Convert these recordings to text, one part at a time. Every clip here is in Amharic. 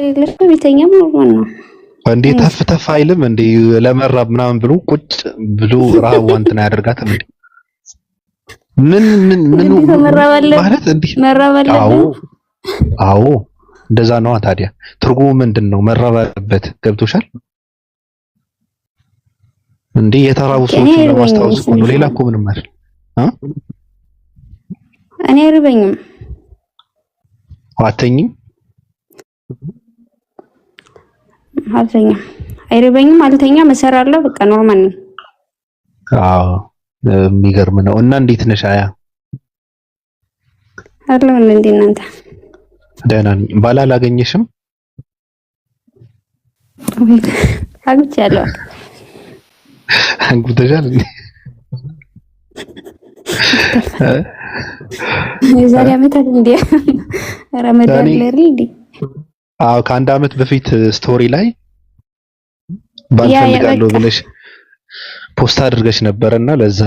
የሌለሽ ቢተኛም ኖርማል ነው እንዴ? ተፍ አይልም እንዴ? ለመራብ ምናምን ብሎ ቁጭ ብሎ ረሃብ እንትን ያደርጋታል እንዴ? ምን ማለት እንዴ? አዎ እንደዛ ነው ታዲያ። ትርጉሙ ምንድነው? መራብ አለበት። ገብቶሻል እንዴ? የተራቡ ሰዎችን ለማስታወስ እኮ ነው። ሌላ እኮ ምንም አይደል። እኔ አይርበኝም። አተኝም አልተኛም፣ አይርበኝም፣ አልተኛም፣ እሰራለሁ። በቃ ኖርማል ነው። አዎ የሚገርም ነው። እና እንዴት ነሽ አያ? አለው እንዴ እናንተ? ደህና ነኝ። ባል አላገኘሽም? አግብቻለሁ። አግብተሻል እንዴ? የዛሬ ዓመት እንዴ ረመዳን ለሪ እንዴ? አዎ ከአንድ ዓመት በፊት ስቶሪ ላይ ባል ፈልጋለሁ ብለሽ ፖስት አድርገሽ ነበርና ለዛ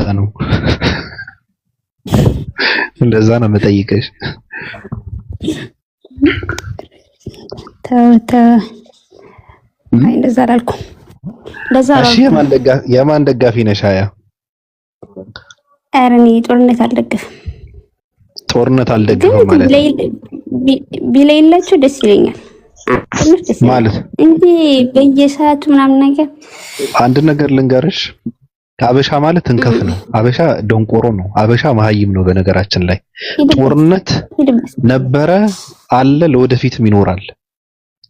ነው መጠይቀሽ። አይ እንደዛ አላልኩም። እሺ የማን ደጋፊ ነሽ አያ? ኧረ እኔ ጦርነት አልደግፍም። ጦርነት አልደግፍም ማለት ቢለይላችሁ ደስ ይለኛል ማለት እንጂ በየሰዓቱ ምናምን ነገር። አንድ ነገር ልንገርሽ፣ አበሻ ማለት እንከፍ ነው። አበሻ ደንቆሮ ነው። አበሻ መሀይም ነው። በነገራችን ላይ ጦርነት ነበረ፣ አለ፣ ለወደፊትም ይኖራል።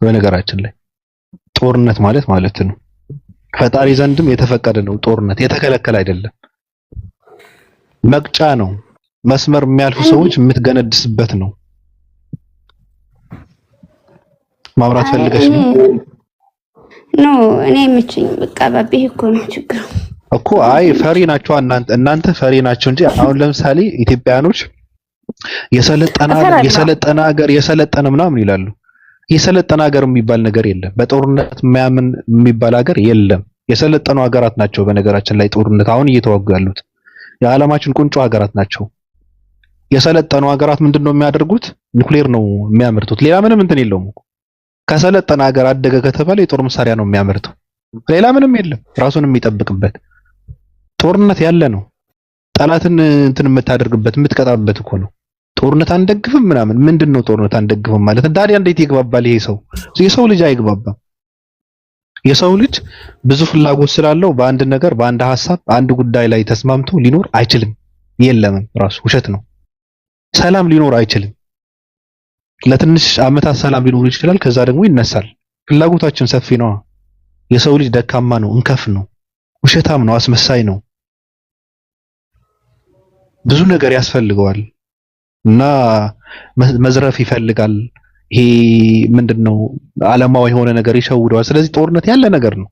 በነገራችን ላይ ጦርነት ማለት ነው ፈጣሪ ዘንድም የተፈቀደ ነው። ጦርነት የተከለከለ አይደለም። መቅጫ ነው። መስመር የሚያልፉ ሰዎች የምትገነድስበት ነው። ማውራት ፈልገሽ ነው? ኖ እኔ አይመቸኝም። በቃ ባቤ እኮ ነው ችግሩ እኮ። አይ ፈሪ ናቸው እናንተ ፈሪ ናቸው እንጂ አሁን ለምሳሌ ኢትዮጵያኖች የሰለጠነ ሀገር ምናምን ይላሉ። የሰለጠነ ሀገር የሚባል ነገር የለም። በጦርነት የሚያምን የሚባል ሀገር የለም። የሰለጠኑ ሀገራት ናቸው በነገራችን ላይ ጦርነት አሁን እየተዋጉ ያሉት የዓለማችን ቁንጮ ሀገራት ናቸው። የሰለጠኑ ሀገራት ምንድነው የሚያደርጉት? ኒውክሌር ነው የሚያመርቱት። ሌላ ምንም እንትን የለውም። ከሰለጠነ ሀገር አደገ ከተባለ የጦር መሳሪያ ነው የሚያመርተው። ሌላ ምንም የለም። ራሱን የሚጠብቅበት ጦርነት ያለ ነው። ጠላትን እንትን የምታደርግበት የምትቀጣበት እኮ ነው። ጦርነት አንደግፍም ምናምን ምንድነው? ጦርነት አንደግፍም ማለት ታዲያ እንዴት ይግባባል ይሄ ሰው? የሰው ልጅ አይግባባም። የሰው ልጅ ብዙ ፍላጎት ስላለው በአንድ ነገር በአንድ ሐሳብ አንድ ጉዳይ ላይ ተስማምቶ ሊኖር አይችልም። የለምም። ራሱ ውሸት ነው። ሰላም ሊኖር አይችልም። ለትንሽ ዓመታት ሰላም ሊኖር ይችላል። ከዛ ደግሞ ይነሳል። ፍላጎታችን ሰፊ ነው። የሰው ልጅ ደካማ ነው፣ እንከፍ ነው፣ ውሸታም ነው፣ አስመሳይ ነው። ብዙ ነገር ያስፈልገዋል እና መዝረፍ ይፈልጋል። ይሄ ምንድነው? ዓለማዊ የሆነ ነገር ይሸውደዋል። ስለዚህ ጦርነት ያለ ነገር ነው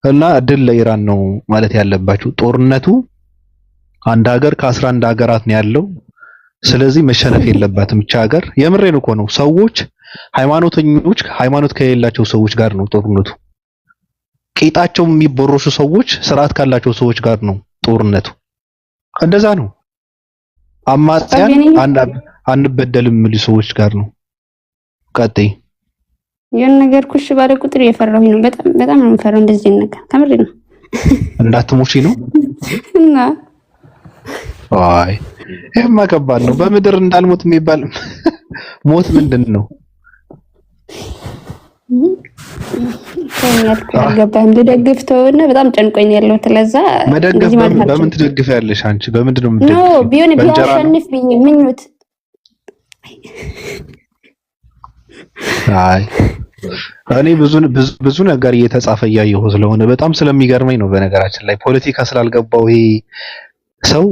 እና ድል ለኢራን ነው ማለት ያለባችሁ። ጦርነቱ አንድ ሀገር ከ11 ሀገራት ነው ያለው። ስለዚህ መሸነፍ የለባትም እቺ ሀገር። የምሬን እኮ ነው። ሰዎች ሃይማኖተኞች ሃይማኖት ከሌላቸው ሰዎች ጋር ነው ጦርነቱ። ቂጣቸው የሚቦረሹ ሰዎች ስርዓት ካላቸው ሰዎች ጋር ነው ጦርነቱ። እንደዛ ነው። አማጽያን አንበደልም የሚሉ ሰዎች ጋር ነው። ቀጥይ። የሆነ ነገር ኩሽ ባለ ቁጥር እየፈራሁኝ ነው። በጣም ነው የምፈራው እንደዚህ ነገር። ከምሬ ነው። እንዳትሞቺ ነው እና አይ ይሄማ ከባድ ነው። በምድር እንዳልሞት የሚባል ሞት ምንድን ነው? አልገባህም? ልደግፍ ተውና በጣም ጨንቆኝ ያለው ተለዛ መደገፍ በምን ትደግፊያለሽ አንቺ? በምንድን ነው የምትደግፊው? ኖ ቢያሸንፍ ምኞት። አይ እኔ ብዙ ነገር እየተጻፈ እያየሁ ስለሆነ በጣም ስለሚገርመኝ ነው። በነገራችን ላይ ፖለቲካ ስላልገባው ይሄ ሰው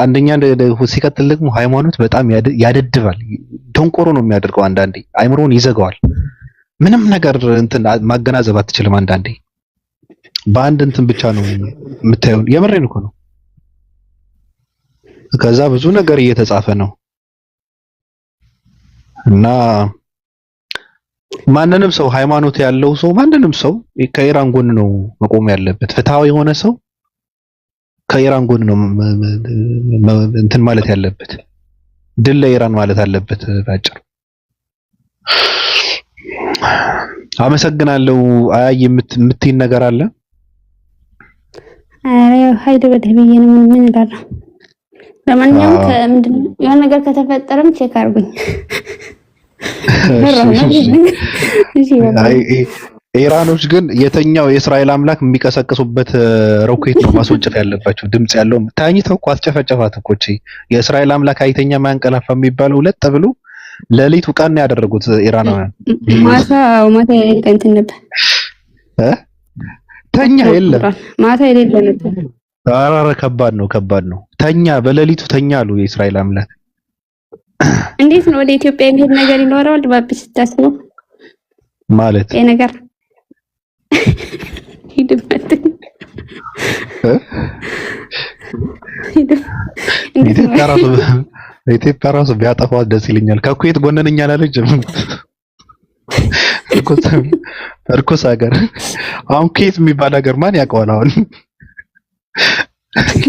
አንደኛ ሲቀጥል ደግሞ ሃይማኖት በጣም ያደድባል። ደንቆሮ ነው የሚያደርገው። አንዳንዴ አይምሮን ይዘጋዋል። ምንም ነገር እንትን ማገናዘብ አትችልም። አንዳንዴ በአንድ እንትን ብቻ ነው የምታየው። የምሬን እኮ ነው። ከዛ ብዙ ነገር እየተጻፈ ነው እና ማንንም ሰው ሃይማኖት ያለው ሰው ማንንም ሰው ከኢራን ጎን ነው መቆም ያለበት። ፍትሃዊ የሆነ ሰው ከኢራን ጎን ነው እንትን ማለት ያለበት። ድል ለኢራን ማለት አለበት ባጭሩ። አመሰግናለሁ። አይ የምትይን ነገር አለ? አረ ሀይድ ወደ ብዬ ነው ምን እላለሁ። ለማንኛውም ከምንድን የሆነ ነገር ከተፈጠረም ቼክ አድርጉኝ። ኢራኖች ግን የተኛው የእስራኤል አምላክ የሚቀሰቅሱበት ሮኬት ነው ማስወንጨፍ ያለባቸው። ድምጽ ያለው ታኝተው እኮ አስጨፈጨፋት እኮ እቺ የእስራኤል አምላክ አይተኛ ማያንቀላፋ የሚባለው ሁለት ብሎ ሌሊቱ ቀን ያደረጉት ኢራናውያን። ማታ እንትን ነበር ተኛ የለም ማታ የሌለ ነበር። ኧረ ከባድ ነው። ተኛ በሌሊቱ ተኛ አሉ የእስራኤል አምላክ። እንዴት ነው ወደ ኢትዮጵያ የሚሄድ ነገር ይኖረዋል? ባቢስ ስታስበው ማለት ይሄ ነገር ሂድበት ኢትዮጵያ ራሱ ቢያጠፋት ደስ ይለኛል። ከኩዌት ጎነነኛ አላለችም። እርኩስ ሀገር አሁን ኩዌት የሚባል ሀገር ማን ያውቀዋል? አሁን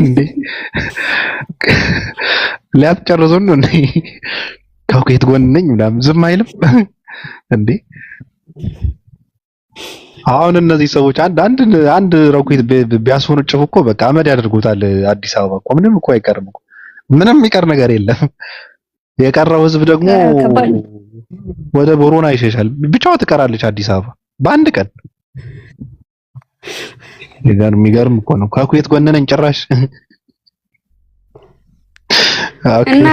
እንዴ ሊያስጨርሱን ነው እንዴ? ከኩዌት ጎነነኝ ምናምን ዝም አይልም እንዴ? አሁን እነዚህ ሰዎች አንድ ሮኬት ቢያስወነጭፉ እኮ በቃ አመድ ያደርጉታል። አዲስ አበባ እኮ ምንም እኮ አይቀርም እኮ ምንም የሚቀር ነገር የለም። የቀረው ህዝብ ደግሞ ወደ ቦሮና ይሸሻል። ብቻዋ ትቀራለች አዲስ አበባ በአንድ ቀን። የሚገርም እኮ ነው። ከኩዌት ጎነነኝ ጭራሽ እና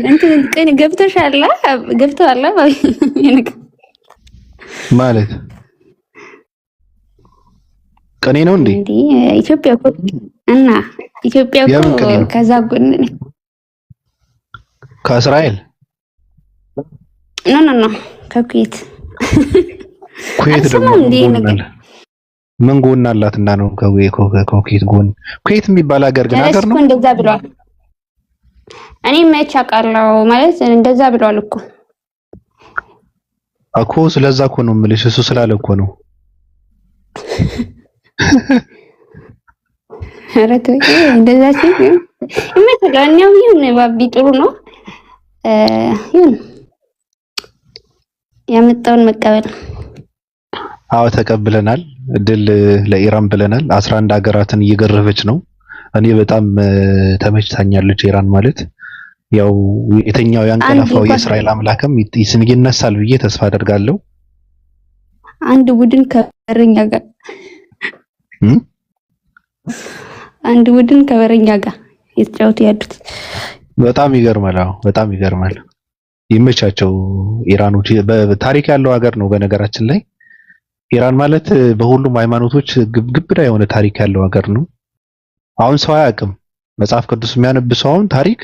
እንትን ቀን ገብተሻል ማለት ቀኔ ነው እንዴ? ኢትዮጵያ እኮ እና ኢትዮጵያ እኮ ከዛ ጎን ከእስራኤል ኖ ከኩዌት ደግሞ ምን ጎን አላትና ነው ከኩዌት ጎን? ኩዌት የሚባል ሀገር ግን ሀገር ነው እንደዛ ብለዋል። እኔ መች አውቃለሁ ማለት እንደዛ ብለዋል እኮ ስለዛ እኮ ነው የምልሽ። እሱ ስላለ እኮ ነው። ኧረ ተይ እንደዛ ሲል የምትጋኛው ይሁን ባቢ ጥሩ ነው። ይሁን ያመጣውን መቀበል። አዎ ተቀብለናል። ድል ለኢራን ብለናል። 11 ሀገራትን እየገረፈች ነው። እኔ በጣም ተመችታኛለች ኢራን ማለት። ያው የተኛው ያንቀላፋው የእስራኤል አምላክም ይነሳል ብዬ ተስፋ አደርጋለሁ። አንድ ቡድን ከበረኛ ጋር የተጫወቱ ያሉት በጣም ይገርማል። አዎ በጣም ይገርማል። ይመቻቸው ኢራኖች። በታሪክ ያለው ሀገር ነው በነገራችን ላይ ኢራን ማለት በሁሉም ሃይማኖቶች ግብግብዳ የሆነ ታሪክ ያለው ሀገር ነው። አሁን ሰው አያውቅም። መጽሐፍ ቅዱስ የሚያነብሰው አሁን ታሪክ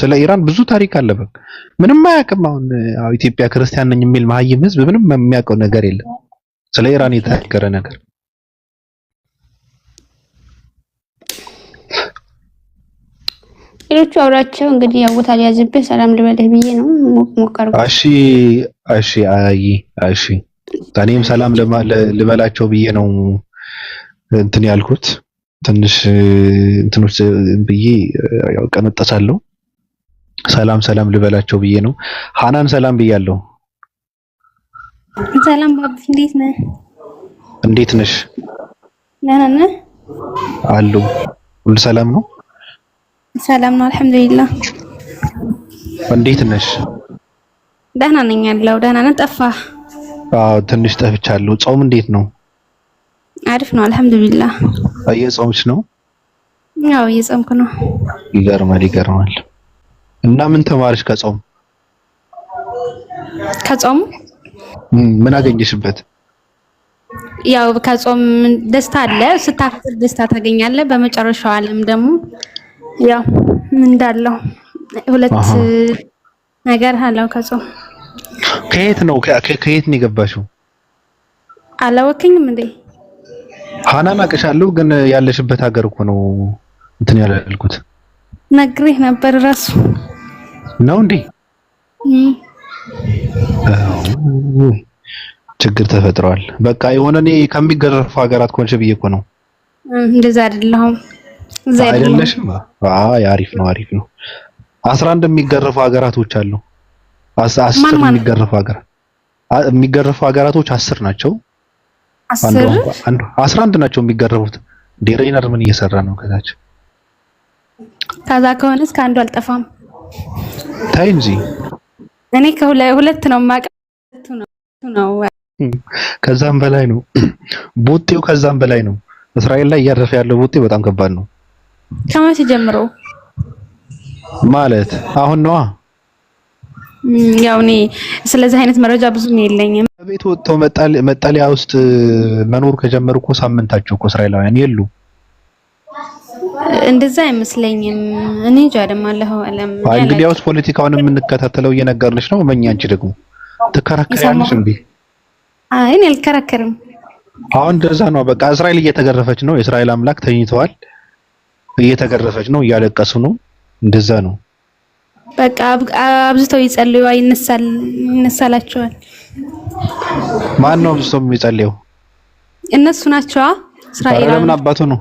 ስለ ኢራን ብዙ ታሪክ አለ። በቃ ምንም አያውቅም። አሁን ኢትዮጵያ ክርስቲያን ነኝ የሚል መሀይም ህዝብ ምንም የሚያውቀው ነገር የለም ስለ ኢራን የተነገረ ነገር። ሌሎቹ አውራቸው እንግዲህ ያው ቦታ ሊያዝብህ ሰላም ልበልህ ብዬ ነው ሞከር። እሺ እሺ እኔም ሰላም ልበላቸው ብዬ ነው እንትን ያልኩት። ትንሽ እንትኖች ብዬ ያው ቀነጠሳለሁ። ሰላም ልበላቸው ብዬ ነው። ሃናን ሰላም ብያለሁ። ሰላም ባቢ፣ እንዴት ነህ? እንዴት ነሽ? ደህና ነህ? አሉ ሁሉ ሰላም ነው? ሰላም ነው አልሐምዱሊላህ። እንዴት ነሽ? ደህና ነኝ ያለው። ደህና ነህ? ጠፋህ? አዎ ትንሽ ጠፍቻለሁ። ጾም እንዴት ነው? አሪፍ ነው አልሐምዱሊላህ። እየጾምሽ ነው? አዎ እየጾምኩ ነው። ይገርማል። እና ምን ተማርሽ ከጾም? ከጾም ምን አገኘሽበት? ያው ከጾም ደስታ አለ። ስታፍጥር ደስታ ታገኛለህ። በመጨረሻው ዓለም ደግሞ ያው ምን እንዳለው ሁለት ነገር አለው ከጾም። ከየት ነው የገባሽው? አላወቅኝም እንዴ? ሃናን አውቅሻለሁ ግን ያለሽበት ሀገር እኮ ነው እንትን ያላልኩት። ነግሬህ ነበር ራሱ ነው እንዴ? ችግር ተፈጥሯል። በቃ የሆነ እኔ ከሚገረፉ ሀገራት ኮንሽ ብዬ እኮ ነው። እንደዛ አይደለም አይደለሽም? አሪፍ ነው። 11 የሚገረፉ ሀገራቶች አሉ። 10 የሚገረፉ ሀገራት የሚገረፉ ሀገራቶች 10 ናቸው። 11 ናቸው የሚገረፉት። ዴሬነር ምን እየሰራ ነው ከታች? ከዛ ከሆነስ ከአንዱ አልጠፋም። ታይ እንጂ እኔ ከሁለት ነው የማውቀው ነው። ከዛም በላይ ነው ቡጤው፣ ከዛም በላይ ነው። እስራኤል ላይ እያረፈ ያለው ቡጤ በጣም ከባድ ነው። ከመቼ ጀምሮ ማለት አሁን ነዋ። ያው እኔ ስለዚህ አይነት መረጃ ብዙም የለኝም። ቤት ወጥተው መጠለያ ውስጥ መኖር ከጀመሩ እኮ ሳምንታቸው እኮ እስራኤላውያን የሉ። እንደዛ አይመስለኝም። እኔ ጃደም አለሁ አለም እንግዲያውስ ፖለቲካውን የምንከታተለው እየነገርንሽ ነው። መኛ አንቺ ደግሞ ትከራከሪያለሽ እንዴ? አይ እኔ አልከራከርም። አሁን እንደዛ ነው በቃ። እስራኤል እየተገረፈች ነው። የእስራኤል አምላክ ተኝተዋል። እየተገረፈች ነው፣ እያለቀሱ ነው። እንደዛ ነው በቃ። አብዝተው ይጸልዩ፣ ይነሳላቸዋል። ማን ነው አብዝተው የሚጸልየው? እነሱ ናቸው። እስራኤል ለምን አባቱ ነው?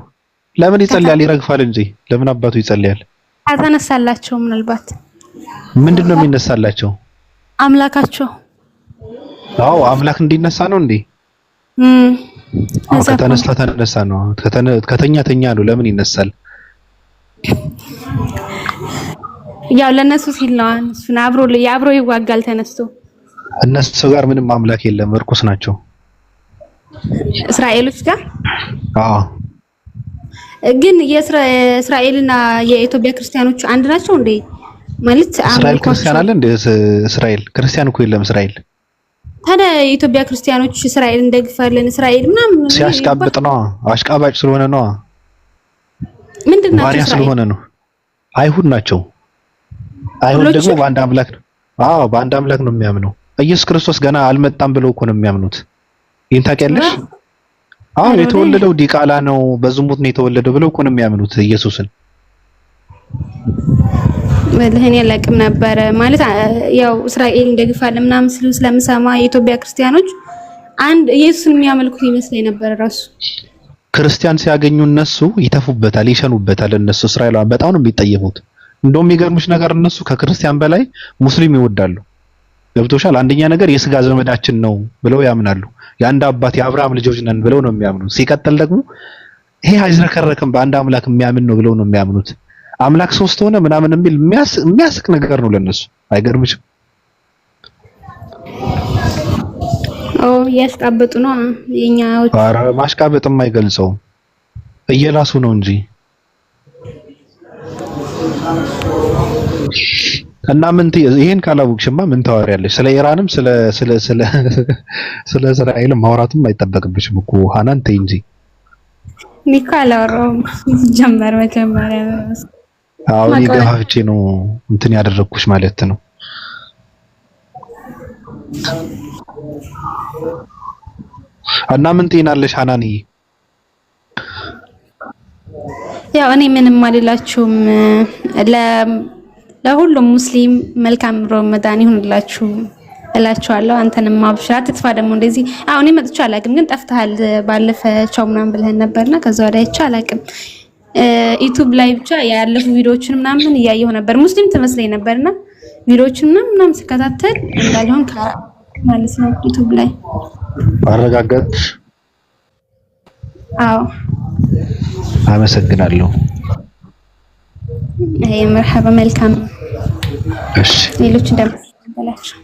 ለምን ይጸልያል? ይረግፋል እንጂ ለምን አባቱ ይጸልያል? አተነሳላቸው። ምናልባት ምንድነው የሚነሳላቸው? አምላካቸው። አዎ አምላክ እንዲነሳ ነው እንዴ? ተነሳ ነው። ከተኛ ነው። ለምን ይነሳል? ያው ለነሱ ሲል ነው። እሱን አብሮ ይዋጋል ተነስቶ። እነሱ ጋር ምንም አምላክ የለም፣ እርኩስ ናቸው። እስራኤሎች ጋር አዎ። ግን የእስራኤልና የኢትዮጵያ ክርስቲያኖች አንድ ናቸው እንዴ? ማለት እስራኤል ክርስቲያን አለ እንዴ? እስራኤል ክርስቲያን እኮ የለም እስራኤል። ታዲያ የኢትዮጵያ ክርስቲያኖች እስራኤል እንደግፋለን እስራኤል ምናምን ሲያሽቃብጥ ነው። አሽቃባጭ ስለሆነ ነው። ምንድነው? ባሪያ ስለሆነ ነው። አይሁድ ናቸው። አይሁድ ደግሞ በአንድ አምላክ ነው። አዎ በአንድ አምላክ ነው የሚያምነው። ኢየሱስ ክርስቶስ ገና አልመጣም ብለው እኮ ነው የሚያምኑት። ይሄን ታውቂያለሽ? አዎ የተወለደው ዲቃላ ነው፣ በዝሙት ነው የተወለደው ብለው እኮ ነው የሚያምኑት ኢየሱስን። ወለህን ያለቅም ነበር ማለት ያው እስራኤል እንደግፋለን ምናምን ስለምሰማ የኢትዮጵያ ክርስቲያኖች አንድ ኢየሱስን የሚያመልኩት ይመስለኝ ነበር። ራሱ ክርስቲያን ሲያገኙ እነሱ ይተፉበታል፣ ይሸኑበታል። እነሱ እስራኤላውያን በጣም ነው የሚጠየፉት። እንደውም የሚገርምሽ ነገር እነሱ ከክርስቲያን በላይ ሙስሊም ይወዳሉ። ገብቶሻል? አንደኛ ነገር የስጋ ዘመዳችን ነው ብለው ያምናሉ። የአንድ አባት የአብርሃም ልጆች ነን ብለው ነው የሚያምኑት። ሲቀጥል ደግሞ ይሄ አይዝረከረክም በአንድ አምላክ የሚያምን ነው ብለው ነው የሚያምኑት። አምላክ ሶስት ሆነ ምናምን የሚል የሚያስቅ ነገር ነው ለነሱ። አይገርምሽም? ያስቃበጡ ነው የኛዎች። ኧረ ማሽቃበጥም አይገልጸውም እየላሱ ነው እንጂ። እና ምን ይሄን ካላወቅሽማ ምን ታወሪያለሽ? ስለ ኢራንም ስለ እስራኤልም ማውራትም አይጠበቅብሽም እኮ ሃናን ተይ እንጂ። ኒካላው ጀመር መጀመሪያ አሁን ይገፋፍቼ ነው እንትን ያደረኩሽ ማለት ነው። እና ምን ትይናለሽ ሃናኒ? ያው እኔ ምንም አልላችሁም። ለሁሉም ሙስሊም መልካም ረመዳን ይሁንላችሁ እላችኋለሁ። አንተንም አብሽራ ትጥፋ። ደግሞ እንደዚህ አሁን መጥቼ አላውቅም፣ ግን ጠፍተሃል ባለፈ ቻው ምናምን ብለህን ነበርና ከዛ ወዲያ አይቼ አላውቅም። ዩቲዩብ ላይ ብቻ ያለፉ ቪዲዮዎችን ምናምን እያየሁ ነበር። ሙስሊም ትመስለኝ ነበርና ቪዲዮዎችን ምናምን ስከታተል እንዳልሆን ማለት ነው። ዩቲዩብ ላይ አረጋጋጥሽ? አዎ አመሰግናለሁ። አይ መርሐባ መልካም። እሺ ሌሎች እንደምትበላችሁ።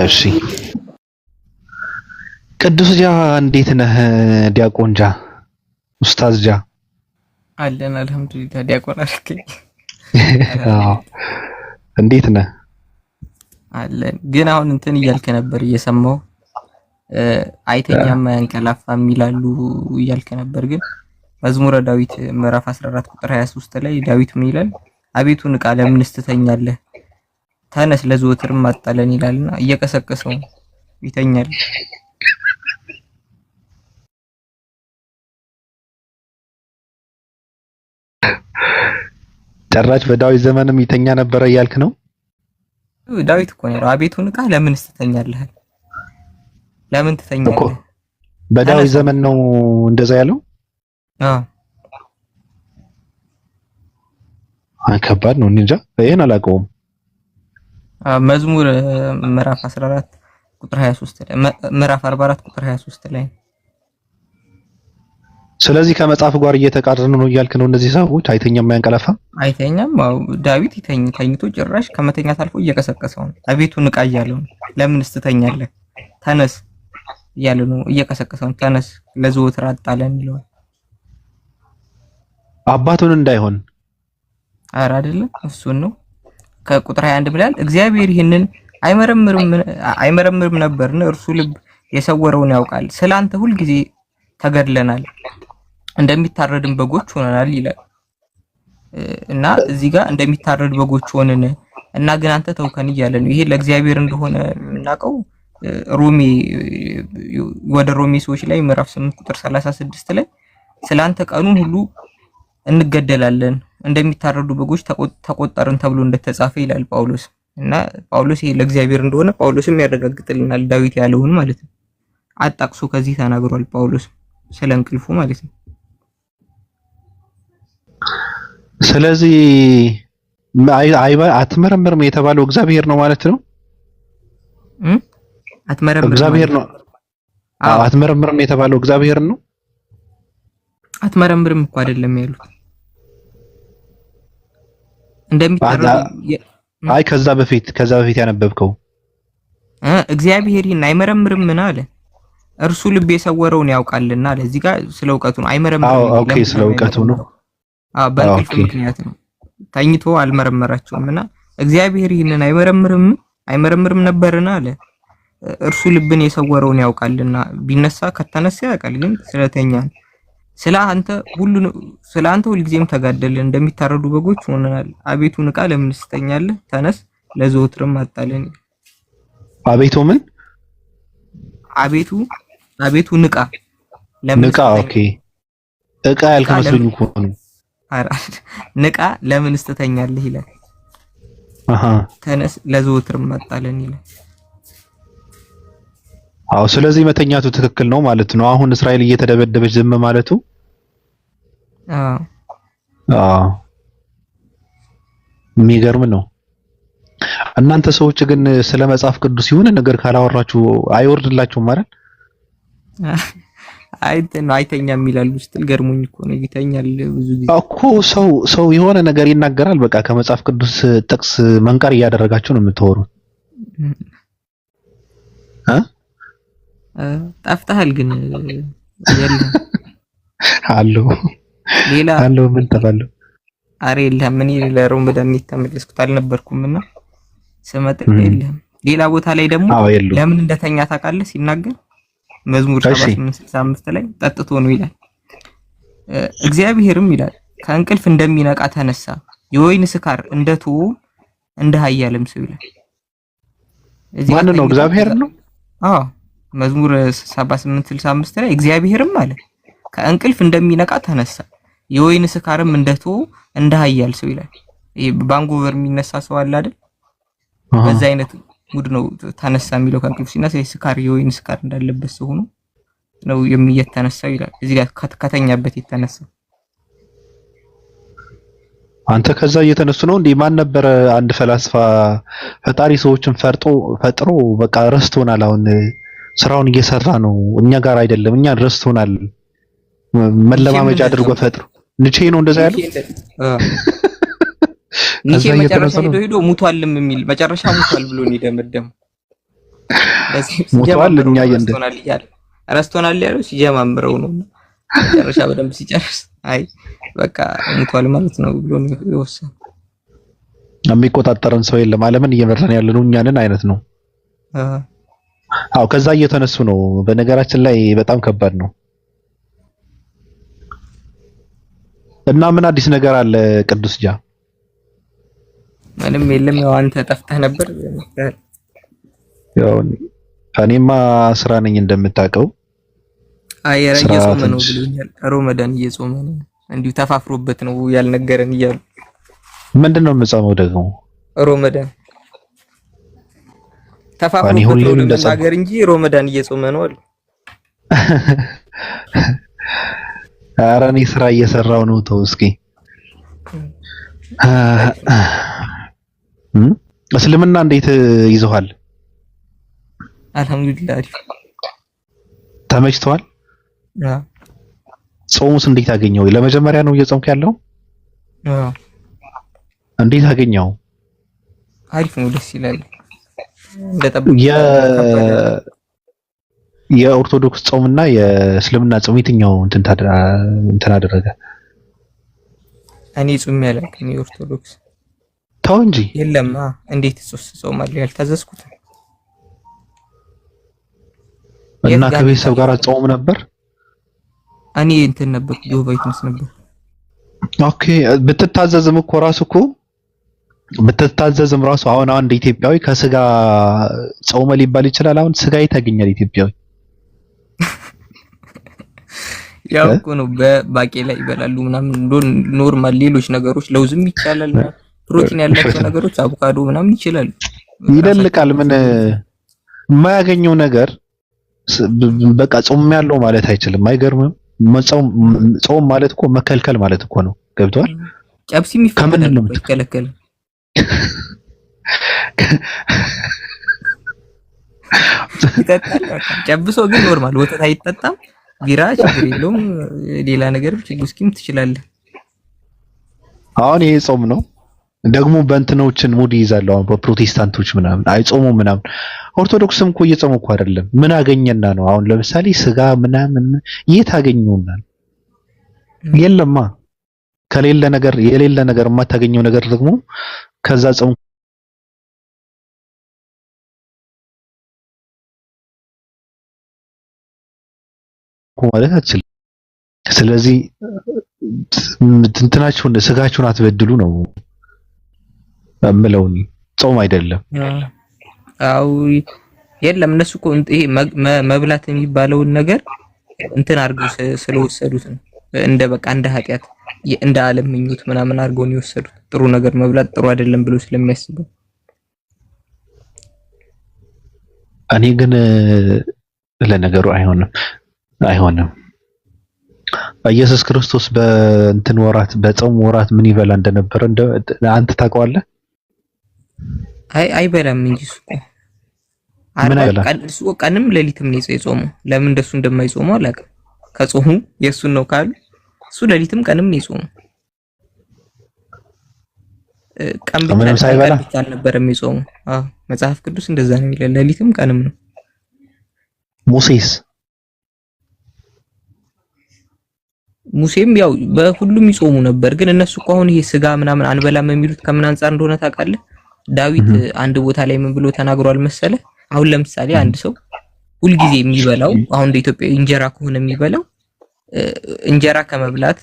እሺ ቅዱስ ጃ እንዴት ነህ? ዲያቆን ጃ ኡስታዝ ጃ አለን አልሐምዱሊላህ። ዲያቆን አልከኝ? አዎ እንዴት ነህ? አለን። ግን አሁን እንትን እያልከ ነበር እየሰማው አይተኛም ያንቀላፋም ይላሉ እያልከ ነበር። ግን መዝሙረ ዳዊት ምዕራፍ 14 ቁጥር 23 ላይ ዳዊት ምን ይላል? አቤቱ ንቃ፣ ለምንስ ትተኛለህ? ተነስ ለዘወትርም አጣለን ይላልና እየቀሰቀሰው ይተኛል። ጭራሽ በዳዊት ዘመንም ይተኛ ነበረ እያልክ ነው? ዳዊት እኮ ነው አቤቱ ንቃ፣ ለምንስ ትተኛለህ? ለምን ትተኛለህ? በዳዊት ዘመን ነው እንደዛ ያለው? ከባድ ነው። እንጃ ይሄን አላውቀውም። መዝሙር ምዕራፍ 14 ቁጥር 23 ላይ ምዕራፍ 44 ቁጥር 23 ላይ። ስለዚህ ከመጽሐፍ ጋር እየተቃረኑ ነው እያልክ ነው? እነዚህ ሰዎች አይተኛም አያንቀላፋም? አይተኛም። ዳዊት ተኝቶ ጭራሽ ከመተኛት አልፎ እየቀሰቀሰው ነው። አቤቱ ንቃ እያለው ነው። ለምንስ ትተኛለህ? ተነስ እያለ ነው፣ እየቀሰቀሰው ነው። ተነስ ለዘወትር አጣለን ይለዋል። አባቱን እንዳይሆን ኧረ አይደለም እሱን ነው። ከቁጥር 21 ብላል እግዚአብሔር ይህንን አይመረምርም ነበርን? እርሱ ልብ የሰወረውን ያውቃል። ስላንተ ሁልጊዜ ተገድለናል፣ እንደሚታረድን በጎች ሆነናል ይላል። እና እዚህ ጋር እንደሚታረድ በጎች ሆነን እና ግን አንተ ተውከን እያለ ነው። ይሄ ለእግዚአብሔር እንደሆነ የምናውቀው ወደ ሮሜ ሰዎች ላይ ምዕራፍ 8 ቁጥር 36 ላይ ስላንተ ቀኑን ሁሉ እንገደላለን እንደሚታረዱ በጎች ተቆጠርን ተብሎ እንደተጻፈ ይላል ጳውሎስ። እና ጳውሎስ ይሄ ለእግዚአብሔር እንደሆነ ጳውሎስም ያረጋግጥልናል፣ ዳዊት ያለውን ማለት ነው። አጣቅሶ ከዚህ ተናግሯል ጳውሎስ ስለ እንቅልፉ ማለት ነው። ስለዚህ አትመረምርም የተባለው እግዚአብሔር ነው ማለት ነው። እግዚአብሔር ነው። አትመረምርም የተባለው እግዚአብሔር ነው። አትመረምርም እኮ አይደለም ያሉት እንደሚታረዱ። አይ ከዛ በፊት ያነበብከው እግዚአብሔር ይህን አይመረምርም ምን አለ? እርሱ ልብ የሰወረውን ያውቃልና አለ። እዚህ ጋር ስለ እውቀቱ ነው። አይመረምርም። ኦኬ ስለ እውቀቱ ነው። በእንቅልፍ ምክንያት ነው። ተኝቶ አልመረመራቸውምና እግዚአብሔር ይህንን አይመረምርም ነበርና አለ። እርሱ ልብን የሰወረውን ያውቃልና ቢነሳ ከተነሳ ያውቃል፣ ግን ስለተኛ ስለ አንተ ሁልጊዜም ተጋደልን፣ እንደሚታረዱ በጎች ሆነናል። አቤቱ ንቃ፣ ለምን ትተኛለህ? ተነስ ለዘወትርም አጣለን። አቤቱ ምን? አቤቱ ንቃ፣ ለምን ንቃ። ኦኬ እቃ ያልክ መስሎኝ እኮ ነው። ንቃ ለምን ትተኛለህ ይላል። ተነስ ለዘወትርም አጣለን ይላል። አዎ ስለዚህ መተኛቱ ትክክል ነው ማለት ነው። አሁን እስራኤል እየተደበደበች ዝም ማለቱ የሚገርም ነው። እናንተ ሰዎች ግን ስለ መጽሐፍ ቅዱስ የሆነ ነገር ካላወራችሁ አይወርድላችሁም ማለት አይተኛም ይላሉ ስትል ገርሞኝ እኮ ነው። ይተኛል ብዙ ጊዜ እኮ ሰው የሆነ ነገር ይናገራል። በቃ ከመጽሐፍ ቅዱስ ጥቅስ መንቀር እያደረጋችሁ ነው የምትወሩት። ጠፍተሃል ግን የለም አለው ምን ተባለው? አሬ የለም ምን ለሮመዳን ተመለስኩት አልነበርኩምና ስመጥ የለም። ሌላ ቦታ ላይ ደግሞ ለምን እንደተኛ ታውቃለህ? ሲናገር መዝሙር 78:65 ላይ ጠጥቶ ነው ይላል። እግዚአብሔርም ይላል ከእንቅልፍ እንደሚነቃ ተነሳ፣ የወይን ስካር እንደተወ እንደ ኃያልም ሰው ይላል። ማን ነው? እግዚአብሔር ነው። መዝሙር 78:65 ላይ እግዚአብሔርም አለ ከእንቅልፍ እንደሚነቃ ተነሳ፣ የወይን ስካርም እንደተወ እንደ ኃያል ሰው ይላል። ይሄ ባንጎቨር የሚነሳ ሰው አለ አይደል? በዛ አይነት ሙድ ነው ተነሳ የሚለው። ከእንቅልፍ ሲነሳ ስካር የወይን ስካር እንዳለበት ሰው ነው የሚተነሳው ይላል። እዚህ ጋር ከተኛበት የተነሳ አንተ ከዛ እየተነሱ ነው እንዴ? ማን ነበረ አንድ ፈላስፋ ፈጣሪ ሰዎችን ፈጥሮ በቃ ረስቶናል፣ አሁን ስራውን እየሰራ ነው እኛ ጋር አይደለም፣ እኛ ረስቶናል፣ መለማመጃ አድርጎ ፈጥሮ ንቼ ነው እንደዛ ያለው። ንቼ መጨረሻ ሄዶ ሙቷልም የሚል መጨረሻ ሙቷል ብሎ ነው የደመደመው። ሙቷል እኛ ረስቶናል ያለው ሲጀማምረው ነው። መጨረሻ በደንብ ሲጨርስ አይ በቃ ሙቷል ማለት ነው ብሎ ነው የወሰነው። የሚቆጣጠረን ሰው የለም፣ ዓለምን እየመራን ያለነው እኛ ነን አይነት ነው። ከዛ እየተነሱ ነው። በነገራችን ላይ በጣም ከባድ ነው። እና ምን አዲስ ነገር አለ ቅዱስ ጃ? ምንም የለም። ያው አንተ ጠፍተህ ነበር። ያው እኔማ ስራ ነኝ እንደምታውቀው። እየጾመ ነው ብሎኛል። ሮመዳን እየጾመ ነው። እንዲሁ ተፋፍሮበት ነው ያልነገረን እያሉ። ምንድነው የምጾመው ደግሞ? ሮመዳን ተፋፍሮበት ነው ለማገር እንጂ ሮመዳን እየጾመ ነው አሉ። ኧረ እኔ ስራ እየሰራው ነው። ተው እስኪ። እስልምና እንዴት ይዘዋል? አልሐምዱሊላህ አሪፍ ተመችቷል። አዎ ጾሙስ እንዴት አገኘው? ለመጀመሪያ ነው እየጾምክ ያለው? አዎ እንዴት አገኘው? አሪፍ ነው፣ ደስ ይላል። እንደጠበቅ የኦርቶዶክስ ጾምና የእስልምና ጾም የትኛው እንትን አደረገ? እኔ ጾም ያላልከኝ የኦርቶዶክስ ተው እንጂ የለም። እንዴት ጾማለሁ ያልታዘዝኩት እና ከቤተሰብ ጋር ጾም ነበር? እኔ እንትን ነበር ጆባይት ምስ ነበር። ኦኬ ብትታዘዝም እኮ ራሱ እኮ ብትታዘዝም ራሱ አሁን አንድ ኢትዮጵያዊ ከስጋ ጾመ ሊባል ይችላል። አሁን ስጋ ይታገኛል ኢትዮጵያዊ? ያው እኮ ነው በባቄላ ይበላሉ ምናምን ኖርማል። ሌሎች ነገሮች ለውዝም ይቻላል። ፕሮቲን ያላቸው ነገሮች አቮካዶ ምናምን ይችላሉ። ይደልቃል። ምን የማያገኘው ነገር በቃ ጾም ያለው ማለት አይችልም። አይገርምም? ጾም ማለት እኮ መከልከል ማለት እኮ ነው። ገብቷል? ጨብሲ ይከለከል ጨብሶ ግን ኖርማል ወተት አይጠጣም። ቢራ ችግር የለውም። ሌላ ነገር ውስኪም ትችላለህ። አሁን ይሄ ጾም ነው ደግሞ በእንትኖችን ሙድ ይይዛሉ። አሁን በፕሮቴስታንቶች ምናምን አይጾሙም ምናምን። ኦርቶዶክስም እኮ እየጾሙ እኮ አይደለም። ምን አገኘና ነው? አሁን ለምሳሌ ስጋ ምናምን የት አገኘውና? የለማ ከሌለ ነገር የሌለ ነገር የማታገኘው ነገር ደግሞ ከዛ ጾም ማለት አትችልም። ስለዚህ እንትናችሁን ስጋችሁን አትበድሉ ነው እምለው። ጾም አይደለም። አው የለም እነሱ እኮ ይሄ መብላት የሚባለውን ነገር እንትን አድርገው ስለወሰዱት ነው። እንደ በቃ እንደ ኃጢያት እንደ ዓለም ምኞት ምናምን አድርገው ነው የወሰዱት። ጥሩ ነገር መብላት ጥሩ አይደለም ብለው ስለሚያስቡ። እኔ ግን ለነገሩ አይሆንም። ኢየሱስ ክርስቶስ በእንትን ወራት በጾም ወራት ምን ይበላ እንደነበረ አንተ ታውቀዋለህ? አይበላም እንጂ እሱ ቀንም ሌሊትም ነው የጾመው። ለምን እንደሱ እንደማይጾመው አላውቅም። ከጾሙ የሱን ነው ካሉ እሱ ሌሊትም ቀንም ነው የጾመው። ቀን ብቻ አልነበረም የጾመው። መጽሐፍ ቅዱስ እንደዛ ነው የሚለው። ሌሊትም ቀንም ነው። ሙሴም ያው በሁሉም ይጾሙ ነበር። ግን እነሱ እኮ አሁን ይሄ ስጋ ምናምን አንበላም የሚሉት ከምን አንፃር እንደሆነ ታውቃለህ? ዳዊት አንድ ቦታ ላይ ምን ብሎ ተናግሯል መሰለ? አሁን ለምሳሌ አንድ ሰው ሁልጊዜ የሚበላው አሁን እንደ ኢትዮጵያ እንጀራ ከሆነ የሚበላው እንጀራ ከመብላት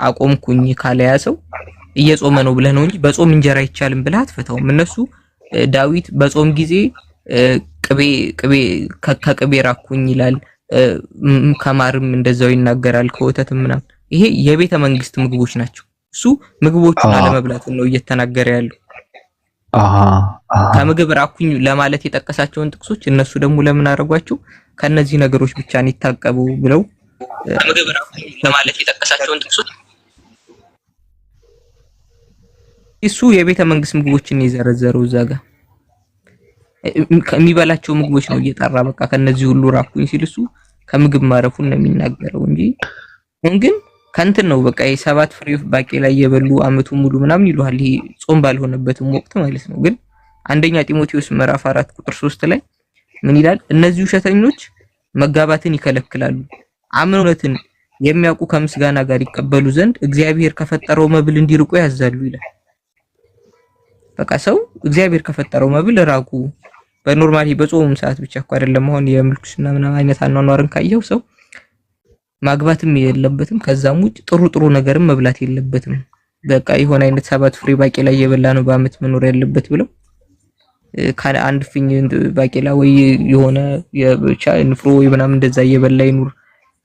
አቆምኩኝ ካለ ያ ሰው እየጾመ ነው ብለህ ነው እንጂ በጾም እንጀራ አይቻልም ብለህ አትፈታውም። እነሱ ዳዊት በጾም ጊዜ ከቅቤ ራኩኝ ይላል። ከማርም እንደዛው ይናገራል፣ ከወተትም ምናምን። ይሄ የቤተ መንግስት ምግቦች ናቸው። እሱ ምግቦቹን አለመብላት ነው እየተናገረ ያለው። ከምግብ ራኩኝ ለማለት የጠቀሳቸውን ጥቅሶች እነሱ ደግሞ ለምን አደረጓቸው? ከነዚህ ነገሮች ብቻ ነው ይታቀቡ ብለው ከምግብ ራኩኝ ለማለት የጠቀሳቸውን ጥቅሶች እሱ የቤተ መንግስት ምግቦችን የዘረዘረው እዛ ጋር ከሚበላቸው ምግቦች ነው እየጠራ በቃ ከነዚህ ሁሉ ራኩኝ ሲል እሱ ከምግብ ማረፉን ነው የሚናገረው እንጂ ግን ከንትን ነው በቃ የሰባት ፍሬ ባቄላ እየበሉ አመቱን ሙሉ ምናምን ይሉሃል። ይሄ ጾም ባልሆነበትም ወቅት ማለት ነው። ግን አንደኛ ጢሞቴዎስ ምዕራፍ 4 ቁጥር 3 ላይ ምን ይላል? እነዚህ ውሸተኞች መጋባትን ይከለክላሉ፣ እውነትን የሚያውቁ ከምስጋና ጋር ይቀበሉ ዘንድ እግዚአብሔር ከፈጠረው መብል እንዲርቁ ያዛሉ ይላል። በቃ ሰው እግዚአብሔር ከፈጠረው መብል ራቁ። በኖርማሊ በጾም ሰዓት ብቻ እኮ አይደለም። አሁን የምልኩስና ምናምን አይነት አኗኗርን ካየው ሰው ማግባትም የለበትም። ከዛም ውጭ ጥሩ ነገርም መብላት የለበትም። በቃ የሆነ አይነት ሰባት ፍሬ ባቄላ እየበላ ነው በአመት መኖር ያለበት ብለው አንድ ፍኝ ባቄላ ወይ የሆነ የብቻ ንፍሮ ወይ ምናምን እንደዛ እየበላ ይኑር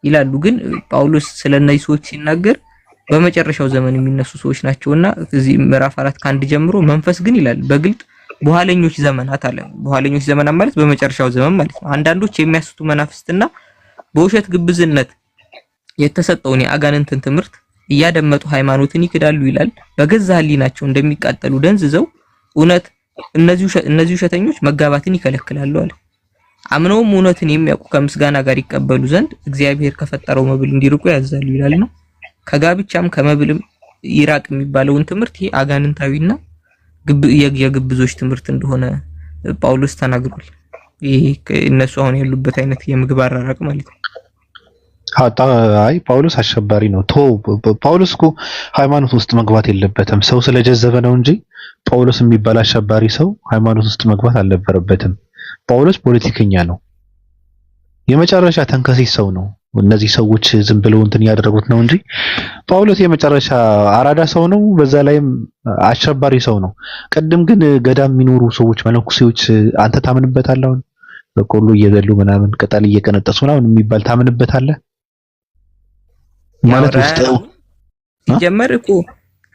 ይላሉ። ግን ጳውሎስ ስለነዚህ ሰዎች ሲናገር በመጨረሻው ዘመን የሚነሱ ሰዎች ናቸውና እዚህ ምዕራፍ 4 ከአንድ ጀምሮ መንፈስ ግን ይላል በግልጥ በኋለኞች ዘመናት አለ። በኋለኞች ዘመናት ማለት በመጨረሻው ዘመን ማለት ነው። አንዳንዶች የሚያስቱ መናፍስትና በውሸት ግብዝነት የተሰጠውን የአጋንንትን ትምህርት እያደመጡ ሃይማኖትን ይክዳሉ ይላል። በገዛ ሕሊናቸው እንደሚቃጠሉ ደንዝዘው እውነት እነዚህ ውሸተኞች መጋባትን ይከለክላሉ አለ። አምነውም እውነትን የሚያውቁ ከምስጋና ጋር ይቀበሉ ዘንድ እግዚአብሔር ከፈጠረው መብል እንዲርቁ ያዛሉ ይላልና ከጋብቻም ከመብልም ይራቅ የሚባለውን ትምህርት ይሄ አጋንንታዊና የግብዞች ትምህርት እንደሆነ ጳውሎስ ተናግሯል። ይሄ እነሱ አሁን ያሉበት አይነት የምግብ አራራቅ ማለት ነው። አይ ጳውሎስ አሸባሪ ነው። ጳውሎስ እኮ ሃይማኖት ውስጥ መግባት የለበትም። ሰው ስለጀዘበ ነው እንጂ ጳውሎስ የሚባል አሸባሪ ሰው ሃይማኖት ውስጥ መግባት አልነበረበትም። ጳውሎስ ፖለቲከኛ ነው። የመጨረሻ ተንከሲስ ሰው ነው። እነዚህ ሰዎች ዝም ብለው እንትን ያደረጉት ነው እንጂ ጳውሎስ የመጨረሻ አራዳ ሰው ነው። በዛ ላይም አሸባሪ ሰው ነው። ቅድም ግን ገዳም የሚኖሩ ሰዎች መነኩሴዎች አንተ ታምንበታለህ? አሁን በቆሎ እየበሉ ምናምን ቅጠል እየቀነጠሱ ምናምን የሚባል ታምንበታለህ? ማለት ውስጥ ሲጀመር እኮ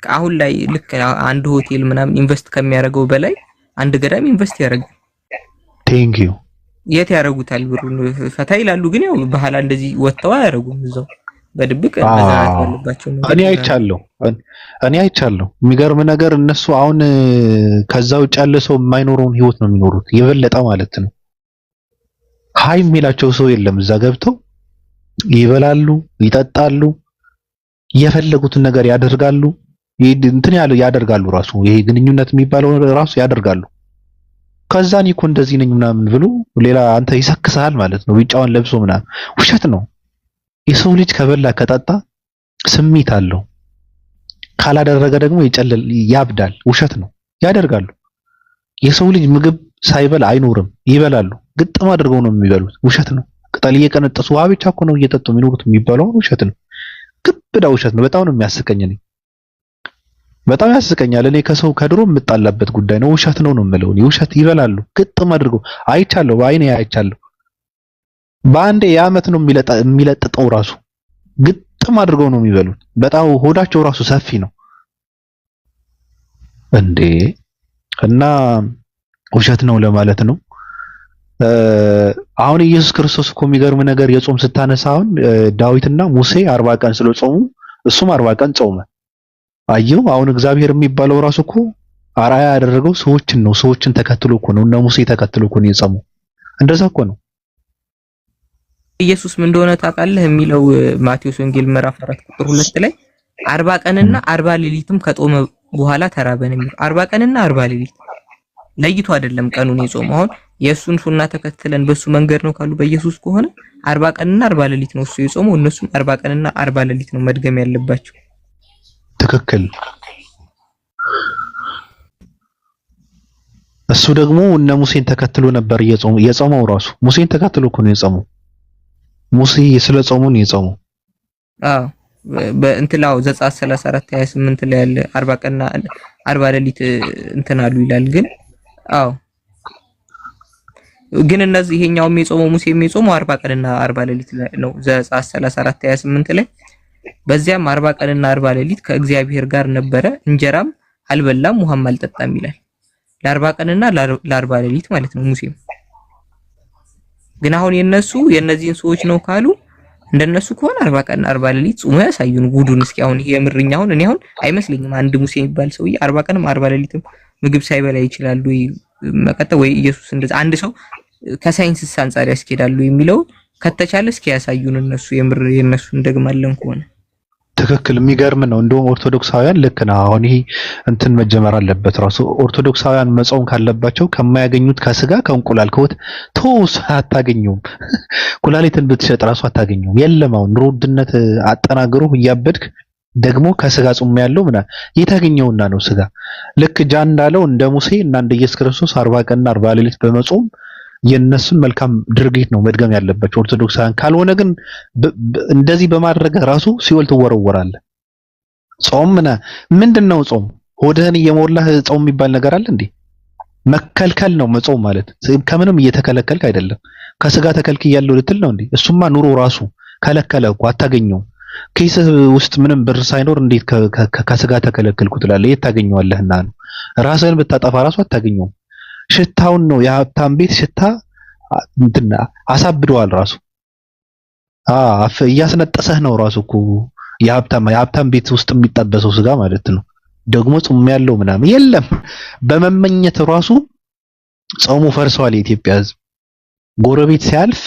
አሁን ላይ ልክ አንድ ሆቴል ምናምን ኢንቨስት ከሚያደርገው በላይ አንድ ገዳም ኢንቨስት ያደርጋል። ቴንክ ዩ የት ያደርጉታል? ብሩን ፈታ ይላሉ። ግን ያው በኋላ እንደዚህ ወጥተው አያደርጉም። እዛው በድብቅ መዛናት ያለባቸው ነው። እኔ አይቻለሁ። የሚገርም ነገር እነሱ አሁን ከዛ ውጭ ያለ ሰው የማይኖረውን ህይወት ነው የሚኖሩት። የበለጠ ማለት ነው። ሃይ የሚላቸው ሰው የለም። እዛ ገብተው ይበላሉ፣ ይጠጣሉ፣ የፈለጉትን ነገር ያደርጋሉ። እንትን ያደርጋሉ ራሱ ይሄ ግንኙነት የሚባለው ራሱ ያደርጋሉ። ከዛ እኔ እኮ እንደዚህ ነኝ ምናምን ብሎ ሌላ አንተ ይሰክሳል ማለት ነው። ቢጫውን ለብሶ ምናምን ውሸት ነው። የሰው ልጅ ከበላ ከጠጣ ስሜት አለው። ካላደረገ ደግሞ ያብዳል። ውሸት ነው። ያደርጋሉ። የሰው ልጅ ምግብ ሳይበላ አይኖርም። ይበላሉ። ግጥም አድርገው ነው የሚበሉት። ውሸት ነው። ቅጠል እየቀነጠሱ ውሃ ብቻ እኮ ነው እየጠጡ የሚኖሩት የሚባለው ውሸት ነው። ግብዳ ውሸት ነው። በጣም ነው የሚያስቀኝ። በጣም ያስቀኛል። እኔ ከሰው ከድሮ የምጣላበት ጉዳይ ነው። ውሸት ነው የምለው። ውሸት ይበላሉ። ግጥም አድርገው አይቻለሁ። በአይኔ አይቻለሁ። በአንዴ የዓመት ነው የሚለጥጠው ራሱ ግጥም አድርገው ነው የሚበሉት። በጣም ሆዳቸው ራሱ ሰፊ ነው እንዴ! እና ውሸት ነው ለማለት ነው። አሁን ኢየሱስ ክርስቶስ እኮ የሚገርም ነገር የጾም ስታነሳ አሁን ዳዊትና ሙሴ 40 ቀን ስለጾሙ እሱም 40 ቀን ጾመ። አየው አሁን እግዚአብሔር የሚባለው ራሱ እኮ አርአያ ያደረገው ሰዎችን ነው። ሰዎችን ተከትሎ እኮ ነው። እና ሙሴ ተከትሎ እኮ ነው የጾመው። እንደዛ እኮ ነው። ኢየሱስ ምን እንደሆነ ታውቃለህ የሚለው ማቴዎስ ወንጌል ምዕራፍ 4 ቁጥር 2 ላይ 40 ቀንና 40 ሌሊትም ከጾመ በኋላ ተራበን የሚለው 40 ቀንና 40 ሌሊት ለይቶ አይደለም ቀኑን የጾመው። አሁን የእሱን ሱና ተከትለን በሱ መንገድ ነው ካሉ በኢየሱስ ከሆነ 40 ቀንና 40 ሌሊት ነው እሱ የጾመው። እነሱም 40 ቀንና 40 ሌሊት ነው መድገም ያለባቸው። ትክክል። እሱ ደግሞ እነ ሙሴን ተከትሎ ነበር የጾመው። ራሱ ሙሴን ተከትሎ እኮ ነው የጾመው። ሙሴ ስለጾሙ ነው የጾመው። አዎ በእንትላው ዘጸአት 34 28 ላይ ያለ 40 ቀንና 40 ሌሊት እንትን አሉ ይላል። ግን አዎ ግን እነዚህ ይሄኛውም የጾመው ሙሴ የሚጾመው 40 ቀንና 40 ሌሊት ነው። ዘጸአት 34 28 ላይ በዚያም 40 ቀንና 40 ሌሊት ከእግዚአብሔር ጋር ነበረ፣ እንጀራም አልበላም ውሃም አልጠጣም ይላል። ለ40 ቀንና ለ40 ሌሊት ማለት ነው ሙሴም። ግን አሁን የነዚህን ሰዎች ነው ካሉ እንደነሱ ከሆነ 40 ቀን 40 ሌሊት ጾሞ ያሳዩን ጉዱን። እስኪ አሁን ይሄ የምርኛውን እኔ አሁን አይመስልኝም አንድ ሙሴ የሚባል ሰውዬ 40 ቀንም 40 ሌሊትም ምግብ ሳይበላ ይችላል ወይ መቀጠል? ወይ ኢየሱስ እንደዛ አንድ ሰው ከሳይንስ አንፃር ያስኬዳሉ የሚለው ከተቻለ እስኪ ያሳዩን እነሱ የምር የነሱን እንደግማለን ከሆነ ትክክል። የሚገርም ነው። እንደውም ኦርቶዶክሳውያን ልክ ነው። አሁን ይሄ እንትን መጀመር አለበት ራሱ ኦርቶዶክሳውያን መጾም ካለባቸው ከማያገኙት ከስጋ ከእንቁላል ከወት ተውስ አታገኙም። ኩላሊትን ብትሸጥ ራሱ አታገኙም። የለም አሁን ኑሮ ውድነት አጠናግሮ እያበድክ ደግሞ ከስጋ ጾም ያለው የታገኘውና ነው ስጋ። ልክ ጃን እንዳለው እንደ ሙሴ እና እንደ ኢየሱስ ክርስቶስ 40 ቀንና 40 ሌሊት በመጾም የነሱን መልካም ድርጊት ነው መድገም ያለባቸው ኦርቶዶክሳውያን። ካልሆነ ግን እንደዚህ በማድረግ ራሱ ሲኦል ትወረወራለህ። ጾም ምንድነው? ጾም ሆድህን እየሞላህ ጾም የሚባል ነገር አለ እንዴ? መከልከል ነው መጾም ማለት። ከምንም እየተከለከልክ አይደለም። ከስጋ ተከልክያለሁ ልትል ነው እንዴ? እሱማ ኑሮ ራሱ ከለከለ እኮ አታገኘውም። ኪስህ ውስጥ ምንም ብር ሳይኖር እንዴት ከስጋ ተከለከልኩ ትላለህ? የት ታገኘዋለህና ነው? ራስህን ብታጠፋ ራሱ አታገኘውም። ሽታውን ነው የሀብታም ቤት ሽታ እንትና አሳብደዋል ራሱ። እያስነጠሰህ ነው ራሱ እኮ የሀብታም ቤት ውስጥ የሚጠበሰው ስጋ ማለት ነው። ደግሞ ጾም ያለው ምናምን የለም። በመመኘት ራሱ ጾሙ ፈርሰዋል የኢትዮጵያ ሕዝብ። ጎረቤት ሲያልፍ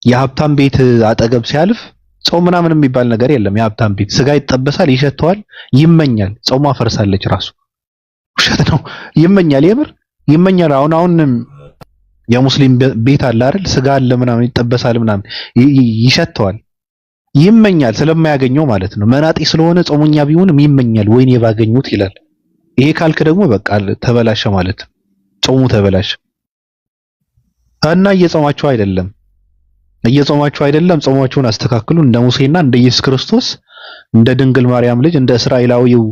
የሀብታም ቤት አጠገብ ሲያልፍ ጾም ምናምን የሚባል ነገር የለም። የሀብታም ቤት ስጋ ይጠበሳል፣ ይሸተዋል፣ ይመኛል። ጾሟ ፈርሳለች ራሱ ውሸት ነው። ይመኛል፣ የምር ይመኛል። አሁን የሙስሊም ቤት አለ አይደል? ስጋ አለ ምናምን ይጠበሳል ምናምን ይሸተዋል፣ ይመኛል ስለማያገኘው ማለት ነው። መናጤ ስለሆነ ጾሙኛ ቢሆንም ይመኛል፣ ወይኔ ባገኙት ይላል። ይሄ ካልክ ደግሞ በቃ ተበላሸ ማለት ነው። ጾሙ ተበላሸ እና እየጾማችሁ አይደለም፣ ጾማችሁን አስተካክሉ። እንደ ሙሴና እንደ ኢየሱስ ክርስቶስ እንደ ድንግል ማርያም ልጅ እንደ እስራኤላዊው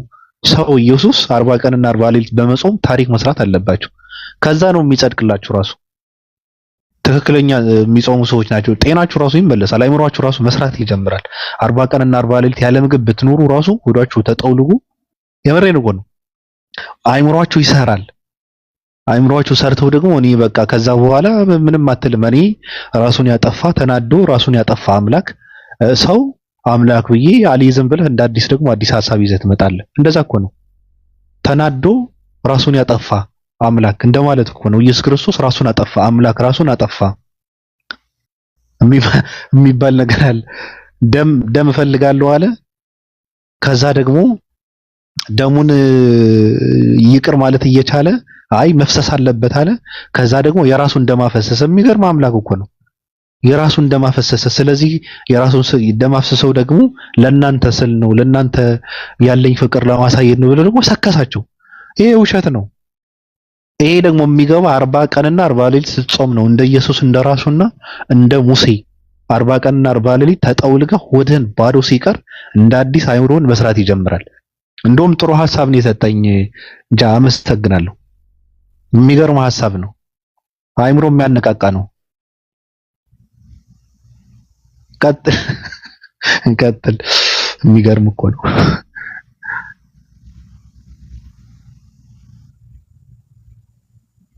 ሰው ኢየሱስ 40 ቀንና 40 ሌሊት በመጾም ታሪክ መስራት አለባችሁ። ከዛ ነው የሚጸድቅላችሁ። ራሱ ትክክለኛ የሚጾሙ ሰዎች ናቸው። ጤናችሁ ራሱ ይመለሳል። አይምሯችሁ ራሱ መስራት ይጀምራል። 40 ቀንና 40 ሌሊት ያለ ምግብ ብትኖሩ ራሱ ሆዳችሁ ተጠውልጉ። የምሬን እኮ ነው። አይምሯችሁ ይሰራል። አይምሯችሁ ሰርተው ደግሞ እኔ በቃ ከዛ በኋላ ምንም አትልም። እኔ ራሱን ያጠፋ ተናዶ ራሱን ያጠፋ አምላክ ሰው አምላክ ብዬ አልይዝም ብለህ እንደ አዲስ ደግሞ አዲስ ሐሳብ ይዘህ ትመጣለህ። እንደዛ እኮ ነው። ተናዶ ራሱን ያጠፋ አምላክ እንደማለት እኮ ነው። ኢየሱስ ክርስቶስ ራሱን አጠፋ፣ አምላክ ራሱን አጠፋ የሚባል ነገር አለ። ደም እፈልጋለሁ አለ። ከዛ ደግሞ ደሙን ይቅር ማለት እየቻለ አይ መፍሰስ አለበት አለ። ከዛ ደግሞ የራሱን ደም አፈሰሰ። የሚገርም አምላክ እኮ ነው። የራሱን ደም አፈሰሰ። ስለዚህ የራሱን ደም አፍሰሰው ደግሞ ለናንተ ስል ነው፣ ለናንተ ያለኝ ፍቅር ለማሳየት ነው ብሎ ደግሞ ሰከሳቸው። ይሄ ውሸት ነው። ይሄ ደግሞ የሚገባ 40 ቀንና 40 ሌሊት ስትጾም ነው። እንደ ኢየሱስ እንደራሱና እንደ ሙሴ 40 ቀንና 40 ሌሊት ተጠውልገህ ሆድህን ባዶ ሲቀር እንደ አዲስ አይምሮን መስራት ይጀምራል። እንደውም ጥሩ ሐሳብ ነው የሰጠኝ እንጃ፣ አመሰግናለሁ። የሚገርም ሐሳብ ነው። አይምሮ የሚያነቃቃ ነው። እንቀጥል። የሚገርም እኮ ነው።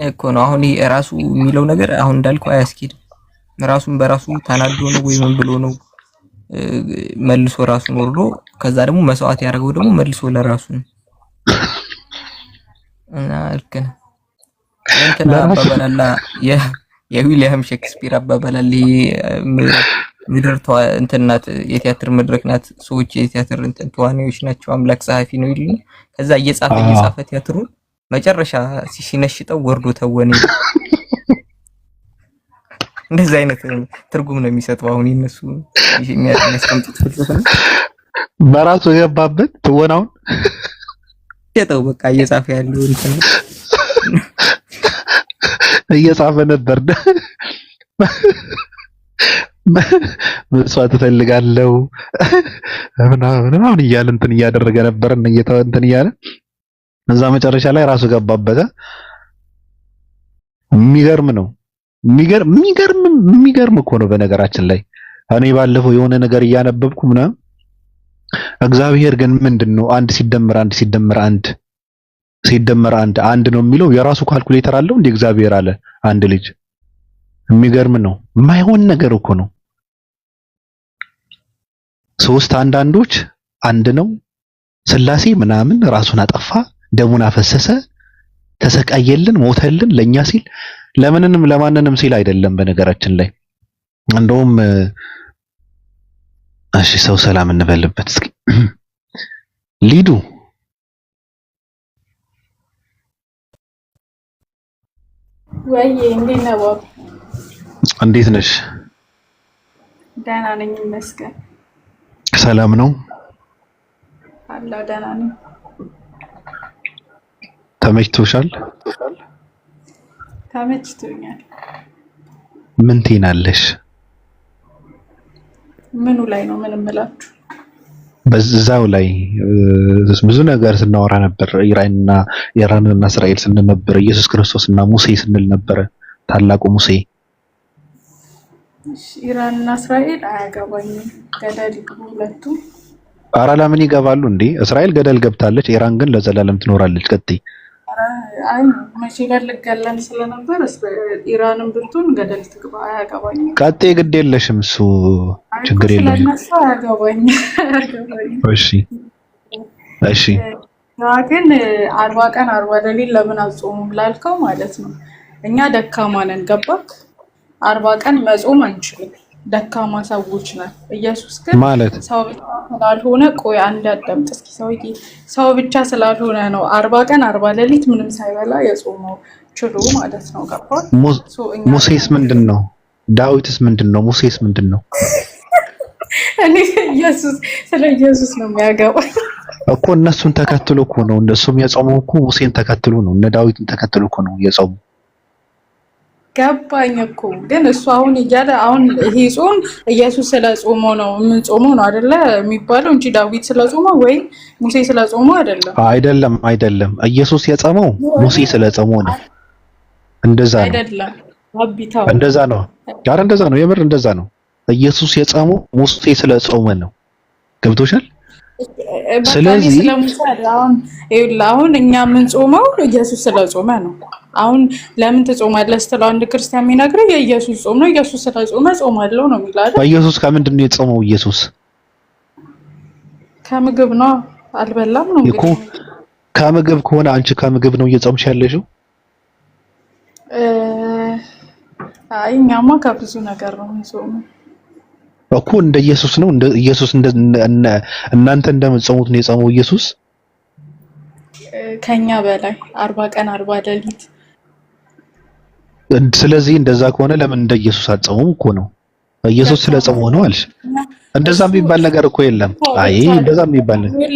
እኮ ነው አሁን ራሱ የሚለው ነገር አሁን እንዳልከው አያስኬድም። ራሱን በራሱ ተናዶ ነው ወይ ምን ብሎ ነው መልሶ ራሱን ወርዶ ከዛ ደግሞ መስዋዕት ያደረገው ደግሞ መልሶ ለራሱ ነው። እና ልክ ነው። እንትና አባባላላ የዊሊያም ሼክስፒር አባባላል ምድር እንትናት የቲያትር መድረክ ናት፣ ሰዎች የቲያትር እንትን ተዋናዮች ናቸው፣ አምላክ ጸሐፊ ነው ይልና ከዛ እየጻፈ ቲያትሩን መጨረሻ ሲነሽጠው ወርዶ ተወነ። እንደዚህ አይነት ትርጉም ነው የሚሰጠው። አሁን እነሱ የሚያስቀምጡት ፍልስፍና በራሱ የገባበት ትወናውን የጠው በቃ እየጻፈ ያለው እንትን እየጻፈ ነበር። መስዋዕት እፈልጋለሁ ምናምን እያለ እንትን እያደረገ ነበር እንትን እያለ እዛ መጨረሻ ላይ ራሱ ገባበት። የሚገርም ነው። የሚገርም እኮ ነው። በነገራችን ላይ እኔ ባለፈው የሆነ ነገር እያነበብኩ ምናምን እግዚአብሔር ግን ምንድነው አንድ ሲደመር አንድ ነው የሚለው የራሱ ካልኩሌተር አለው እንደ እግዚአብሔር አለ አንድ ልጅ። የሚገርም ነው። የማይሆን ነገር እኮ ነው። ሶስት አንዳንዶች አንድ ነው። ስላሴ ምናምን ራሱን አጠፋ፣ ደሙን አፈሰሰ፣ ተሰቃየልን፣ ሞተልን ለኛ ሲል ለማንንም ሲል አይደለም። በነገራችን ላይ እንደውም እሺ ሰው ሰላም እንበልበት እስኪ። ሊዱ ወይ እንዴት ነው? እንዴት ነሽ? ደህና ነኝ ይመስገን። ሰላም ነው አላህ ደህና ነኝ። ተመችቶሻል? ተመችቶኛል። ምን ትይናለሽ? ምኑ ላይ ነው ምን እምላችሁ? በዛው ላይ ብዙ ነገር ስናወራ ነበር። ኢራንና እስራኤል ስንል ነበር። ኢየሱስ ክርስቶስና ሙሴ ስንል ነበር። ታላቁ ሙሴ። ኢራንና እስራኤል አያገባኝም። ገደል ይግቡ ሁለቱ። ኧረ ለምን ይገባሉ እንዴ? እስራኤል ገደል ገብታለች፣ ኢራን ግን ለዘላለም ትኖራለች። ቀጥይ። አይ መቼ ጋር ልገለን ስለነበር ኢራንን ብትሆን ገደል ትግባ። አያገባኝም። ቀጥይ፣ ግድ የለሽም። እሱ ችግር የለም። ስለነሱ አያገባኝም። እሺ ያ ግን 40 ቀን 40 ሌሊት ለምን አጾሙም ላልከው ማለት ነው። እኛ ደካማ ነን። ገባክ? 40 ቀን መጾም አንችልም፣ ደካማ ሰዎች ነን። ኢየሱስ ግን ማለት ሰው ብቻ ስላልሆነ ቆይ አንድ አዳምጥ እስኪ ሰውዬ፣ ሰው ብቻ ስላልሆነ ነው 40 ቀን 40 ሌሊት ምንም ሳይበላ የጾመው ችሎ ማለት ነው። ገባህ? ሙሴስ ምንድን ነው? ዳዊትስ ምንድን ነው? ሙሴስ ምንድን ነው? እኔ ኢየሱስ ስለ ኢየሱስ ነው የሚያገባኝ እኮ እነሱን ተከትሎ እኮ ነው እነሱም የጾመው እኮ ሙሴን ተከትሎ ነው፣ እነ ዳዊትን ተከትሎ እኮ ነው የጾሙ። ገባኝ እኮ ግን እሱ አሁን እያለ አሁን ይሄ ጾም ኢየሱስ ስለጾመው ነው የምንጾመው ነው አይደለ የሚባለው እንጂ ዳዊት ስለጾመው ወይ ሙሴ ስለጾመው አይደለም። አይደለም ኢየሱስ የጾመው ሙሴ ስለጾመው ነው። እንደዛ ነው አይደለም አቢታው እንደዛ ነው። ኧረ እንደዛ ነው፣ የምር እንደዛ ነው። ኢየሱስ የጾመው ሙሴ ስለጾመ ነው። ገብቶሻል? ስለዚህ አሁን እኛ የምንጾመው ኢየሱስ ስለጾመ ነው። አሁን ለምን ትጾማለህ ስትለው አንድ ክርስቲያን የሚነግረው የኢየሱስ ጾም ነው፣ ኢየሱስ ስለጾመ ጾማለሁ ነው የሚለው። ኢየሱስ ከምንድን ነው የጾመው? ኢየሱስ ከምግብ ነው፣ አልበላም ነው እኮ። ከምግብ ከሆነ አንቺ ከምግብ ነው እየጾምሽ ያለሽው? አይ እኛማ ከብዙ ነገር ነው የምንጾመው እኮ። እንደ ኢየሱስ ነው እንደ ኢየሱስ እናንተ እንደምትጾሙት ነው የጾመው ኢየሱስ ከኛ በላይ 40 ቀን 40 ሌሊት። ስለዚህ እንደዛ ከሆነ ለምን እንደ ኢየሱስ አትጾሙም እኮ ነው። ኢየሱስ ስለጾመው ነው አልሽ። እንደዛ የሚባል ነገር እኮ የለም። አይ እንደዛ የሚባል ነገር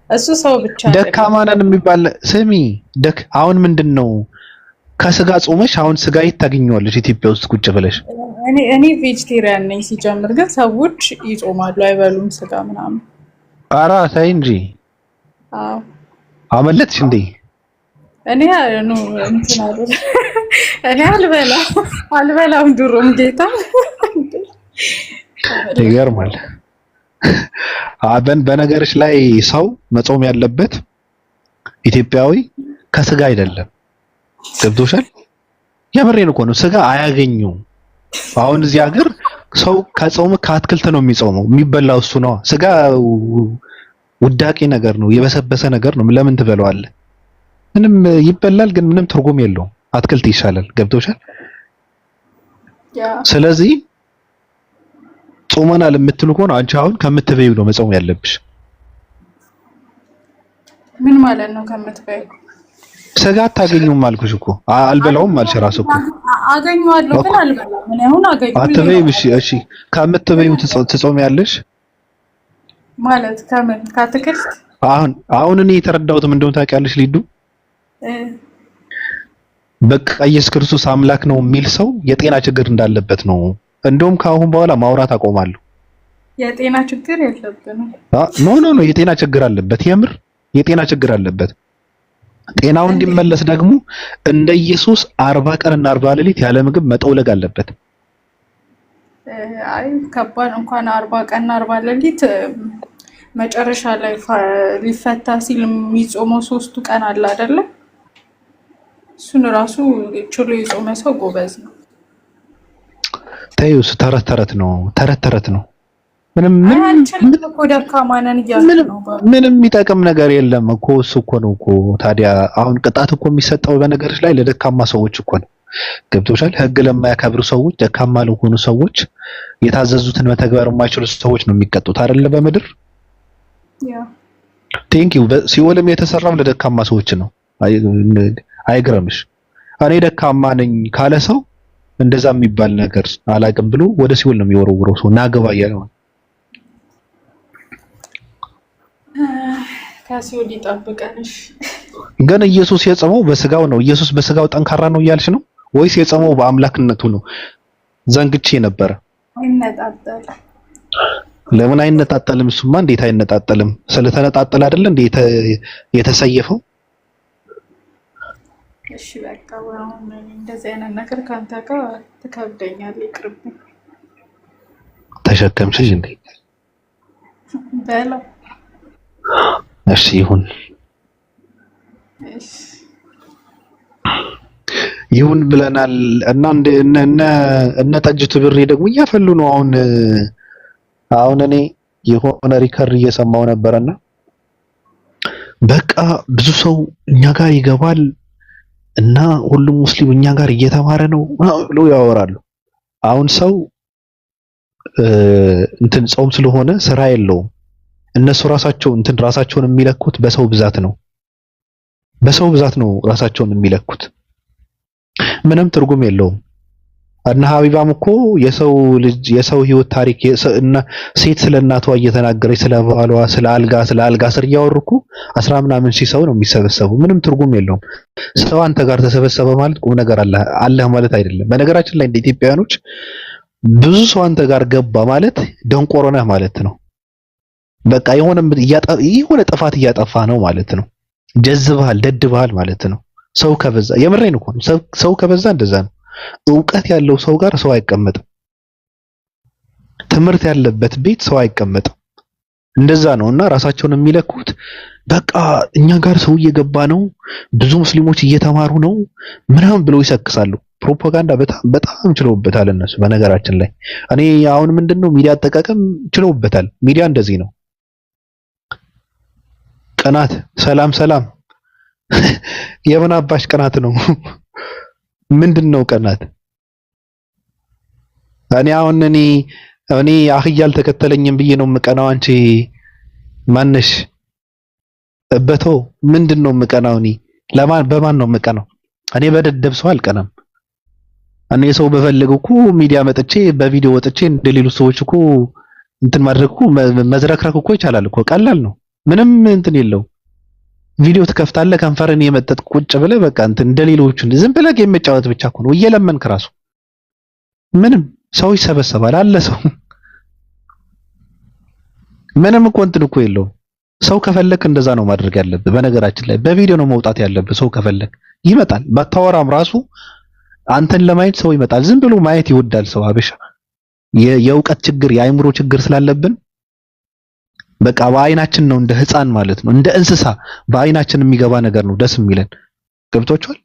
እሱ ሰው ብቻ ደካማ ነን የሚባል ስሚ። አሁን ምንድነው ከስጋ ጾመሽ አሁን ስጋ የት ታገኘዋለሽ? ኢትዮጵያ ውስጥ ቁጭ ብለሽ። እኔ ቬጂቴሪያን ነኝ ሲጀምር፣ ግን ሰዎች ይጾማሉ አይበሉም ስጋ ምናምን። ኧረ ተይ እንጂ። አዎ አመለጥሽ እንዴ? እኔ አልበላም ድሮም ጌታ ይገርማል። በነገርሽ ላይ ሰው መጾም ያለበት ኢትዮጵያዊ ከስጋ አይደለም። ገብቶሻል? የምሬን እኮ ነው። ስጋ አያገኙም። አሁን እዚህ ሀገር ሰው ከጾም ከአትክልት ነው የሚጾመው። የሚበላው እሱ ነው። ስጋ ውዳቂ ነገር ነው፣ የበሰበሰ ነገር ነው። ለምን ትበለዋለህ? ምንም ይበላል፣ ግን ምንም ትርጉም የለውም። አትክልት ይሻላል። ገብቶሻል? ስለዚህ ጾመናል የምትሉ ከሆነ አንቺ አሁን ከምትበይው ነው መጾም ያለብሽ። ምን ማለት ነው ከምትበይው? ስጋ አታገኙም አልኩሽ እኮ። አልበላውም አልሽ እራሱ እኮ። አገኘዋለሁ ግን አልበላም። ምን አሁን አገኘው አትበይም። እሺ ከምትበይው ትጾሚያለሽ ማለት ከምን ከአትክልት? አሁን እኔ የተረዳሁት ምን እንደሆነ ታውቂያለሽ ሊዱ? በቃ ኢየሱስ ክርስቶስ አምላክ ነው የሚል ሰው የጤና ችግር እንዳለበት ነው። እንደውም ከአሁን በኋላ ማውራት አቆማለሁ። የጤና ችግር የለብንም። ኖ የጤና ችግር አለበት። የምር የጤና ችግር አለበት። ጤናው እንዲመለስ ደግሞ እንደ ኢየሱስ 40 ቀንና 40 ሌሊት ያለ ምግብ መጠውለግ አለበት። አይ ከባድ እንኳን 40 ቀንና 40 ሌሊት መጨረሻ ላይ ሊፈታ ሲል የሚጾመው 3ቱ ቀን አለ አይደለ? እሱን ራሱ ችሎ የጾመ ሰው ጎበዝ ነው። ተይው፣ ተረት ነው። ምንም የሚጠቅም ነገር የለም እኮ። እሱ እኮ ነው እኮ። ታዲያ አሁን ቅጣት እኮ የሚሰጠው በነገሮች ላይ ለደካማ ሰዎች እኮ ነው። ገብቶሻል? ህግ ለማያከብሩ ሰዎች፣ ደካማ ለሆኑ ሰዎች፣ የታዘዙትን መተግበር የማይችሉ ሰዎች ነው የሚቀጡት አይደለ? በምድር ቴንኪው። ሲኦልም የተሰራው ለደካማ ሰዎች ነው። አይግረምሽ። እኔ ደካማ ነኝ ካለ ሰው እንደዛ የሚባል ነገር አላውቅም ብሎ ወደ ሲኦል ነው የሚወረውረው ሰው ናገባ እያለ ነው። ከሲኦል ይጠብቀንሽ። ግን ኢየሱስ የጾመው በስጋው ነው። ኢየሱስ በስጋው ጠንካራ ነው እያልሽ ነው ወይስ የጾመው በአምላክነቱ ነው? ዘንግቼ ነበረ። አይነጣጠልም። ለምን አይነጣጠልም? እሱማ እንዴት አይነጣጠልም? ስለተነጣጠለ አይደል እንዴ የተሰየፈው? እሺ በቃ አሁን እንደዚህ አይነት ነገር ካንተ ጋር ትከብደኛለህ። ይቅርብኝ። ተሸከምሽሽ እንዴ? በላ እሺ ይሁን። ይሁን ብለናል። እና እነ ጠጅቱ ብሬ ደግሞ እያፈሉ ነው አሁን እኔ የሆነ ሪከርድ እየሰማው ነበርና በቃ ብዙ ሰው እኛ ጋር ይገባል እና ሁሉም ሙስሊም እኛ ጋር እየተማረ ነው ብሎ ያወራሉ። አሁን ሰው እንትን ጾም ስለሆነ ስራ የለውም። እነሱ ራሳቸውን የሚለኩት በሰው ብዛት ነው። በሰው ብዛት ነው ራሳቸውን የሚለኩት። ምንም ትርጉም የለውም። እና ሀቢባም እኮ የሰው ህይወት ታሪክ እና ሴት ስለ እናቷ እየተናገረች ስለ ባሏ ስለ አልጋ ስር እያወሩ እኮ 10 ምናምን ሺህ ሰው ነው የሚሰበሰቡ። ምንም ትርጉም የለውም። ሰው አንተ ጋር ተሰበሰበ ማለት ቁም ነገር አለህ ማለት አይደለም። በነገራችን ላይ እንደ ኢትዮጵያውያኖች ብዙ ሰው አንተ ጋር ገባ ማለት ደንቆሮ ነህ ማለት ነው። በቃ የሆነ ጥፋት እያጠፋ ነው ማለት ነው። ጀዝበሃል፣ ደድበሃል ማለት ነው። ሰው ከበዛ የምሬን እኮ ነው። ሰው ከበዛ እንደዛ ነው። እውቀት ያለው ሰው ጋር ሰው አይቀመጥም። ትምህርት ያለበት ቤት ሰው አይቀመጥም። እንደዛ ነውና ራሳቸውን የሚለኩት በቃ እኛ ጋር ሰው እየገባ ነው፣ ብዙ ሙስሊሞች እየተማሩ ነው ምናምን ብለው ይሰክሳሉ። ፕሮፓጋንዳ በጣም ችለውበታል እነሱ። በነገራችን ላይ እኔ አሁን ምንድነው ሚዲያ አጠቃቀም ችለውበታል። ሚዲያ እንደዚህ ነው። ቅናት፣ ሰላም የምን አባሽ ቅናት ነው? ምንድነው ቅናት? እኔ አህያ አልተከተለኝም ብዬ ነው የምቀናው። አንቺ ማነሽ? እበቶ ምንድነው የምቀናው? በማን ነው የምቀናው? እኔ በደደብ ሰው አልቀናም። እኔ ሰው በፈለገው እኮ ሚዲያ መጥቼ በቪዲዮ ወጥቼ እንደሌሉ ሰዎች እኮ እንትን ማድረግ እኮ መዝረክረክ እኮ ይቻላል እኮ። ቀላል ነው። ምንም እንትን የለው። ቪዲዮ ትከፍታለህ፣ ከንፈርን የመጠጥ ቁጭ ብለህ በቃ እንትን እንደሌሎቹ ዝም ብለህ የመጫወት ብቻ እኮ ነው። እየለመንክ ራሱ ምንም ሰው ይሰበሰባል አለ ሰው ምንም እኮ እንትን እኮ የለውም። ሰው ከፈለክ እንደዛ ነው ማድረግ ያለብህ። በነገራችን ላይ በቪዲዮ ነው መውጣት ያለብህ። ሰው ከፈለክ ይመጣል። ባታወራም ራሱ አንተን ለማየት ሰው ይመጣል። ዝም ብሎ ማየት ይወዳል ሰው። አበሻ የእውቀት ችግር የአይምሮ ችግር ስላለብን በቃ በአይናችን ነው እንደ ህፃን ማለት ነው፣ እንደ እንስሳ በአይናችን የሚገባ ነገር ነው ደስ የሚለን። ገብቶቻል?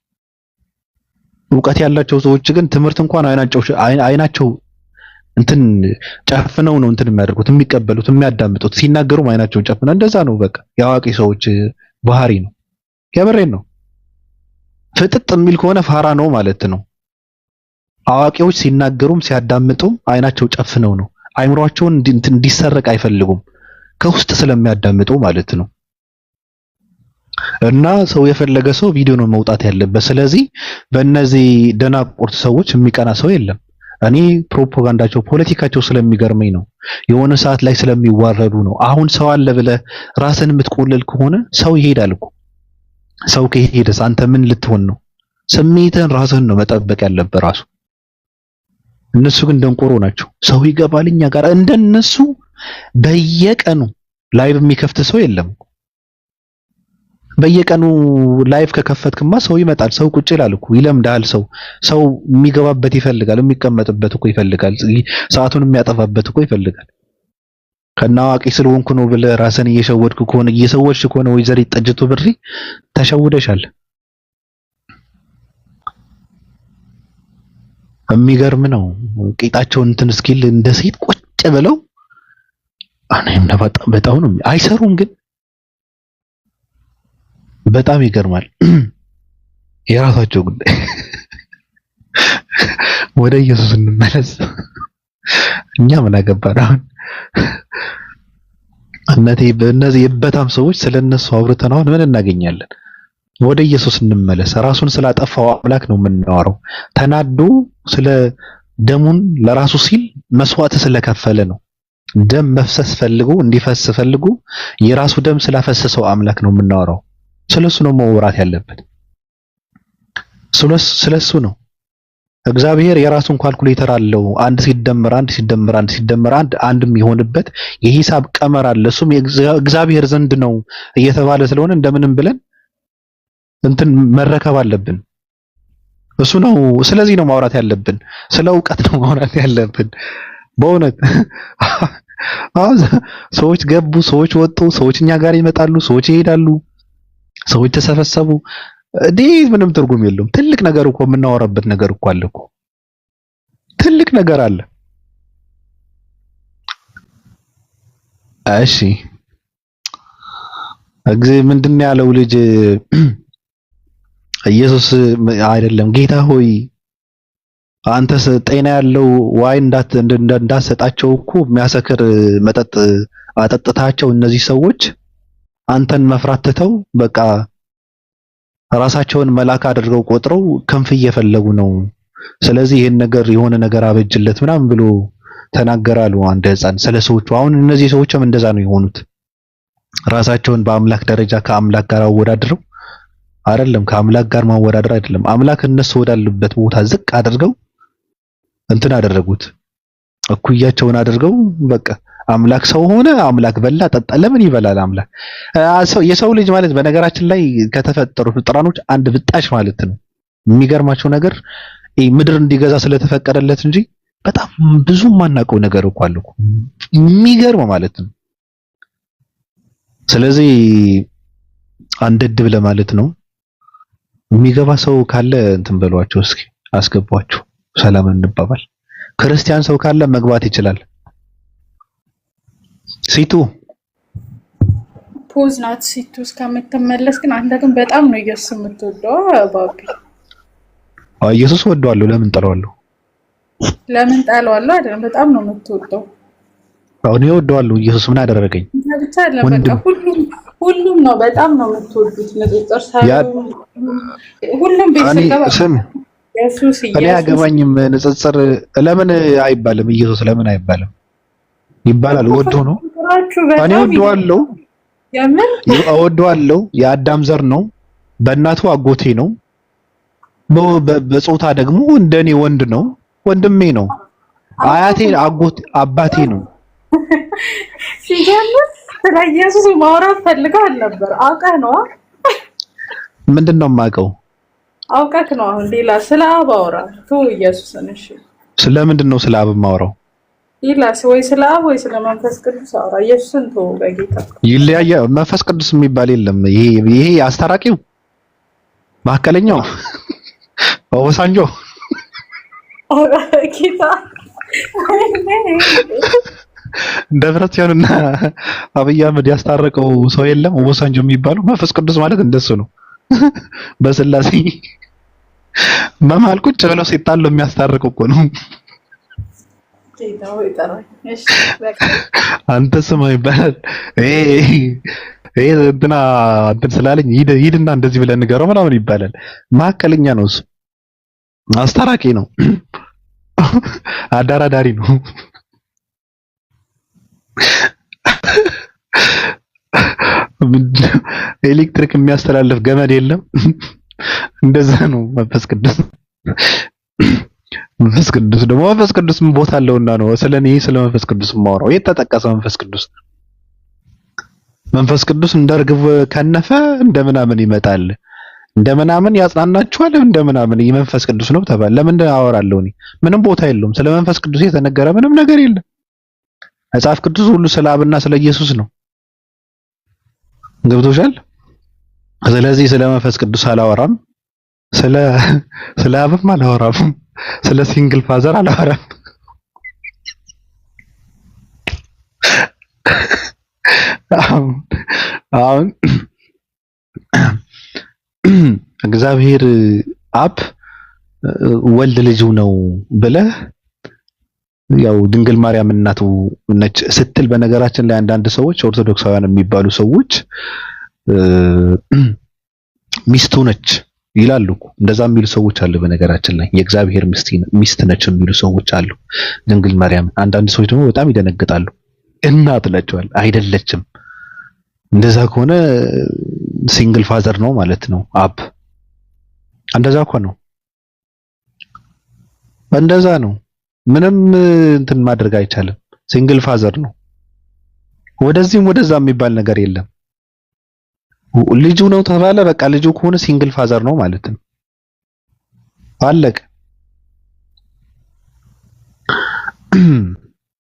እውቀት ያላቸው ሰዎች ግን ትምህርት እንኳን አይናቸው እንትን ጨፍነው ነው እንትን የሚያደርጉት፣ የሚቀበሉት፣ የሚያዳምጡት። ሲናገሩም አይናቸውን ጨፍነው እንደዛ ነው። በቃ የአዋቂ ሰዎች ባህሪ ነው። የምሬን ነው። ፍጥጥ የሚል ከሆነ ፋራ ነው ማለት ነው። አዋቂዎች ሲናገሩም ሲያዳምጡም አይናቸው ጨፍነው ነው። አይምሯቸውን እንዲሰረቅ አይፈልጉም፣ ከውስጥ ስለሚያዳምጡ ማለት ነው። እና ሰው የፈለገ ሰው ቪዲዮ ነው መውጣት ያለበት። ስለዚህ በእነዚህ ደናቁርት ሰዎች የሚቀና ሰው የለም። እኔ ፕሮፓጋንዳቸው፣ ፖለቲካቸው ስለሚገርመኝ ነው። የሆነ ሰዓት ላይ ስለሚዋረዱ ነው። አሁን ሰው አለ ብለህ ራስን የምትቆልል ከሆነ ሰው ይሄዳል እኮ። ሰው ከሄደስ አንተ ምን ልትሆን ነው? ስሜትን ራስህን ነው መጠበቅ ያለበት ራሱ። እነሱ ግን ደንቆሮ ናቸው። ሰው ይገባል እኛ ጋር። እንደነሱ በየቀኑ ላይቭ የሚከፍት ሰው የለም። በየቀኑ ላይቭ ከከፈትክማ ሰው ይመጣል። ሰው ቁጭ ይላል እኮ፣ ይለምዳል። ሰው የሚገባበት ይፈልጋል፣ የሚቀመጥበት እኮ ይፈልጋል፣ ሰዓቱን የሚያጠፋበት እኮ ይፈልጋል። ከናዋቂ ስለሆንኩ ነው ብለህ ራስን እየሰወድሽ ከሆነ ወይዘሪት ጠጅቱ ብሪ ተሸውደሻል። የሚገርም ነው። ቂጣቸውን እንትን እስኪል እንደ ሴት ቁጭ ብለው እኔም በጣም ነው አይሰሩም፣ ግን በጣም ይገርማል። የራሳቸው ጉዳይ። ወደ ኢየሱስ እንመለስ። እኛ ምን አገባን አሁን? እነዚህ የበታም ሰዎች ስለነሱ አውርተን አሁን ምን እናገኛለን? ወደ ኢየሱስ እንመለስ። ራሱን ስላጠፋው አምላክ ነው የምናወራው። ተናዶ ስለ ደሙን ለራሱ ሲል መስዋዕት ስለከፈለ ነው። ደም መፍሰስ ፈልጎ እንዲፈስ ፈልጎ የራሱ ደም ስላፈሰሰው አምላክ ነው የምናወራው። ስለሱ ነው መወራት ያለበት። ስለሱ ነው። እግዚአብሔር የራሱን ካልኩሌተር አለው። አንድ ሲደመር አንድ የሚሆንበት የሂሳብ ቀመር አለ። እሱም እግዚአብሔር ዘንድ ነው እየተባለ ስለሆነ እንደምንም ብለን እንትን መረከብ አለብን። እሱ ነው። ስለዚህ ነው ማውራት ያለብን። ስለ እውቀት ነው ማውራት ያለብን። በእውነት ሰዎች ገቡ፣ ሰዎች ወጡ፣ ሰዎች እኛ ጋር ይመጣሉ፣ ሰዎች ይሄዳሉ፣ ሰዎች ተሰበሰቡ። ምንም ትርጉም የለውም። ትልቅ ነገር እኮ የምናወራበት ነገር እኮ አለ እኮ። ትልቅ ነገር አለ። እሺ ምንድን ነው ያለው ልጅ? ኢየሱስ አይደለም ጌታ ሆይ አንተስ ጤና ያለው ዋይ እንዳትሰጣቸው እኮ የሚያሰክር መጠጥ አጠጥታቸው እነዚህ ሰዎች አንተን መፍራት ትተው በቃ ራሳቸውን መልአክ አድርገው ቆጥረው ክንፍ እየፈለጉ ነው። ስለዚህ ይሄን ነገር የሆነ ነገር አበጅለት ምናምን ብሎ ተናገራሉ። አንድ ሕፃን ስለ ሰዎቹ። አሁን እነዚህ ሰዎችም እንደዛ ነው የሆኑት። ራሳቸውን በአምላክ ደረጃ ከአምላክ ጋር አወዳድረው አይደለም፣ ከአምላክ ጋር ማወዳደር አይደለም፣ አምላክ እነሱ ወዳሉበት ቦታ ዝቅ አድርገው እንትን አደረጉት። እኩያቸውን አድርገው በቃ አምላክ ሰው ሆነ፣ አምላክ በላ ጠጣ። ለምን ይበላል አምላክ? የሰው ልጅ ማለት በነገራችን ላይ ከተፈጠሩ ፍጥራኖች አንድ ብጣሽ ማለት ነው። የሚገርማቸው ነገር ምድር እንዲገዛ ስለተፈቀደለት እንጂ በጣም ብዙ የማናውቀው ነገር እኮ አለ እኮ የሚገርም ማለት ነው። ስለዚህ አንደድብ ለማለት ነው። የሚገባ ሰው ካለ እንትን በሏቸው እስኪ አስገቧቸው፣ ሰላም እንባባል። ክርስቲያን ሰው ካለ መግባት ይችላል። ሲቱ ፖዝ ናት። ሲቱ እስከምትመለስ ግን አንተ ግን በጣም ነው ኢየሱስ የምትወደው ባቢ። ኢየሱስ ወደዋለሁ። ለምን ጠላዋለሁ? ለምን ጠላዋለሁ አይደለም፣ በጣም ነው የምትወደው። አሁን እወደዋለሁ። ኢየሱስ ምን አደረገኝ? ብቻ ለበቃ ሁሉም ነው በጣም ነው የምትወዱት። ንጽጽር ሳይሆን ሁሉም ቤተሰብ ኢየሱስ እኔ አገባኝም። ንጽጽር ለምን አይባልም? ኢየሱስ ለምን አይባልም? ይባላል። ወዶ ነው። እኔ እወደዋለሁ። የምን እወደዋለሁ። የአዳም ዘር ነው። በእናቱ አጎቴ ነው። በጾታ ደግሞ እንደኔ ወንድ ነው። ወንድሜ ነው። አያቴ አጎቴ አባቴ ነው። ሲጀምር ስለ ኢየሱስ ማውራት ፈልገህ አልነበር? አውቀህ ነው? ምንድነው የማውቀው? አውቀህ ነው። አሁን ሌላ ስለ አብ አውራ ተው ኢየሱስን። እሺ ስለምንድን ነው ስለ አብ የማወራው? ሌላ ወይ ስለ አብ ወይ ስለ መንፈስ ቅዱስ አውራ። ኢየሱስን ተው በጌታ። ይለያያል። መንፈስ ቅዱስ የሚባል የለም። ይሄ አስታራቂው ማከለኛው ወሳንጆ ጌታ ደብረጽዮንና አብይ አህመድ ያስታረቀው ሰው የለም። ወሳንጆ የሚባለው መንፈስ ቅዱስ ማለት እንደሱ ነው። በስላሴ መማል ቁጭ ብለው ሲጣሉ የሚያስታርቀው እኮ ነው። አንተ ስማ ይባላል። እንትን ስላለኝ ሂድና እንደዚህ ብለን ንገረው ምናምን ይባላል። ማከለኛ ነው እሱ። አስታራቂ ነው። አዳራዳሪ ነው። ኤሌክትሪክ የሚያስተላልፍ ገመድ የለም። እንደዛ ነው መንፈስ ቅዱስ። መንፈስ ቅዱስ ደግሞ መንፈስ ቅዱስ ምን ቦታ አለውና ነው ስለኔ ስለ መንፈስ ቅዱስ የማወራው? የት ተጠቀሰ መንፈስ ቅዱስ? መንፈስ ቅዱስ እንደርግብ ከነፈ እንደምናምን ይመጣል፣ እንደምናምን ያጽናናችኋል፣ እንደምናምን የመንፈስ ቅዱስ ነው ተባለ። ለምን አወራለሁ እኔ? ምንም ቦታ የለውም። ስለ መንፈስ ቅዱስ የተነገረ ምንም ነገር የለም። መጽሐፍ ቅዱስ ሁሉ ስለ አብና ስለ ኢየሱስ ነው። ገብቶሻል? ስለዚህ ስለ መንፈስ ቅዱስ አላወራም፣ ስለ አብም አላወራም፣ ስለ ሲንግል ፋዘር አላወራም። አሁን እግዚአብሔር አብ ወልድ ልጁ ነው ብለህ ያው ድንግል ማርያም እናቱ ነች ስትል፣ በነገራችን ላይ አንዳንድ ሰዎች ኦርቶዶክሳውያን የሚባሉ ሰዎች ሚስቱ ነች ይላሉ እኮ። እንደዛ የሚሉ ሰዎች አሉ። በነገራችን ላይ የእግዚአብሔር ሚስት ነች የሚሉ ሰዎች አሉ ድንግል ማርያም። አንዳንድ ሰዎች ደግሞ በጣም ይደነግጣሉ። እናት ናቸዋል። አይደለችም። እንደዛ ከሆነ ሲንግል ፋዘር ነው ማለት ነው አብ። እንደዛ እኮ ነው። እንደዛ ነው። ምንም እንትን ማድረግ አይቻልም። ሲንግል ፋዘር ነው። ወደዚህም ወደዛ የሚባል ነገር የለም። ልጁ ነው ተባለ፣ በቃ ልጁ ከሆነ ሲንግል ፋዘር ነው ማለት ነው። አለቀ።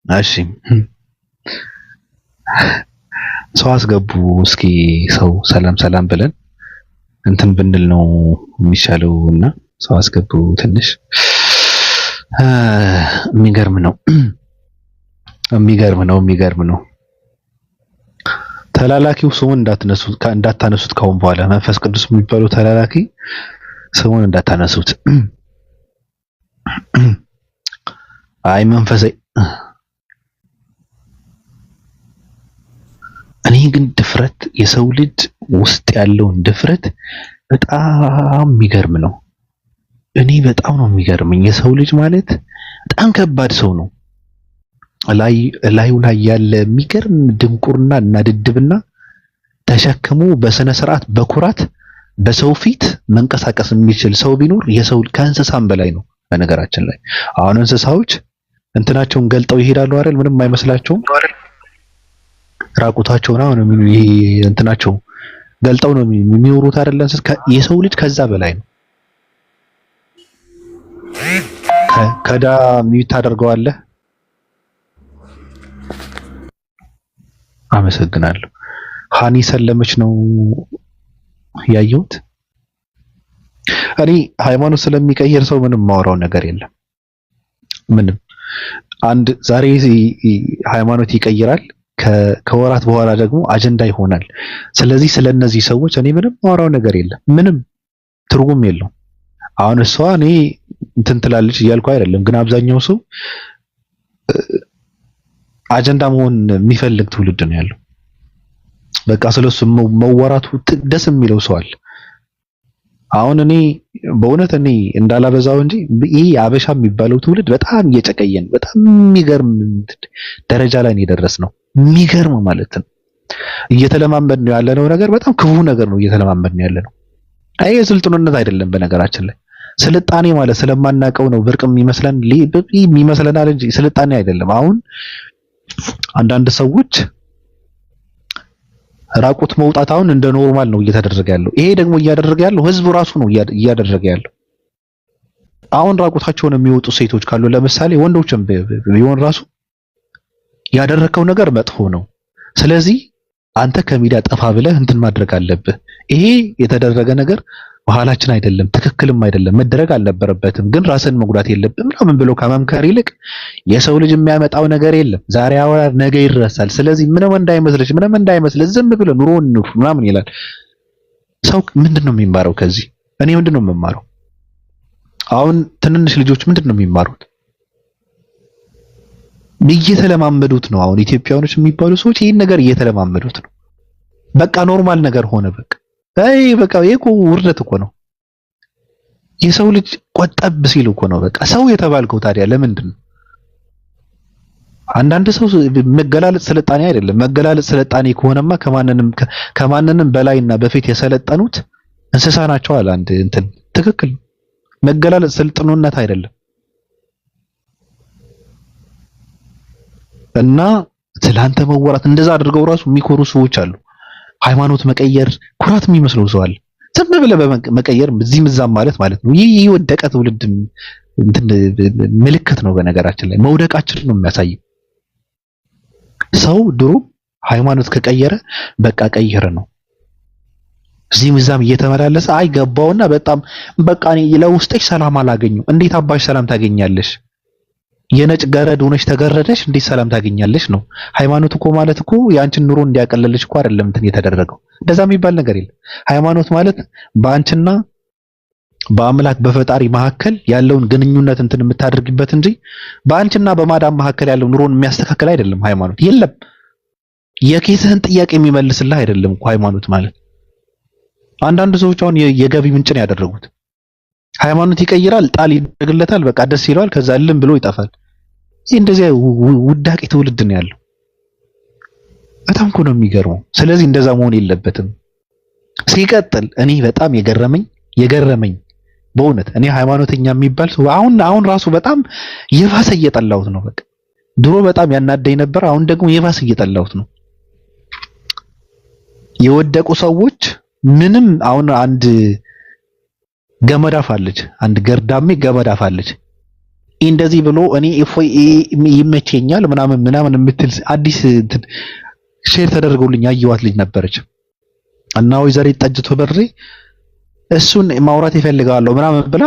እሺ ሰው አስገቡ እስኪ። ሰው ሰላም ሰላም ብለን እንትን ብንል ነው የሚሻለው እና ሰው አስገቡ ትንሽ። የሚገርም ነው። ተላላኪው ስሙን እንዳታነሱት ካሁን በኋላ መንፈስ ቅዱስ የሚባለው ተላላኪ ስሙን እንዳታነሱት። አይ መንፈሳዊ እኔ ግን ድፍረት የሰው ልጅ ውስጥ ያለውን ድፍረት በጣም የሚገርም ነው። እኔ በጣም ነው የሚገርመኝ። የሰው ልጅ ማለት በጣም ከባድ ሰው ነው። ላዩ ላይ ያለ የሚገርም ድንቁርና እና ድድብና ተሸክሞ በስነ ስርዓት በኩራት በሰው ፊት መንቀሳቀስ የሚችል ሰው ቢኖር የሰው ከእንስሳም በላይ ነው። በነገራችን ላይ አሁን እንስሳዎች እንትናቸውን ገልጠው ይሄዳሉ አይደል? ምንም አይመስላቸውም። ራቁታቸውን አሁን ይሄ እንትናቸው ገልጠው ነው የሚወሩት አይደል? የሰው ልጅ ከዛ በላይ ነው። ከዳ ሚዩት ታደርገዋለህ። አመሰግናለሁ። ሃኒ ሰለመች ነው ያየሁት። እኔ ሃይማኖት ስለሚቀየር ሰው ምንም ማወራው ነገር የለም። ምንም አንድ ዛሬ ሃይማኖት ይቀይራል፣ ከወራት በኋላ ደግሞ አጀንዳ ይሆናል። ስለዚህ ስለነዚህ ሰዎች እኔ ምንም ማወራው ነገር የለም። ምንም ትርጉም የለው። አሁን እሷ እኔ እንትን ትላለች እያልኩ አይደለም፣ ግን አብዛኛው ሰው አጀንዳ መሆን የሚፈልግ ትውልድ ነው ያለው። በቃ ስለሱ መወራቱ ደስ የሚለው ሰው አለ። አሁን እኔ በእውነት እኔ እንዳላበዛው እንጂ ይሄ አበሻ የሚባለው ትውልድ በጣም እየጨቀየን በጣም የሚገርም ደረጃ ላይ ነው የደረስነው። የሚገርም ማለት ነው። እየተለማመድን ያለነው ነገር በጣም ክፉ ነገር ነው እየተለማመድን ያለነው። አይ ስልጡንነት አይደለም በነገራችን ላይ ስልጣኔ ማለት ስለማናቀው ነው ብርቅ የሚመስለናል እንጂ ስልጣኔ አይደለም። አሁን አንዳንድ ሰዎች ራቁት መውጣት አሁን እንደ ኖርማል ነው እየተደረገ ያለው። ይሄ ደግሞ እያደረገ ያለው ህዝቡ ራሱ ነው እያደረገ ያለው። አሁን ራቁታቸውን የሚወጡ ሴቶች ካሉ ለምሳሌ ወንዶችም ቢሆን ራሱ ያደረከው ነገር መጥፎ ነው። ስለዚህ አንተ ከሚዲያ ጠፋ ብለህ እንትን ማድረግ አለብህ። ይሄ የተደረገ ነገር ባህላችን አይደለም፣ ትክክልም አይደለም፣ መደረግ አልነበረበትም፣ ግን ራስን መጉዳት የለብም ምናምን ብሎ ከመምከር ይልቅ የሰው ልጅ የሚያመጣው ነገር የለም፣ ዛሬ ያወራል ነገ ይረሳል፣ ስለዚህ ምንም እንዳይመስልህ ዝም ብለህ ኑሮን ኑር ምናምን ይላል። ሰው ምንድነው የሚማረው ከዚህ? እኔ ምንድነው የምማረው? አሁን ትንንሽ ልጆች ምንድነው የሚማሩት? እየተለማመዱት ነው። አሁን ኢትዮጵያውያኖች የሚባሉ ሰዎች ይህን ነገር እየተለማመዱት ነው። በቃ ኖርማል ነገር ሆነ። በቃ ይሄ እኮ ውርደት እኮ ነው። የሰው ልጅ ቆጠብ ሲል እኮ ነው በቃ ሰው የተባልከው። ታዲያ ለምንድን ነው? አንዳንድ ሰው መገላለጽ ስልጣኔ አይደለም። መገላለጽ ስልጣኔ ከሆነማ ከማንንም በላይና በፊት የሰለጠኑት እንስሳ ናቸው አለ አንድ እንትን። ትክክል። መገላለጽ ስልጥኑነት አይደለም። እና ስላንተ መወራት እንደዛ አድርገው ራሱ የሚኮሩ ሰዎች አሉ። ሃይማኖት መቀየር ኩራት የሚመስለው ሰው አለ። ዝም ብለህ በመቀየር እዚህም እዛም ማለት ነው። ይህ የወደቀ ትውልድ ምልክት ነው። በነገራችን ላይ መውደቃችን ነው የሚያሳየው። ሰው ድሮ ሃይማኖት ከቀየረ በቃ ቀየረ ነው። እዚህም እዛም እየተመላለሰ አይ ገባውና በጣም በቃ እኔ ለውስጥሽ ሰላም አላገኘው። እንዴት አባሽ ሰላም ታገኛለሽ? የነጭ ገረድ ሆነሽ ተገረደሽ እንዴት ሰላም ታገኛለሽ ነው። ሃይማኖት እኮ ማለት እኮ ያንቺን ኑሮ እንዲያቀለልሽ እኮ አይደለም እንትን የተደረገው። እንደዛ የሚባል ነገር የለም። ሃይማኖት ማለት በአንቺና በአምላክ በፈጣሪ መካከል ያለውን ግንኙነት እንትን የምታደርጊበት እንጂ በአንቺና በማዳም መካከል ያለው ኑሮን የሚያስተካክል አይደለም። ሃይማኖት የለም። የኬስህን ጥያቄ የሚመልስልህ አይደለም እኮ ሃይማኖት ማለት። አንዳንድ ሰዎች አሁን የገቢ ምንጭን ያደረጉት ሃይማኖት ይቀይራል፣ ጣል ይደረግለታል፣ በቃ ደስ ይለዋል፣ ከዛ ልም ብሎ ይጠፋል። ይሄ እንደዚህ ውዳቂ ትውልድ ነው ያለው። በጣም እኮ ነው የሚገርመው። ስለዚህ እንደዛ መሆን የለበትም። ሲቀጥል እኔ በጣም የገረመኝ በእውነት እኔ ሃይማኖተኛ የሚባል ሰው አሁን ራሱ በጣም የባሰ እየጠላሁት ነው። በቃ ድሮ በጣም ያናደኝ ነበር፣ አሁን ደግሞ የባሰ እየጠላሁት ነው። የወደቁ ሰዎች ምንም አሁን አንድ ገመዳፍ አለች፣ አንድ ገርዳሜ ገመዳፍ አለች። እንደዚህ ብሎ እኔ እፎይ ይመቸኛል ምናምን የምትል አዲስ እንትን ሼር ተደርገውልኝ ያየዋት ልጅ ነበረች እና ወይዘሪት ጠጅቶ በሬ እሱን ማውራት ይፈልጋለሁ ምናምን ብላ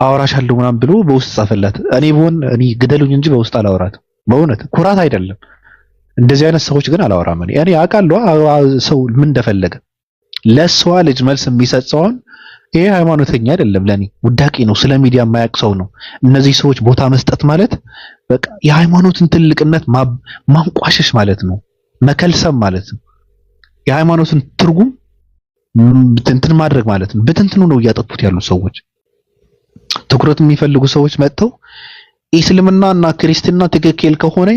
አወራሻለሁ ምናምን ብሎ በውስጥ ጻፈላት። እኔ ብሆን እኔ ግደሉኝ እንጂ በውስጥ አላወራትም። በእውነት ኩራት አይደለም። እንደዚህ አይነት ሰዎች ግን አላወራም። እኔ አውቃለሁ ሰው ምን እንደፈለገ ለሷ ልጅ መልስ የሚሰጥ ሰውን ይሄ ሃይማኖተኛ አይደለም ለኔ ውዳቂ ነው። ስለ ሚዲያ የማያውቅ ሰው ነው። እነዚህ ሰዎች ቦታ መስጠት ማለት በቃ የሃይማኖትን ትልቅነት ማንቋሸሽ ማለት ነው፣ መከልሰም ማለት ነው። የሃይማኖትን ትርጉም እንትን ማድረግ ማለት ነው። በትንትኑ ነው እያጠፉት ያሉ ሰዎች። ትኩረት የሚፈልጉ ሰዎች መጥተው እስልምናና ክርስትና ትክክል ከሆነ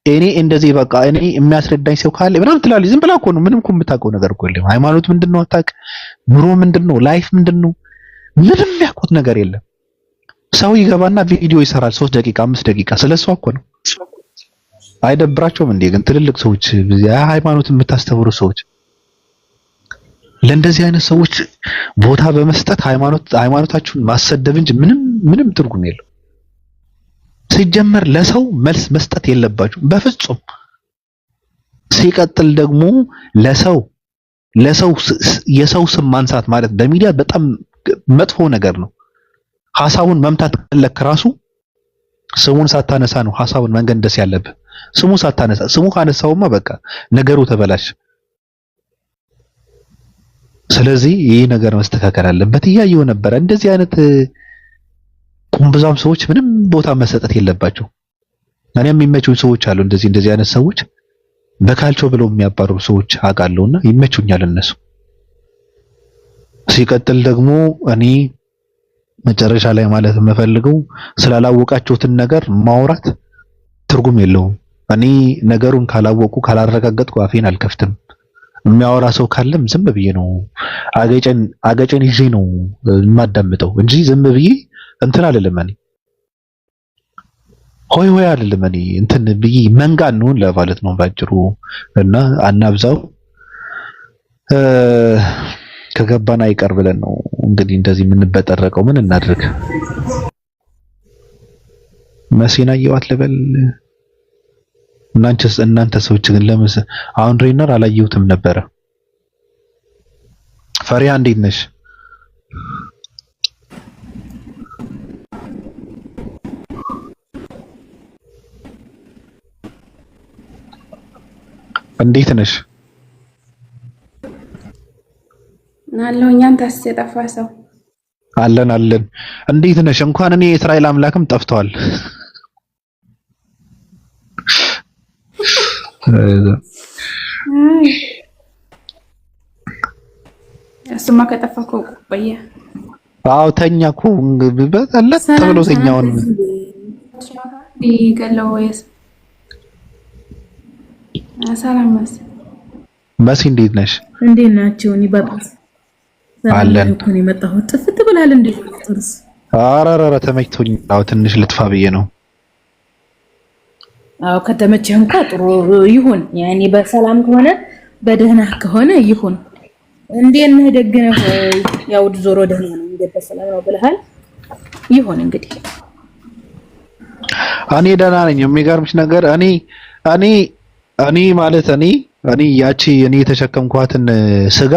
እኔ እንደዚህ በቃ እኔ የሚያስረዳኝ ሰው ካለ ምናምን ትላለች። ዝም ብላ እኮ ነው። ምንም እኮ የምታውቀው ነገር እኮ የለም። ሃይማኖት ምንድነው አታውቅ፣ ኑሮ ምንድነው፣ ላይፍ ምንድነው፣ ምንም የሚያውቁት ነገር የለም። ሰው ይገባና ቪዲዮ ይሰራል 3 ደቂቃ 5 ደቂቃ ስለሷ እኮ ነው። አይደብራቸውም እንዴ ግን ትልልቅ ሰዎች ሃይማኖት የምታስተምሩ ሰዎች ለእንደዚህ አይነት ሰዎች ቦታ በመስጠት ሃይማኖታችሁን ማሰደብ እንጂ ምንም ትርጉም የለው። ሲጀመር ለሰው መልስ መስጠት የለባችሁ በፍጹም። ሲቀጥል ደግሞ ለሰው የሰው ስም ማንሳት ማለት በሚዲያ በጣም መጥፎ ነገር ነው። ሐሳቡን መምታት ከለክ ራሱ ስሙን ሳታነሳ ነው ሐሳቡን መንገንደስ ያለብህ። ስሙ ሳታነሳ፣ ስሙ ካነሳውማ በቃ ነገሩ ተበላሽ። ስለዚህ ይሄ ነገር መስተካከል አለበት። እያየው ነበረ እንደዚህ አይነት ቁምብዛም ሰዎች ምንም ቦታ መሰጠት የለባቸው። እኔ የሚመቹኝ ሰዎች አሉ እንደዚህ አይነት ሰዎች በካልቾ ብለው የሚያባሩ ሰዎች አውቃለሁና ይመቹኛል እነሱ። ሲቀጥል ደግሞ እኔ መጨረሻ ላይ ማለት የምፈልገው ስላላወቃችሁትን ነገር ማውራት ትርጉም የለውም። እኔ ነገሩን ካላወቁ ካላረጋገጥኩ አፌን አልከፍትም። የሚያወራ ሰው ካለም ዝም ብዬ ነው አገጨን ይዤ ነው የማዳምጠው እንጂ ዝም ብዬ እንትን አይደለም። እኔ ሆይ አይደለም። እኔ እንትን ብዬ መንጋ ነው ለማለት ነው ባጭሩ። እና አናብዛው ከገባና አይቀር ብለን ነው እንግዲህ እንደዚህ የምንበጠረቀው። ምን እናድርግ? መሲና ይዋት ለበል እናንተ ሰዎች ግን ለምን አሁን ሬነር አላየሁትም ነበረ። ፈሪያ እንዴት ነሽ? እንዴት ነሽ? ናለው እኛን ታስጠፋ ሰው አለን። እንዴት ነሽ? እንኳን እኔ የእስራኤል አምላክም ጠፍቷል። እሱማ ከጠፋ እኮ ቆየ። አዎ ተኛ እኮ በጠለት ተብሎ ተኛውን ይገለው ወይስ ሰላም መሲ እንዴት ነሽ? እንዴት ናቸው? እኔ በጣም አለን እኮ ነው የመጣሁት። ጥፍት ብላል እንዴ? ጥርስ አራራራ ተመችቶኝ አዎ ትንሽ ልጥፋ ብዬ ነው። አዎ ከተመቸህ እንኳን ጥሩ ይሁን። ያኔ በሰላም ከሆነ በደህና ከሆነ ይሁን። እንዴት ነህ? ደግ ነህ? ያው ዞሮ ደህና ነው እንግዲህ በሰላም ነው ብለሃል። ይሁን እንግዲህ እኔ ደህና ነኝ። የሚገርምሽ ነገር እኔ ማለት እኔ ያቺ እኔ የተሸከምኳትን ስጋ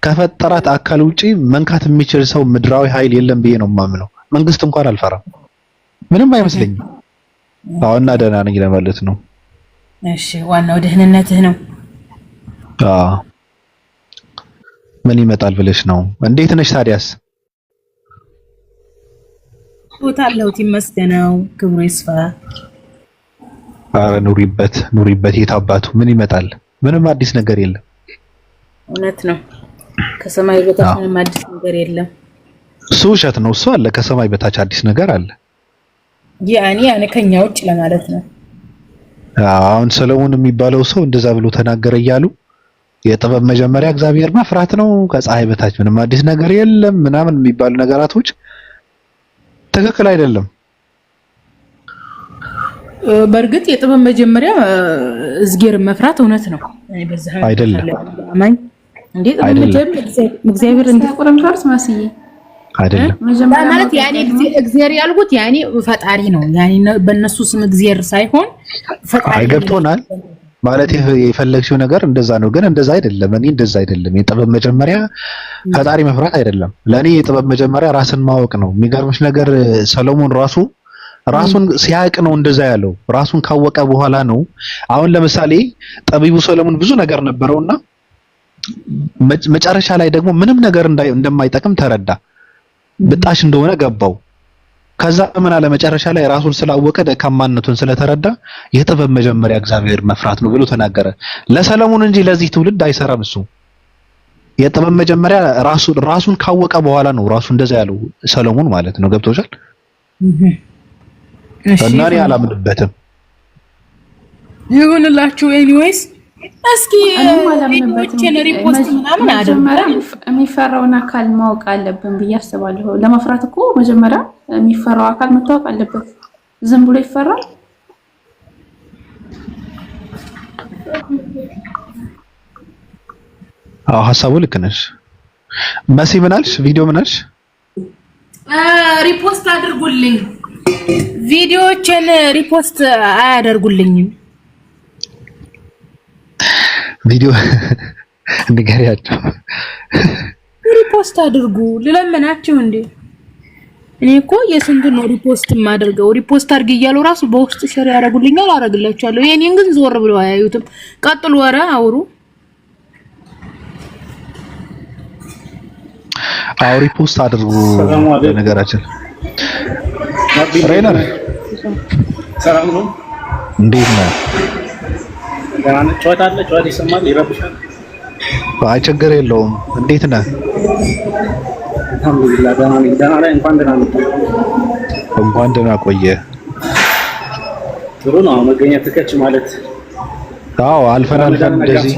ከፈጠራት አካል ውጪ መንካት የሚችል ሰው ምድራዊ ኃይል የለም ብዬ ነው የማምነው። መንግስት እንኳን አልፈራም፣ ምንም አይመስለኝም። አዎና ደህና ነኝ ለማለት ነው። እሺ ዋናው ደህንነትህ ነው። አዎ ምን ይመጣል ብለሽ ነው? እንዴት ነሽ ታዲያስ? ቶታለውት ይመስገነው፣ ክብሩ ይስፋ። አረ ኑሪበት የታባቱ ምን ይመጣል? ምንም አዲስ ነገር የለም። እውነት ነው። ከሰማይ በታች ምንም አዲስ ነገር የለም። እሱ ውሸት ነው። እሱ አለ፣ ከሰማይ በታች አዲስ ነገር አለ። ያኔ ከኛ ውጭ ለማለት ነው። አሁን ሰለሞን የሚባለው ሰው እንደዛ ብሎ ተናገረ እያሉ የጥበብ መጀመሪያ እግዚአብሔር መፍራት ነው፣ ከፀሐይ በታች ምንም አዲስ ነገር የለም ምናምን የሚባሉ ነገራቶች ትክክል አይደለም። በእርግጥ የጥበብ መጀመሪያ እግዚአብሔርን መፍራት እውነት ነው። በዛ አይደለም አማኝ እንዴ ጥበብ መጀመሪያ እግዚአብሔር ቆረምታርስ ማስዬ አይደለም ማለት ያኔ እግዚአብሔር ያልኩት ያኔ ፈጣሪ ነው። ያኔ በእነሱ ስም እግዚአብሔር ሳይሆን ፈጣሪ አይገብቶናል ማለት የፈለግሽው ነገር እንደዛ ነው። ግን እንደዛ አይደለም። እኔ እንደዛ አይደለም። የጥበብ መጀመሪያ ፈጣሪ መፍራት አይደለም። ለኔ የጥበብ መጀመሪያ ራስን ማወቅ ነው። የሚገርምሽ ነገር ሰሎሞን ራሱን ሲያውቅ ነው እንደዛ ያለው። ራሱን ካወቀ በኋላ ነው። አሁን ለምሳሌ ጠቢቡ ሰሎሞን ብዙ ነገር ነበረውና መጨረሻ ላይ ደግሞ ምንም ነገር እንደማይጠቅም ተረዳ። ብጣሽ እንደሆነ ገባው። ከዛ ምን አለ መጨረሻ ላይ ራሱን ስላወቀ ደካማነቱን ስለተረዳ የጥበብ መጀመሪያ እግዚአብሔር መፍራት ነው ብሎ ተናገረ። ለሰለሞን እንጂ ለዚህ ትውልድ አይሰራም እሱ። የጥበብ መጀመሪያ ራሱን ካወቀ በኋላ ነው ራሱ እንደዛ ያለው ሰለሞን ማለት ነው። ገብቶሻል? እና እኔ አላምንበትም። ይሁንላችሁ። ኤኒዌይስ እስኪ ቪዲዮችን ሪፖስት ምናምን መጀመሪያ የሚፈራውን አካል ማወቅ አለብን ብዬ አስባለሁ። ለመፍራት እኮ መጀመሪያ የሚፈራው አካል መታወቅ አለበት። ዝም ብሎ ይፈራል? አዎ ሐሳቡ ልክ ነሽ። መሲ ምን አልሽ? ቪዲዮ ምን አልሽ? ሪፖስት አድርጉልኝ። ቪዲዮችን ሪፖስት አያደርጉልኝም። ቪዲዮ ንገሪያቸው። ሪፖስት አድርጉ ልለምናችሁ እንዴ? እኔ እኮ የስንቱን ነው ሪፖስት የማደርገው? ሪፖስት አድርግ እያሉ ራሱ በውስጥ ሼር ያደርጉልኛል፣ አደርግላችኋለሁ። የኔን ግን ዞር ብለው አያዩትም። ቀጥሉ፣ ወረ አውሩ። አዎ ሪፖስት አድርጉ። ነገራችን ሬነር ሰላም ነው። እንዴት ነህ? ጨዋታ አለ። ጨዋታ ይሰማል፣ ይረብሻል። አይ ችግር የለውም። እንዴት ነህ? አልሐምዱሊላህ ደህና ነኝ። ደህና ላይ እንኳን ደህና ቆየህ። ጥሩ ነው መገኘት ከች ማለት። አዎ አልፈን እንደዚህ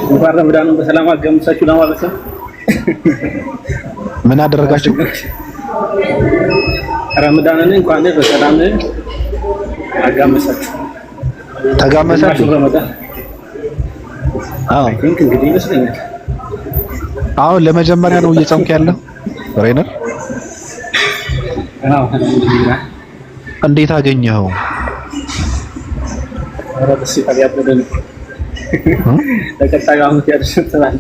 እንኳን ረመዳኑን በሰላም አገምሳችሁ ለማለት ነው። ምን አደረጋችሁ? ረመዳንን እንኳን በሰላም አጋመሳችሁ። ተጋመሳችሁ ረመዳን? አዎ እንግዲህ ይመስለኛል አሁን ለመጀመሪያ ነው እየጾምክ ያለው ሬነር? አዎ አልሐምዱሊላህ። እንዴት አገኘኸው? ረብሲ ታያበደን ለቀጣዩ ዓመት ያድርሰናል።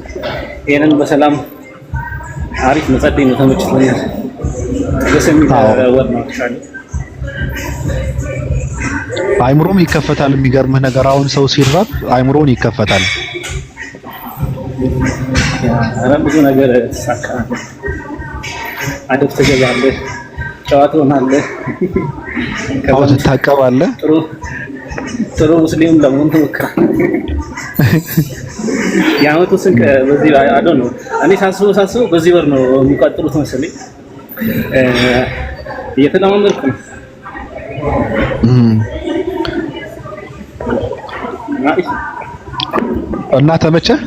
ይሄንን በሰላም አሪፍ መጸደይ ነው። ተመችቶኛል። ደስ የሚል ወር ነው። አይምሮም ይከፈታል። የሚገርምህ ነገር አሁን ሰው ሲራብ አይምሮን ይከፈታል። ብዙ ነገር ተሳካለ። አደብ ተገዛለህ፣ ጨዋ ትሆናለህ፣ አሁን ትታቀባለህ። ጥሩ ሙስሊም ለመሆን ትሞክራለህ። የዓመቱ ስንቅ በዚህ አዶ ነው። እኔ ሳስበው በዚህ ወር ነው የሚቋጥሩት መሰለኝ። እየተለማመድኩ ነው። እና ተመቸህ?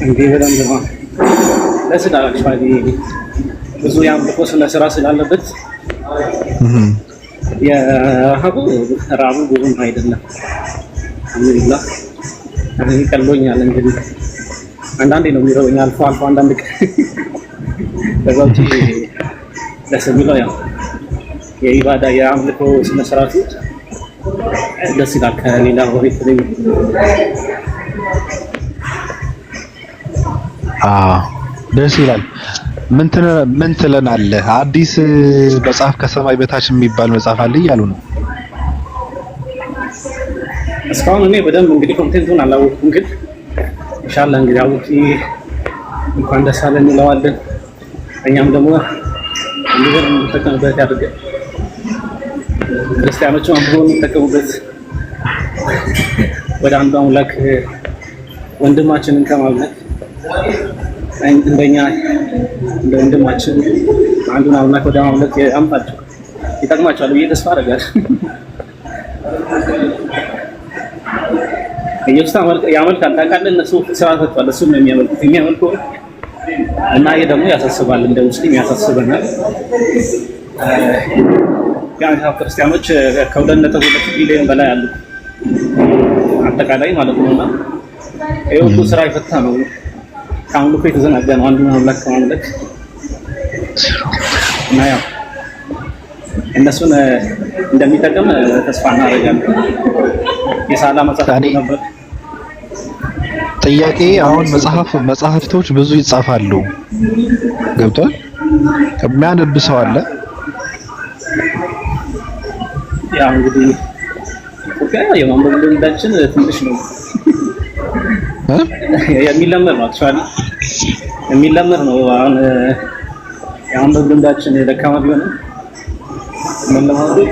እንዴ በደንብ ነው። ደስ ይላል። አክቹዋሊ ብዙ የአምልኮ ስነ ስራ ስላለበት የረሃቡ ብዙም አይደለም። አልሐምዱሊላህ እኔ ቀሎኛል። እንግዲህ አንዳንዴ ነው የሚረበኝ፣ አልፎ አንዳንድ ቀን በዛው ደስ የሚለው ያው የኢባዳ የአምልኮ ስነ ስርዓቱ ደስ ይላል። ከሌላ ወሬት ላይ ደስ ይላል። ምን ትለናለህ? አዲስ መጽሐፍ ከሰማይ በታች የሚባል መጽሐፍ አለ እያሉ ነው። እስካሁን እኔ በደንብ እንግዲህ ኮንቴንቱን አላወቅኩም፣ ግን ኢንሻአላህ እንግዲህ አውቂ እንኳን ደስ አለን እንለዋለን። እኛም ደግሞ እንግዲህ እንጠቀምበት ያድርገን። ክርስቲያኖቹ አምሮን እንጠቀሙበት። ወደ አንዱ አምላክ ወንድማችንን ከማምለክ እንደኛ እንደ ወንድማችን አንዱን አምላክ ወደ ማምለክ ያምጣቸው፣ ይጠቅማቸዋል ብዬ ተስፋ አደርጋለሁ። ኢየሱስ ያመልካል ታውቃለህ። እነሱ ስራ ፈጥቷል፣ እሱን ነው የሚያመልከው እና ይሄ ደግሞ ያሳስባል። እንደ ሙስሊም ያሳስበናል። ያ ክርስቲያኖች ከ2.2 ቢሊዮን በላይ አሉ አጠቃላይ ማለት ነውና ይሄ ሁሉ ስራ ይፈታ ነው። ከአምልኮ የተዘናጋ ነው አንዱን አምላክ ከማምለክ እና ያው እነሱን እንደሚጠቅም ተስፋ እናደርጋለን። የሳላ መጽሐፍ ነበር ጥያቄ። አሁን መጽሐፍቶች ብዙ ይጻፋሉ፣ ገብቷል? የሚያነብ ሰው አለ። ያው እንግዲህ ኢትዮጵያ የማንበብ ልምዳችን ትንሽ ነው። የሚለመድ ነው አክቹአሊ የሚለመድ ነው። አሁን የማንበብ ልምዳችን ደካማ ቢሆንም መለማመዶች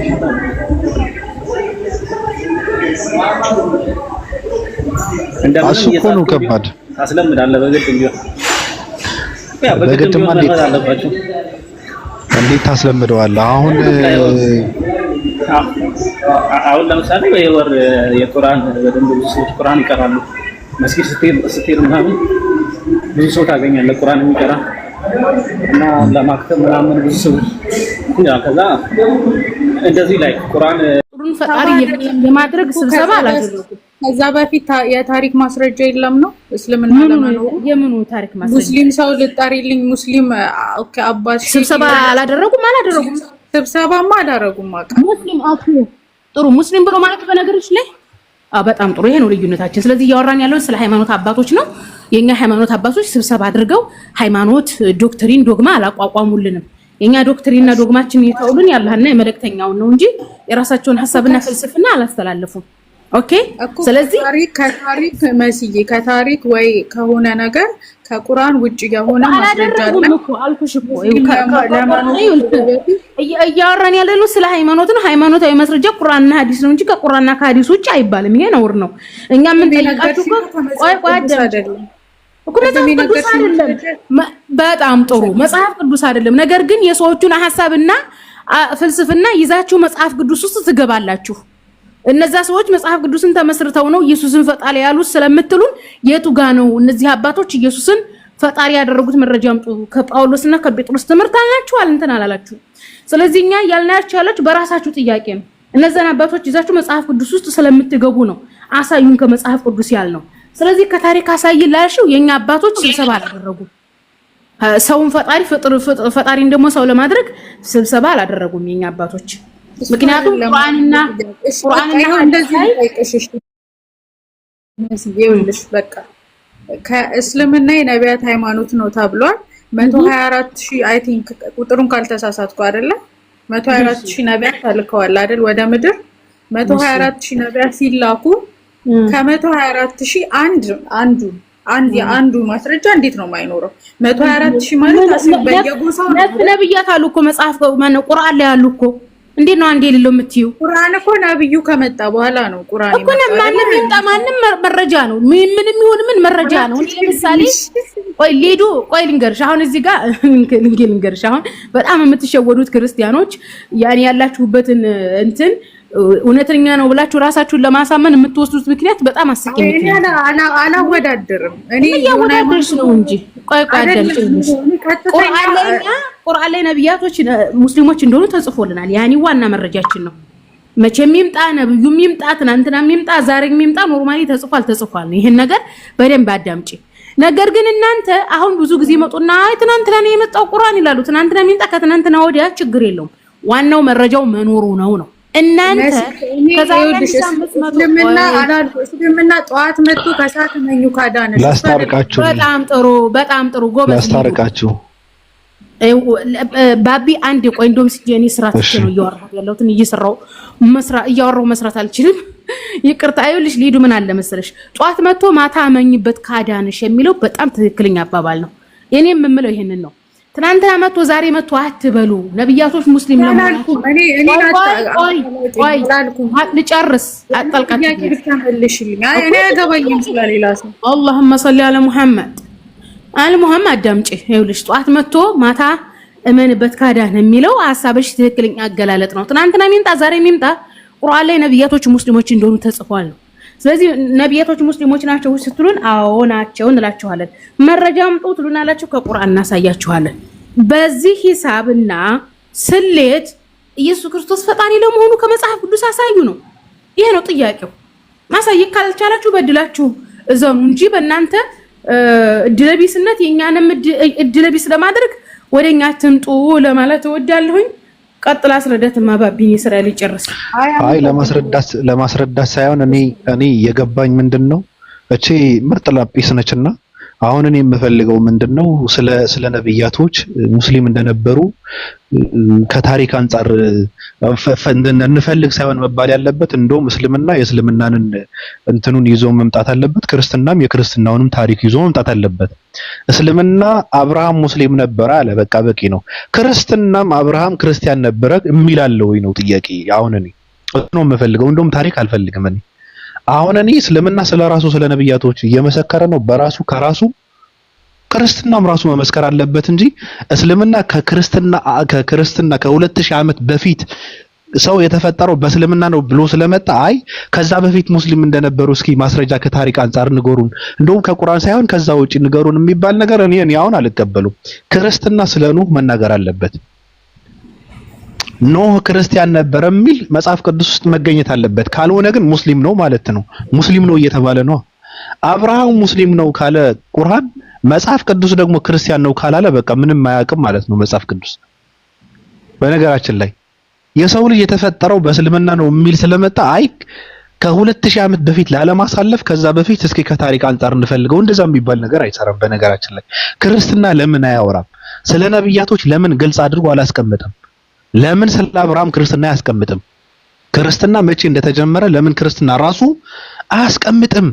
እንደምን ነው ከባድ ታስለምዳለህ በግድ ቢሆን ያ በግድ ማለት አለባችሁ። እንዴት ታስለምደዋለህ? አሁን ለምሳሌ በየወር የቁርአን በደንብ ብዙ ሰዎች ቁርአን ይቀራሉ። መስጊድ ስትሄድ ምናምን ብዙ ሰው ታገኛለህ ቁርአን የሚቀራ እና ለማክተም ምናምን ብዙ ሰው ያ ከዛ እንደዚህ ላይ ቁርአን ጥሩን ፈጣሪ የማድረግ ስብሰባ አላደረኩም። ከዛ በፊት የታሪክ ማስረጃ የለም ነው እስልምና ለማለት የምኑ ታሪክ ማስረጃ ሙስሊም ሰው ልጣሪልኝ ሙስሊም ከአባስ ስብሰባ አላደረጉም ስብሰባማ አላደረጉም ሙስሊም ጥሩ ሙስሊም ብሎ ማለት በነገሮች ላይ በጣም ጥሩ ይሄ ነው ልዩነታችን። ስለዚህ እያወራን ያለው ስለ ሃይማኖት አባቶች ነው። የኛ ሃይማኖት አባቶች ስብሰባ አድርገው ሃይማኖት ዶክትሪን ዶግማ አላቋቋሙልንም። የኛ ዶክትሪንና ዶግማችን የተውሉን ያላህና የመለክተኛውን ነው እንጂ የራሳቸውን ሐሳብና ፍልስፍና አላስተላለፉም። ኦኬ ስለዚህ ከታሪክ መስዬ ከታሪክ ወይ ከሆነ ነገር ከቁርአን ውጪ የሆነ ማስረጃ አለ እኮ አልኩሽ እኮ እያወራን ያለነው ስለ ሃይማኖት ነው። ሃይማኖታዊ ማስረጃ ቁርአንና ሐዲስ ነው እንጂ ከቁርአንና ከሐዲስ ውጪ አይባልም። ይሄ ነውር ነው። እኛ ምን ጠይቃችሁ ቆይ አይደለም እኮ መጽሐፍ ቅዱስ አይደለም። በጣም ጥሩ መጽሐፍ ቅዱስ አይደለም። ነገር ግን የሰዎቹን ሐሳብና ፍልስፍና ይዛችሁ መጽሐፍ ቅዱስ ውስጥ ትገባላችሁ። እነዛ ሰዎች መጽሐፍ ቅዱስን ተመስርተው ነው ኢየሱስን ፈጣሪ ያሉት ስለምትሉን የቱ ጋ ነው እነዚህ አባቶች ኢየሱስን ፈጣሪ ያደረጉት? መረጃ አምጡ። ከጳውሎስና ከጴጥሮስ ትምህርት አላችሁ እንትን አላላችሁ። ስለዚህ እኛ ያልናችሁ ያላችሁ በራሳችሁ ጥያቄ ነው። እነዛን አባቶች ይዛችሁ መጽሐፍ ቅዱስ ውስጥ ስለምትገቡ ነው አሳዩን ከመጽሐፍ ቅዱስ ያልነው። ስለዚህ ከታሪክ አሳይላችሁ የኛ አባቶች ስብሰባ አላደረጉም። ሰውን ፈጣሪን ደግሞ ሰው ለማድረግ ስብሰባ አላደረጉም የኛ አባቶች። ምክንያቱም ቁርአንና እንደዚህ አይቀሽሽ መስየውልሽ በቃ ከእስልምና የነቢያት ሃይማኖት ነው ተብሏል። 124000 አይ ቲንክ ቁጥሩን ካልተሳሳትኩ አይደለ 124000 ነቢያት ተልከዋል አይደል ወደ ምድር 124000 ነቢያት ሲላኩ ከ124000 አንዱ ማስረጃ እንዴት ነው የማይኖረው? 124000 ማለት በየጎሳው ነብያት አሉ እኮ መጽሐፍ ማነው ቁርአን ላይ አሉ እኮ እንዴት ነው አንዴ የሌለው የምትዩ? ቁርአን እኮ ነብዩ ከመጣ በኋላ ነው ቁርአን እኮ ማንም መረጃ ነው። ምንም ይሁን ምን መረጃ ነው። ለምሳሌ ቆይ ልንገርሽ አሁን እዚህ ጋር ልንገርሽ አሁን በጣም የምትሸወዱት ክርስቲያኖች ያኔ ያላችሁበትን እንትን እውነተኛ ነው ብላችሁ ራሳችሁን ለማሳመን የምትወስዱት ምክንያት በጣም አስቂኝ ነው። አላወዳደርም እኔ የሆነሽ ነው እንጂ ቆይ አደልሽ ቁርአን ላይ ነብያቶች ሙስሊሞች እንደሆኑ ተጽፎልናል። ያኒ ዋና መረጃችን ነው። መቼም ይምጣ ነብዩም ይምጣ ትናንትናም ይምጣ ዛሬም ይምጣ ኖርማሊ ተጽፏል። ይሄን ነገር በደንብ አዳምጪ። ነገር ግን እናንተ አሁን ብዙ ጊዜ መጡና አይ ትናንትና ነው የመጣው ቁርአን ይላሉ። ትናንትና ይምጣ ከትናንትና ወዲያ ችግር የለውም። ዋናው መረጃው መኖሩ ነው። እናንተ እስልምና ጠዋት መጥቶ ከሰዓት መኙ ካዳነ ላስታርቃችሁ። በጣም ጥሩ ጎበዝ ላስታርቃችሁ። ባቢ አንድ ቆይ እንደውም ሲጀኒ ስራ ትቼ ነው እያወራሁ ያለሁት እያወራሁ መስራት አልችልም። ይቅርታ አይልሽ ሊዱ ምን አለ መሰለሽ ጠዋት መጥቶ ማታ መኝበት ካዳነሽ የሚለው በጣም ትክክለኛ አባባል ነው። እኔም የምለው ይሄንን ነው። ትናንትና መጥቶ ዛሬ መጥቶ አትበሉ። ነብያቶች ሙስሊም ለማለት ልጨርስ አጣልቃችሁ እኔ ያገባኝም ስለሌላ ሰው اللهم صل على محمد አለ ሙሐመድ አዳምጪ። ይኸውልሽ ጧት መጥቶ ማታ እመንበት ካዳነ የሚለው ሐሳብሽ ትክክለኛ አገላለጥ ነው። ትናንትና ሚምጣ ዛሬ ሚምጣ ቁርአን ላይ ነብያቶች ሙስሊሞች እንደሆኑ ተጽፏል ነው። ስለዚህ ነብያቶች ሙስሊሞች ናቸው ስትሉን አዎ ናቸው እንላችኋለን። መረጃ አምጡ ትሉናላችሁ ከቁርአን እናሳያችኋለን። በዚህ ሂሳብና ስሌት ኢየሱስ ክርስቶስ ፈጣሪ ለመሆኑ ከመጽሐፍ ቅዱስ አሳዩ ነው። ይሄ ነው ጥያቄው። ማሳየት ካልቻላችሁ በድላችሁ እዘኑ እንጂ በእናንተ እድለቢስነት የኛንም እድለቢስ ለማድረግ ወደኛ ትምጡ ለማለት እወዳለሁኝ። ቀጥላ አስረዳት ማባቢን እስራኤል ይጨርስ። አይ ለማስረዳት ሳይሆን እኔ የገባኝ ምንድነው እቺ ምርጥ ላጲስ ነችና አሁን እኔ የምፈልገው ምንድነው ስለ ነብያቶች ሙስሊም እንደነበሩ ከታሪክ አንፃር እንፈልግ ሳይሆን መባል ያለበት እንደውም እስልምና የእስልምናን እንትኑን ይዞ መምጣት አለበት፣ ክርስትናም የክርስትናውንም ታሪክ ይዞ መምጣት አለበት። እስልምና አብርሃም ሙስሊም ነበረ አለ፣ በቃ በቂ ነው። ክርስትናም አብርሃም ክርስቲያን ነበረ የሚላለው ወይ ነው ጥያቄ። አሁን እኔ ነው የምፈልገው፣ እንደውም ታሪክ አልፈልግም እኔ። አሁን እኔ እስልምና ስለራሱ ስለ ነብያቶች እየመሰከረ ነው በራሱ ከራሱ። ክርስትናም ራሱ መመስከር አለበት እንጂ እስልምና ከክርስትና ከ2000 ዓመት በፊት ሰው የተፈጠረው በእስልምና ነው ብሎ ስለመጣ አይ ከዛ በፊት ሙስሊም እንደነበሩ እስኪ ማስረጃ ከታሪክ አንፃር ንገሩን፣ እንደውም ከቁርአን ሳይሆን ከዛ ውጪ ንገሩን የሚባል ነገር እኔ አሁን አልቀበሉም። ክርስትና ስለ ኖህ መናገር አለበት። ኖህ ክርስቲያን ነበር የሚል መጽሐፍ ቅዱስ ውስጥ መገኘት አለበት። ካልሆነ ግን ሙስሊም ነው ማለት ነው። ሙስሊም ነው እየተባለ ነው። አብርሃም ሙስሊም ነው ካለ ቁርአን፣ መጽሐፍ ቅዱስ ደግሞ ክርስቲያን ነው ካላለ በቃ ምንም አያውቅም ማለት ነው መጽሐፍ ቅዱስ። በነገራችን ላይ የሰው ልጅ የተፈጠረው በእስልምና ነው የሚል ስለመጣ አይ ከ2000 ዓመት በፊት ላለማሳለፍ ከዛ በፊት እስኪ ከታሪክ አንፃር እንፈልገው እንደዛ የሚባል ነገር አይሰራም። በነገራችን ላይ ክርስትና ለምን አያወራም? ስለ ነብያቶች ለምን ግልጽ አድርጎ አላስቀምጥም? ለምን ስለ አብርሃም ክርስትና አያስቀምጥም? ክርስትና መቼ እንደተጀመረ ለምን ክርስትና ራሱ አያስቀምጥም?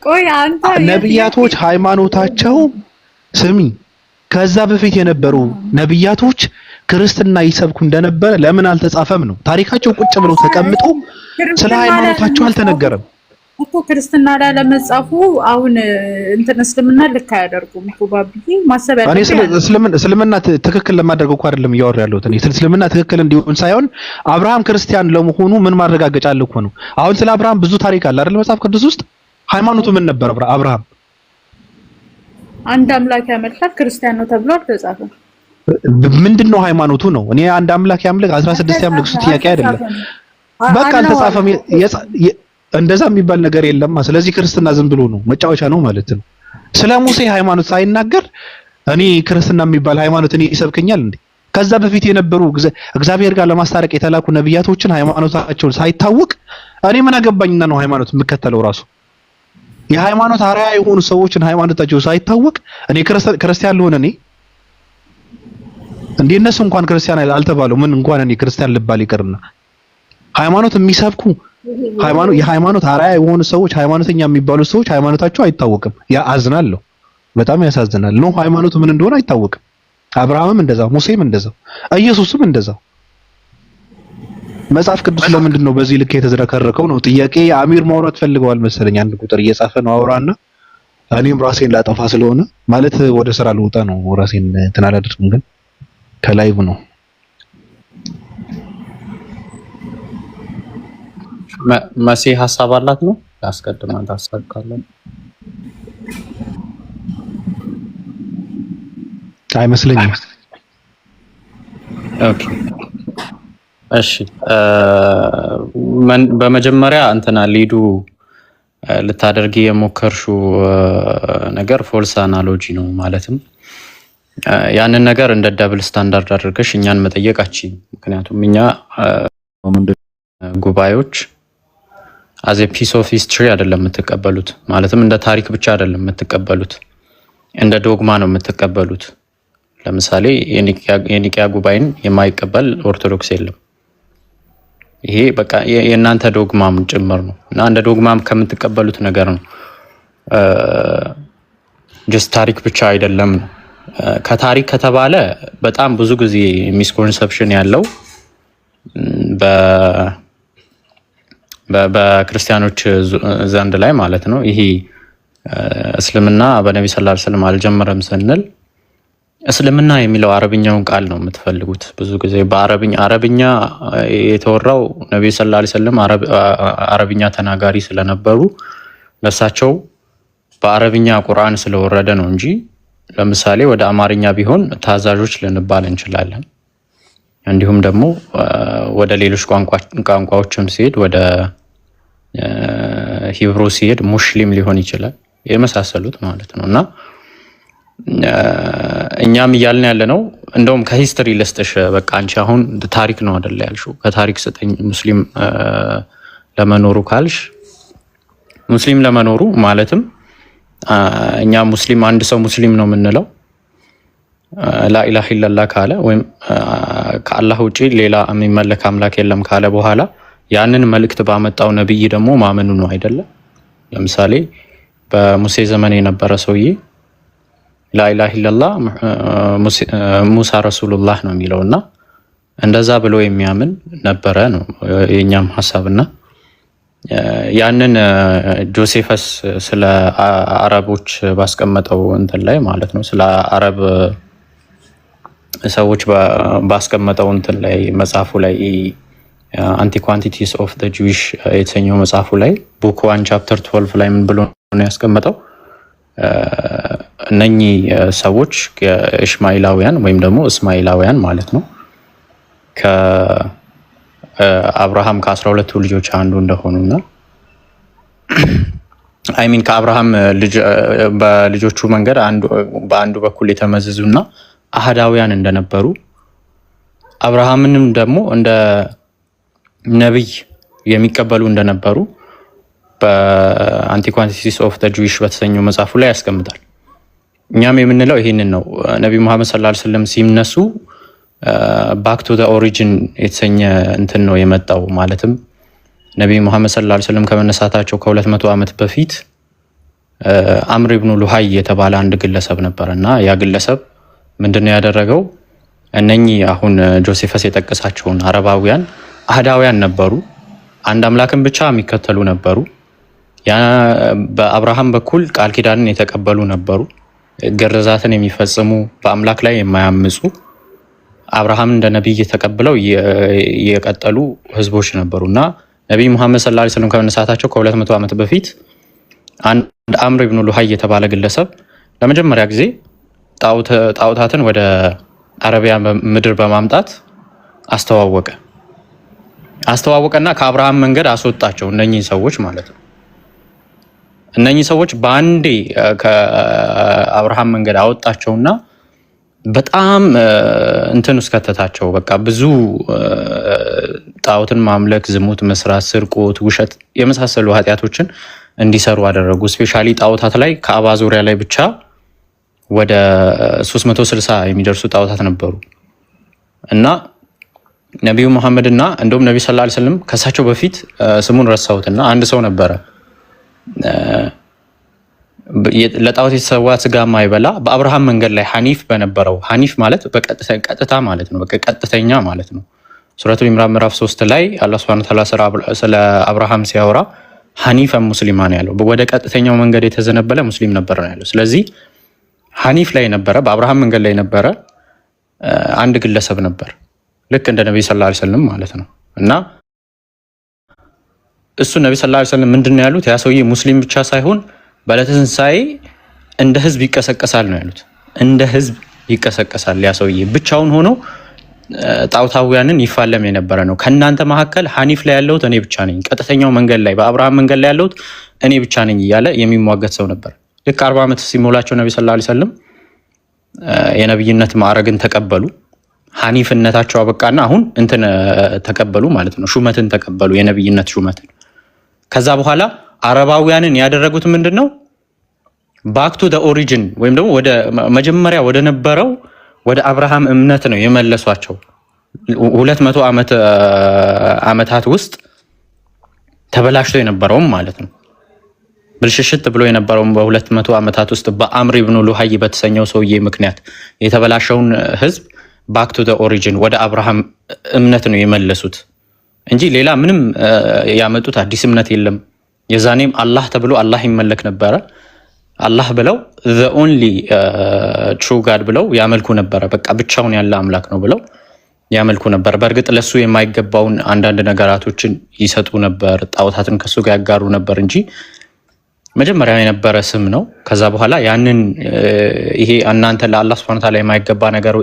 ቆይ አንተ ነብያቶች ሃይማኖታቸው ስሚ፣ ከዛ በፊት የነበሩ ነብያቶች ክርስትና ይሰብኩ እንደነበረ ለምን አልተጻፈም ነው? ታሪካቸው ቁጭ ብሎ ተቀምጦ ስለ ሃይማኖታቸው አልተነገረም እኮ። ክርስትና ላይ ለመጻፉ አሁን እንትን እስልምና ልክ አያደርጉም እኮ ባብዬ ማሰብ ያለበት። እኔ እስልምና ትክክል ለማድረግ እኮ አይደለም እያወራ ያለሁት። እኔ እስልምና ትክክል እንዲሆን ሳይሆን አብርሃም ክርስቲያን ለመሆኑ ምን ማረጋገጫ አለ እኮ ነው። አሁን ስለ አብርሃም ብዙ ታሪክ አለ አይደል መጽሐፍ ቅዱስ ውስጥ። ሃይማኖቱ ምን ነበር አብርሃም? አንድ አምላክ ያመልካል፣ ክርስቲያን ነው ተብሎ አልተጻፈም። ምንድነው ሃይማኖቱ ነው? እኔ አንድ አምላክ ያምልክ 16 ያምልክ እሱ ጥያቄ አይደለም። በቃ አልተጻፈም። እንደዛ የሚባል ነገር የለም። ስለዚህ ክርስትና ዝም ብሎ ነው መጫወቻ ነው ማለት ነው። ስለ ሙሴ ሃይማኖት ሳይናገር እኔ ክርስትና የሚባል ሃይማኖት እኔ ይሰብከኛል እንዴ? ከዛ በፊት የነበሩ እግዚአብሔር ጋር ለማስታረቅ የተላኩ ነብያቶችን ሃይማኖታቸውን ሳይታወቅ እኔ ምን አገባኝና ነው ሃይማኖት የምከተለው? ራሱ የሃይማኖት አርአያ የሆኑ ሰዎችን ሃይማኖታቸው ሳይታወቅ እኔ ክርስቲያን ልሆን እኔ እንዴ? እነሱ እንኳን ክርስቲያን አልተባሉ ምን እንኳን እኔ ክርስቲያን ልባል ይቅርና ሃይማኖት የሚሰብኩ የሃይማኖት አርአያ የሆኑ ሰዎች ሃይማኖተኛ የሚባሉ ሰዎች ሃይማኖታቸው አይታወቅም። ያ አዝናለሁ፣ በጣም ያሳዝናል። ነው ሃይማኖቱ ምን እንደሆነ አይታወቅም። አብርሃምም እንደዛው፣ ሙሴም እንደዛው፣ ኢየሱስም እንደዛው። መጽሐፍ ቅዱስ ለምንድን ነው በዚህ ልክ የተዝረከረከው ነው ጥያቄ። አሚር ማውራት ፈልገዋል መሰለኝ። አንድ ቁጥር እየጻፈ ነው አውራና እኔም ራሴን ላጠፋ ስለሆነ ማለት ወደ ስራ ልወጣ ነው። ራሴን እንትን አላደርግም ግን ከላይቭ ነው። መሲ ሐሳብ አላት ነው ያስቀድማል። ሐሳብ ካለ አይመስለኝም። ኦኬ እሺ። በመጀመሪያ እንትና ሊዱ ልታደርጊ የሞከርሽው ነገር ፎልስ አናሎጂ ነው። ማለትም ያንን ነገር እንደ ደብል ስታንዳርድ አድርገሽ እኛን መጠየቃችን። ምክንያቱም እኛ ጉባኤዎች አዝ ኤ ፒስ ኦፍ ሂስትሪ አይደለም የምትቀበሉት። ማለትም እንደ ታሪክ ብቻ አይደለም የምትቀበሉት፣ እንደ ዶግማ ነው የምትቀበሉት። ለምሳሌ የኒቂያ ጉባኤን የማይቀበል ኦርቶዶክስ የለም። ይሄ በቃ የእናንተ ዶግማም ጭምር ነው እና እንደ ዶግማም ከምትቀበሉት ነገር ነው። ጀስት ታሪክ ብቻ አይደለም ነው። ከታሪክ ከተባለ በጣም ብዙ ጊዜ ሚስኮንሰፕሽን ያለው በክርስቲያኖች ዘንድ ላይ ማለት ነው። ይሄ እስልምና በነብዩ ሰለላሁ ዐለይሂ ወሰለም አልጀመረም ስንል እስልምና የሚለው አረብኛውን ቃል ነው የምትፈልጉት። ብዙ ጊዜ አረብኛ የተወራው ነብዩ ሰለላሁ ዐለይሂ ወሰለም አረብኛ ተናጋሪ ስለነበሩ ለሳቸው በአረብኛ ቁርአን ስለወረደ ነው እንጂ ለምሳሌ ወደ አማርኛ ቢሆን ታዛዦች ልንባል እንችላለን። እንዲሁም ደግሞ ወደ ሌሎች ቋንቋዎችም ሲሄድ ወደ ሂብሩ ሲሄድ ሙስሊም ሊሆን ይችላል የመሳሰሉት ማለት ነው። እና እኛም እያልን ያለ ነው እንደውም ከሂስትሪ ልስጥሽ። በቃ አንቺ አሁን ታሪክ ነው አይደል ያልሽው? ከታሪክ ስጠኝ ሙስሊም ለመኖሩ ካልሽ ሙስሊም ለመኖሩ ማለትም እኛ ሙስሊም አንድ ሰው ሙስሊም ነው የምንለው ላኢላሃ ኢላላህ ካለ ወይም ከአላህ ውጪ ሌላ የሚመለክ አምላክ የለም ካለ በኋላ ያንን መልእክት ባመጣው ነብይ ደግሞ ማመኑ ነው አይደለ? ለምሳሌ በሙሴ ዘመን የነበረ ሰውዬ ላኢላሃ ኢላላህ ሙሳ ረሱሉላህ ነው የሚለውና እንደዛ ብሎ የሚያምን ነበረ ነው የኛም ሐሳብና ያንን ጆሴፈስ ስለ አረቦች ባስቀመጠው እንትን ላይ ማለት ነው ስለ አረብ ሰዎች ባስቀመጠው እንትን ላይ መጽሐፉ ላይ አንቲኳንቲቲስ ኦፍ ዘ ጁዊሽ የተሰኘው መጽሐፉ ላይ ቡክ 1 ቻፕተር 12 ላይ ምን ብሎ ነው ያስቀመጠው? እነኚህ ሰዎች እስማኤላውያን ወይም ደግሞ እስማኤላውያን ማለት ነው ከአብርሃም ከ12ቱ ልጆች አንዱ እንደሆኑና አይሚን ከአብርሃም በልጆቹ መንገድ በአንዱ በኩል የተመዘዙና አህዳውያን እንደነበሩ አብርሃምንም ደግሞ እንደ ነብይ የሚቀበሉ እንደነበሩ በአንቲኳንቲቲስ ኦፍ ዘ ጁዊሽ በተሰኘው መጽሐፉ ላይ ያስቀምጣል። እኛም የምንለው ይሄንን ነው። ነብዩ መሐመድ ሰለላሁ ዐለይሂ ወሰለም ሲነሱ ባክ ቱ ዘ ኦሪጂን የተሰኘ እንትን ነው የመጣው። ማለትም ነብዩ መሐመድ ሰለላሁ ዐለይሂ ወሰለም ከመነሳታቸው ከ200 ዓመት በፊት አምር ኢብኑ ሉሃይ የተባለ አንድ ግለሰብ ነበርና ያ ግለሰብ ምንድነው ያደረገው? እነኚህ አሁን ጆሴፈስ የጠቀሳቸውን አረባውያን አህዳውያን ነበሩ። አንድ አምላክን ብቻ የሚከተሉ ነበሩ። ያ በአብርሃም በኩል ቃል ኪዳንን የተቀበሉ ነበሩ። ግርዛትን የሚፈጽሙ በአምላክ ላይ የማያምፁ አብርሃም እንደ ነብይ ተቀብለው የቀጠሉ ህዝቦች ነበሩና ነብዩ መሐመድ ሰለላሁ ዐለይሂ ወሰለም ከመነሳታቸው ከ200 ዓመት በፊት አንድ አምር ኢብኑ ሉሃይ የተባለ ግለሰብ ለመጀመሪያ ጊዜ ጣዖታትን ወደ አረቢያ ምድር በማምጣት አስተዋወቀና ከአብርሃም መንገድ አስወጣቸው እነኚህ ሰዎች ማለት ነው። እነኚህ ሰዎች በአንዴ ከአብርሃም መንገድ አወጣቸውና በጣም እንትን ውስጥ ከተታቸው። በቃ ብዙ ጣዖትን ማምለክ፣ ዝሙት መስራት፣ ስርቆት፣ ውሸት የመሳሰሉ ኃጢያቶችን እንዲሰሩ አደረጉ። ስፔሻሊ ጣዖታት ላይ ከአባ ዙሪያ ላይ ብቻ ወደ 360 የሚደርሱ ጣዖታት ነበሩ እና ነብዩ መሐመድና እንደውም ነብዩ ሰለላሁ ዐለይሂ ወሰለም ከሳቸው በፊት ስሙን ረሳሁትና አንድ ሰው ነበረ ለጣዖት የተሰዋ ስጋ ማይበላ በአብርሃም መንገድ ላይ ሐኒፍ በነበረው ሐኒፍ ማለት በቀጥታ ማለት ነው። በቀጥተኛ ማለት ነው። ሱረቱ ኢምራን ምዕራፍ 3 ላይ አላህ Subhanahu Wa Ta'ala ስለ አብርሃም ሲያወራ ሐኒፈን ሙስሊማን ያለው ወደ ቀጥተኛው መንገድ የተዘነበለ ሙስሊም ነበር ነው ያለው። ስለዚህ ሐኒፍ ላይ ነበረ፣ በአብርሃም መንገድ ላይ ነበረ አንድ ግለሰብ ነበር ልክ እንደ ነብዩ ሰለላሁ ዐለይሂ ወሰለም ማለት ነው። እና እሱ ነብዩ ሰለላሁ ዐለይሂ ወሰለም ምንድነው ያሉት? ያ ሰውዬ ሙስሊም ብቻ ሳይሆን በዕለተ ትንሣኤ እንደ ህዝብ ይቀሰቀሳል ነው ያሉት። እንደ ህዝብ ይቀሰቀሳል። ያ ሰውዬ ብቻውን ሆኖ ጣዖታውያንን ይፋለም የነበረ ነው። ከናንተ መካከል ሐኒፍ ላይ ያለሁት እኔ ብቻ ነኝ፣ ቀጥተኛው መንገድ ላይ በአብርሃም መንገድ ላይ ያለሁት እኔ ብቻ ነኝ እያለ የሚሟገት ሰው ነበር። ልክ 40 ዓመት ሲሞላቸው ነብዩ ሰለላሁ ዐለይሂ ወሰለም የነብይነት ማዕረግን ተቀበሉ። ሐኒፍነታቸው አበቃና አሁን እንትን ተቀበሉ ማለት ነው። ሹመትን ተቀበሉ፣ የነብይነት ሹመትን። ከዛ በኋላ አረባውያንን ያደረጉት ምንድነው? ባክ ቱ ዘ ኦሪጂን ወይም ደግሞ ወደ መጀመሪያ ወደ ነበረው ወደ አብርሃም እምነት ነው የመለሷቸው። 200 ዓመታት ውስጥ ተበላሽቶ የነበረውም ማለት ነው ብልሽሽት ብሎ የነበረውም በ200 ዓመታት ውስጥ በአምር ኢብኑ ሉሃይ በተሰኘው ሰውዬ ምክንያት የተበላሸውን ህዝብ ባክ ቱ ዘ ኦሪጂን ወደ አብርሃም እምነት ነው የመለሱት እንጂ ሌላ ምንም ያመጡት አዲስ እምነት የለም። የዛኔም አላህ ተብሎ አላህ ይመለክ ነበረ። አላህ ብለው the only true God ብለው ያመልኩ ነበረ። በቃ ብቻውን ያለ አምላክ ነው ብለው ያመልኩ ነበር። በእርግጥ ለሱ የማይገባውን አንዳንድ ነገራቶችን ይሰጡ ነበር፣ ጣዖታትን ከሱ ጋር ያጋሩ ነበር እንጂ መጀመሪያ የነበረ ስም ነው። ከዛ በኋላ ያንን ይሄ እናንተ ለአላህ Subhanahu Wa Ta'ala የማይገባ ነገር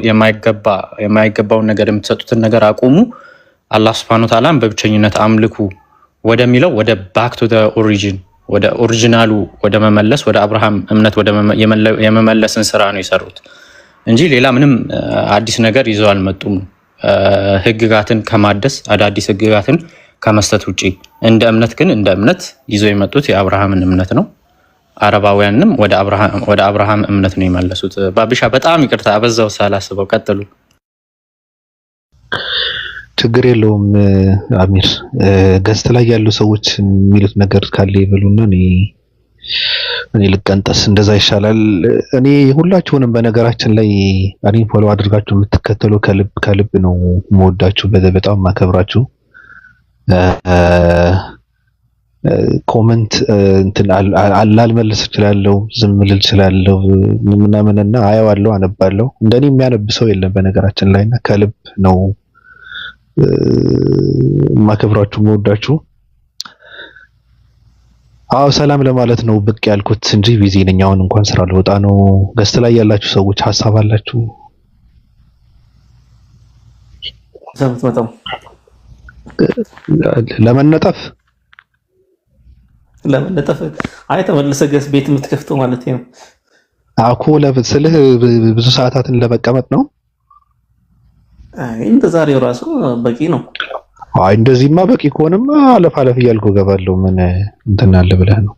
የማይገባውን ነገር የምትሰጡትን ነገር አቁሙ፣ አላህ Subhanahu Wa Ta'ala በብቸኝነት አምልኩ ወደሚለው ወደ ባክ ቱ ዘ ኦሪጂን ወደ ኦሪጂናሉ ወደ መመለስ ወደ አብርሃም እምነት ወደ የመመለስን ስራ ነው የሰሩት እንጂ ሌላ ምንም አዲስ ነገር ይዘው አልመጡም። ህግጋትን ከማደስ አዳዲስ ህግጋትን ከመስጠት ውጪ እንደ እምነት ግን እንደ እምነት ይዘው የመጡት የአብርሃምን እምነት ነው። አረባውያንም ወደ አብርሃም እምነት ነው የመለሱት። ባቢሻ በጣም ይቅርታ አበዛው ሳላስበው፣ ቀጥሉ። ችግር የለውም አሚር። ገስት ላይ ያሉ ሰዎች የሚሉት ነገር ካለ ይበሉና እኔ ልቀንጠስ፣ እንደዛ ይሻላል። እኔ ሁላችሁንም በነገራችን ላይ እኔን ፎሎ አድርጋችሁ የምትከተሉ ከልብ ነው የምወዳችሁ፣ በጣም ማከብራችሁ። ኮመንት እንትን አላልመልስ እችላለሁ፣ ዝም ልል እችላለሁ ምናምንና አየዋለሁ፣ አነባለሁ። እንደኔ የሚያነብ ሰው የለም በነገራችን ላይና ከልብ ነው ማከብራችሁ መወዳችሁ። አዎ ሰላም ለማለት ነው ብቅ ያልኩት እንጂ ቢዚ ነኝ። አሁን እንኳን ስራ ልወጣ ነው። ገስት ላይ ያላችሁ ሰዎች ሐሳብ አላችሁ? ሰምተው ለመነጠፍ አይ ተመልሰህ ገስ ቤት የምትከፍተው ማለት ነው። አኮ ለብስልህ ብዙ ሰዓታትን ለመቀመጥ ነው። አይ እንደ ዛሬው ራሱ በቂ ነው። አይ እንደዚህማ በቂ ከሆነማ አለፍ አለፍ እያልኩ ገባለሁ። ምን እንትን አለ ብለህ ነው?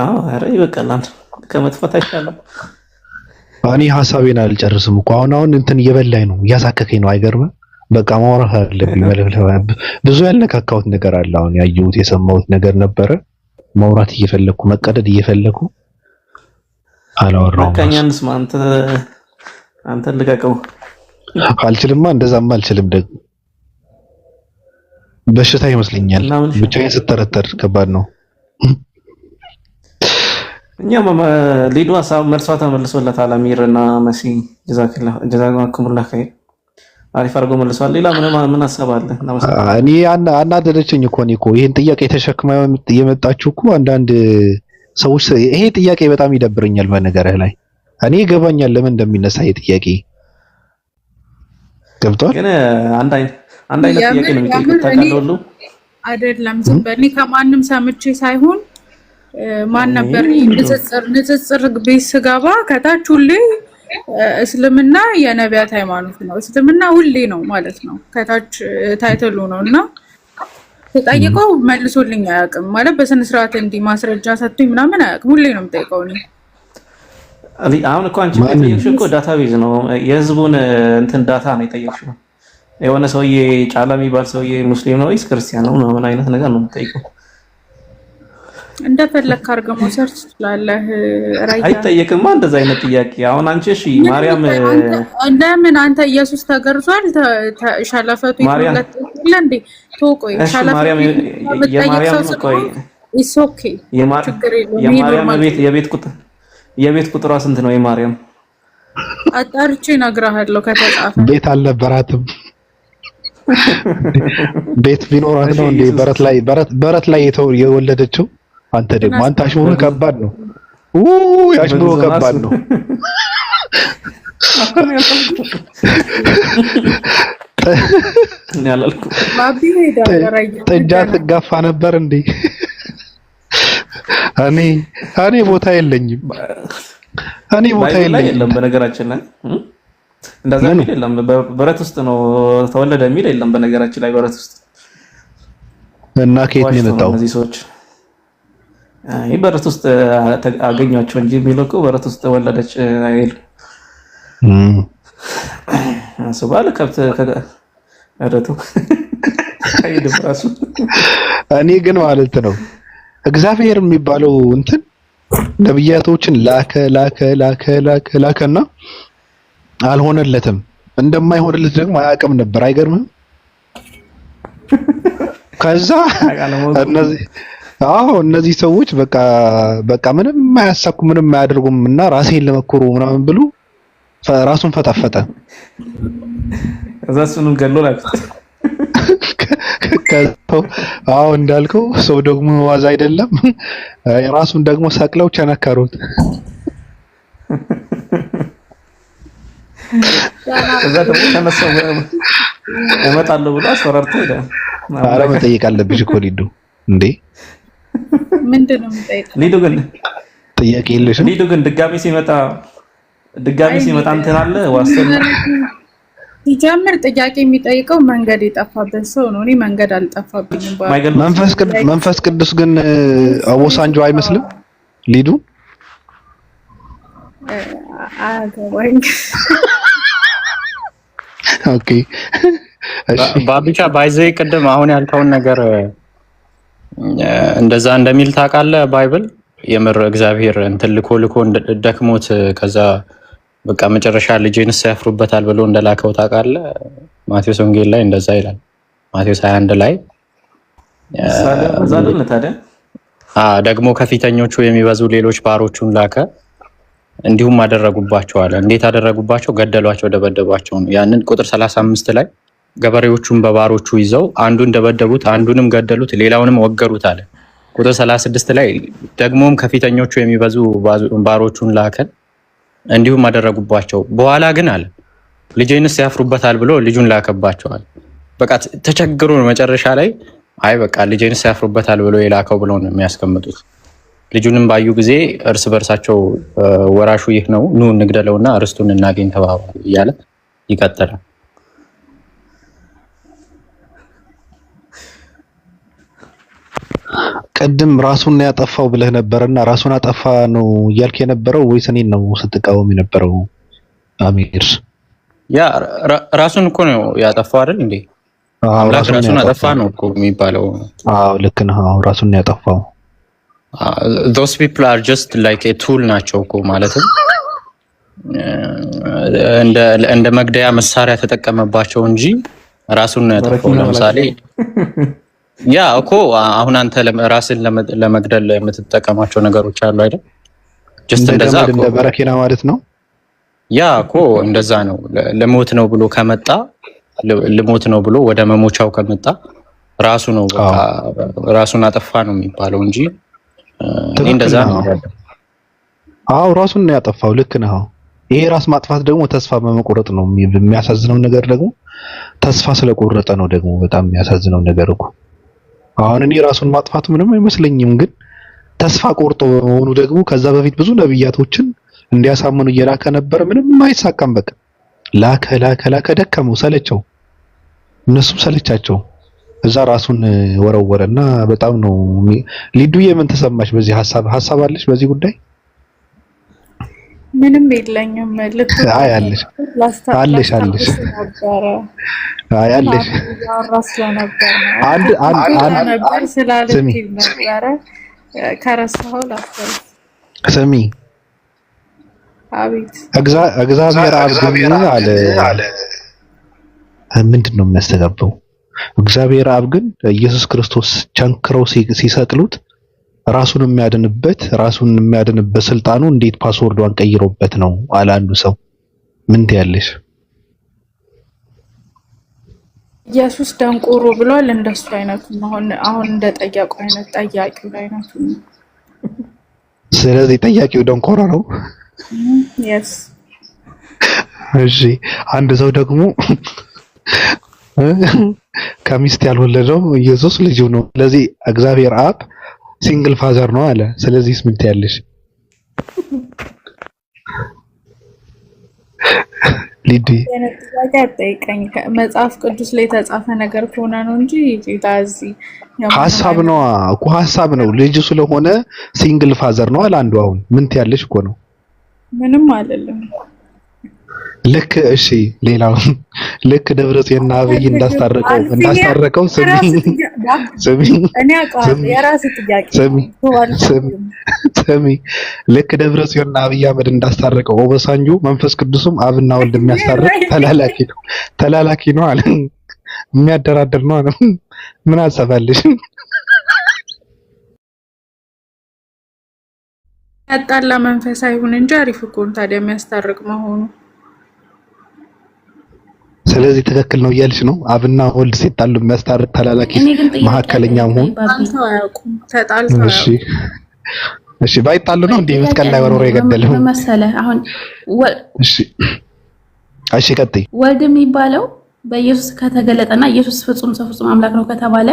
አዎ አረ ይበቃላል። ከመጥፋት አይሻልም? እኔ ሐሳቤን አልጨርስም እኮ አሁን እንትን እየበላኝ ነው፣ እያሳከከኝ ነው። አይገርምም? በቃ ማውራት አለብኝ። ብዙ ያልነካካሁት ነገር አለ። አሁን ያየሁት የሰማሁት ነገር ነበረ። ማውራት እየፈለኩ መቀደድ እየፈለኩ አላወራሁም። በቃኛንስ አንተ ልቀቀው። አልችልማ፣ እንደዛማ አልችልም። ደግሞ በሽታ ይመስለኛል። ብቻዬን ስተረተር ከባድ ነው። እኛም ሊዱ ሐሳብ መልሷ ተመልሶለታል። አሚርና መሲ ጀዛኩሙላህ ኸይር አሪፍ አድርጎ መልሷል። ሌላ ምን ሐሳብ አለ? እኔ አናደደችኝ እኮ ይሄን ጥያቄ ተሸክማ የመጣችሁ እኮ አንዳንድ ሰዎች ይሄ ጥያቄ በጣም ይደብረኛል። በነገርህ ላይ እኔ ይገባኛል ለምን እንደሚነሳ ይሄ ጥያቄ ገብቷል። ግን አንድ አይነት ጥያቄ ነው የሚጠይቁት ታውቃለህ። አይደለም ዝም በእኔ ከማንም ሰምቼ ሳይሆን ማን ነበር ንጽጽር ቤት ስገባ ከታች ሁሌ እስልምና የነቢያት ሃይማኖት ነው፣ እስልምና ሁሌ ነው ማለት ነው፣ ከታች ታይትሉ ነውና ተጠይቀው መልሶልኝ አያውቅም ማለት በስነ ስርዓት እንዲህ ማስረጃ ሰጥቶኝ ምናምን አያውቅም። ሁሌ ነው የምጠይቀው እኔ አሁን እኮ አንቺ የጠየቅሽው እኮ ዳታቤዝ ነው፣ የህዝቡን እንትን ዳታ ነው የጠየቅሽው። የሆነ ሰውዬ ጫላ የሚባል ሰውዬ ሙስሊም ነው ወይስ ክርስቲያን ነው ምናምን አይነት ነገር ነው የምጠይቀው። እንደፈለክ አድርገህ መውሰድ ትችላለህ። ራያ አይጠየቅማ እንደዛ አይነት ጥያቄ። አሁን አንቺ እሺ ማርያም እንደምን አንተ ኢየሱስ ተገርዟል ሻላፈቱ ይተለት እንዴ ተቆይ ሻላፈቱ የማርያም ቆይ ኢትስ ኦኬ የማርያም የቤት ቁጥሯ ስንት ነው? የማርያም አጣርቼ እነግርሃለሁ ከተጻፈ። ቤት አልነበራትም። ቤት ቢኖራት ነው እንዴ በረት ላይ የወለደችው? አንተ ደግሞ አንተ አሽሙር ከባድ ነው። ያሽሙር ከባድ ነው። ያላልኩ ጥጃ ትጋፋ ነበር እንዴ? እኔ ቦታ የለኝም። የለም በነገራችን ላይ እንደዛ የለም። በረት ውስጥ ነው ተወለደ የሚል የለም በነገራችን ላይ በረት ውስጥ እና ከየት ነው የመጣው? እነዚህ ሰዎች አይ በረት ውስጥ አገኛቸው እንጂ የሚለው እኮ በረት ውስጥ ተወለደች አይል አስባለ ከብት ከረቱ አይደም ራሱ። እኔ ግን ማለት ነው እግዚአብሔር የሚባለው እንትን ነብያቶችን ላከና አልሆነለትም። እንደማይሆንለት ደግሞ አያውቅም ነበር። አይገርምም? ከዛ እነዚህ ሰዎች በቃ ምንም አያሳኩ ምንም አያደርጉም እና ራሴን ለመኮሩ ምናምን ብሎ ራሱን ፈታፈጠ። ከዛ እሱንም ገሎ ላክት። አዎ እንዳልከው ሰው ደግሞ ዋዛ አይደለም። ራሱን ደግሞ ሰቅለው ቸነከሩት። ከዛ ደግሞ ተነሳው እመጣለሁ ብሎ አስፈራርቶ ሄደ። ኧረ መጠየቅ አለብሽ እኮ ሊዱ እንዴ! ምንድነው የምጠይቀው? ሊዱ ግን ጥያቄ የለሽም? ሊዱ ግን ድጋሚ ሲመጣ እንትን አለ ዋስትና ሲጀምር ጥያቄ የሚጠይቀው መንገድ የጠፋበት ሰው ነው። እኔ መንገድ አልጠፋብኝም ባል መንፈስ ቅዱስ ግን አቦሳንጆ አይመስልም ሊዱ አገባኝ። ኦኬ እሺ ባቢቻ ባይዘይ ቅድም አሁን ያልከውን ነገር እንደዛ እንደሚል ታውቃለህ። ባይብል የምር እግዚአብሔር እንትን ልኮ ደክሞት ከዛ በቃ መጨረሻ ልጄንስ ያፍሩበታል ብሎ እንደላከው ታውቃለህ። ማቴዎስ ወንጌል ላይ እንደዛ ይላል። ማቴዎስ 21 ላይ ዛሬ ታዲያ ደግሞ ከፊተኞቹ የሚበዙ ሌሎች ባሮቹን ላከ፣ እንዲሁም አደረጉባቸው አለ። እንዴት አደረጉባቸው? ገደሏቸው፣ ደበደቧቸው። ያንን ቁጥር 35 ላይ ገበሬዎቹን በባሮቹ ይዘው አንዱን ደበደቡት፣ አንዱንም ገደሉት፣ ሌላውንም ወገሩት አለ። ቁጥር 36 ላይ ደግሞም ከፊተኞቹ የሚበዙ ባሮቹን ላከ፣ እንዲሁም አደረጉባቸው። በኋላ ግን አለ ልጄንስ ያፍሩበታል ብሎ ልጁን ላከባቸዋል። በቃ ተቸግሮ መጨረሻ ላይ አይ በቃ ልጄንስ ያፍሩበታል ብሎ የላከው ብለው ነው የሚያስቀምጡት። ልጁንም ባዩ ጊዜ እርስ በርሳቸው ወራሹ ይህ ነው፣ ኑ እንግደለውና ርስቱን እናገኝ ተባባሉ እያለ ይቀጥላል። ቅድም ራሱን ያጠፋው ብለህ ነበርና ራሱን አጠፋ ነው እያልክ የነበረው ወይስ እኔን ነው ስትቃወም የነበረው? አሚር ያ ራሱን እኮ ነው ያጠፋው አይደል እንዴ? አምላክ ራሱን አጠፋ ነው እኮ የሚባለው። አዎ ልክ ነህ። አዎ ራሱን ያጠፋው those people are just like a tool ናቸው እኮ ማለትም እንደ መግደያ መሳሪያ ተጠቀመባቸው እንጂ ራሱን ነው ያጠፋው። ለምሳሌ ያ እኮ አሁን አንተ ራስን ለመግደል የምትጠቀማቸው ነገሮች አሉ አይደል? just እንደዛ እኮ እንደ በረኪና ማለት ነው። ያ እኮ እንደዛ ነው። ለሞት ነው ብሎ ከመጣ ልሞት ነው ብሎ ወደ መሞቻው ከመጣ ራሱ ነው በቃ ራሱን አጠፋ ነው የሚባለው እንጂ እንደዛ ነው። አዎ ራሱን ነው ያጠፋው። ልክ ነው። ይሄ ራስ ማጥፋት ደግሞ ተስፋ በመቆረጥ ነው። የሚያሳዝነው ነገር ደግሞ ተስፋ ስለቆረጠ ነው። ደግሞ በጣም የሚያሳዝነው ነገር እኮ አሁን እኔ ራሱን ማጥፋቱ ምንም አይመስለኝም፣ ግን ተስፋ ቆርጦ በመሆኑ ደግሞ ከዛ በፊት ብዙ ነብያቶችን እንዲያሳምኑ እየላከ ነበር። ምንም አይሳካም። በቃ ላከ ደከመው፣ ሰለቸው፣ እነሱም ሰለቻቸው። እዛ ራሱን ወረወረና በጣም ነው። ሊዱዬ ምን ተሰማሽ? በዚህ ሐሳብ አለሽ በዚህ ጉዳይ? ምንም የለኝም። አይ አለሽ አለሽ አለሽ አይ አለሽ አንድ ስሚ ከረሳኸው ላስተውል። ስሚ አቤት እግዚአብሔር አብ ግን አለ ምንድን ነው የሚያስተጋባው? እግዚአብሔር አብ ግን ኢየሱስ ክርስቶስ ቸንክረው ሲሰቅሉት ራሱን የሚያድንበት ስልጣኑ እንዴት ፓስወርዷን ቀይሮበት ነው አለ አንዱ ሰው። ምን ትያለሽ? ኢየሱስ ደንቆሮ ብሏል። እንደሱ አይነቱ አሁን እንደጠየቁ አይነት ጠያቂው አይነቱ ነው። ስለዚህ ጠያቂው ደንቆሮ ነው። yes እሺ አንድ ሰው ደግሞ ከሚስት ያልወለደው ኢየሱስ ልጁ ነው። ስለዚህ እግዚአብሔር አብ ሲንግል ፋዘር ነው አለ። ስለዚህ ምን ትያለሽ? ሊዲ መጽሐፍ ቅዱስ ላይ የተጻፈ ነገር ከሆነ ነው እንጂ ታዚ ሐሳብ ነው እኮ ሐሳብ ነው። ልጁ ስለሆነ ሲንግል ፋዘር ነው አለ አንዱ። አሁን ምን ትያለሽ እኮ ነው። ምንም አይደለም። ልክ እሺ፣ ሌላው ልክ ደብረጽዮንና አብይ እንዳስታረቀው ስሚ ልክ ደብረጽዮንና አብይ አህመድ እንዳስታረቀው ኦባሳንጆ መንፈስ ቅዱስም አብና ወልድ የሚያስታርቅ ተላላኪ ነው አለ። የሚያደራድር ነው አለ። ምን አሰባለሽ? ያጣላ መንፈስ አይሁን እንጂ አሪፍ እኮ ነው ታዲያ የሚያስታርቅ መሆኑ። ስለዚህ ትክክል ነው እያልሽ ነው? አብና ወልድ ሲጣሉ የሚያስታርቅ ተላላኪ መሀከለኛ መሆን ተጣልተው እሺ ባይጣሉ ነው እንዴ መስቀል ላይ ወርወሮ የገደለው መሰለህ? አሁን እሺ ቀጥይ። ወልድ የሚባለው በኢየሱስ ከተገለጠና ኢየሱስ ፍጹም ሰው ፍጹም አምላክ ነው ከተባለ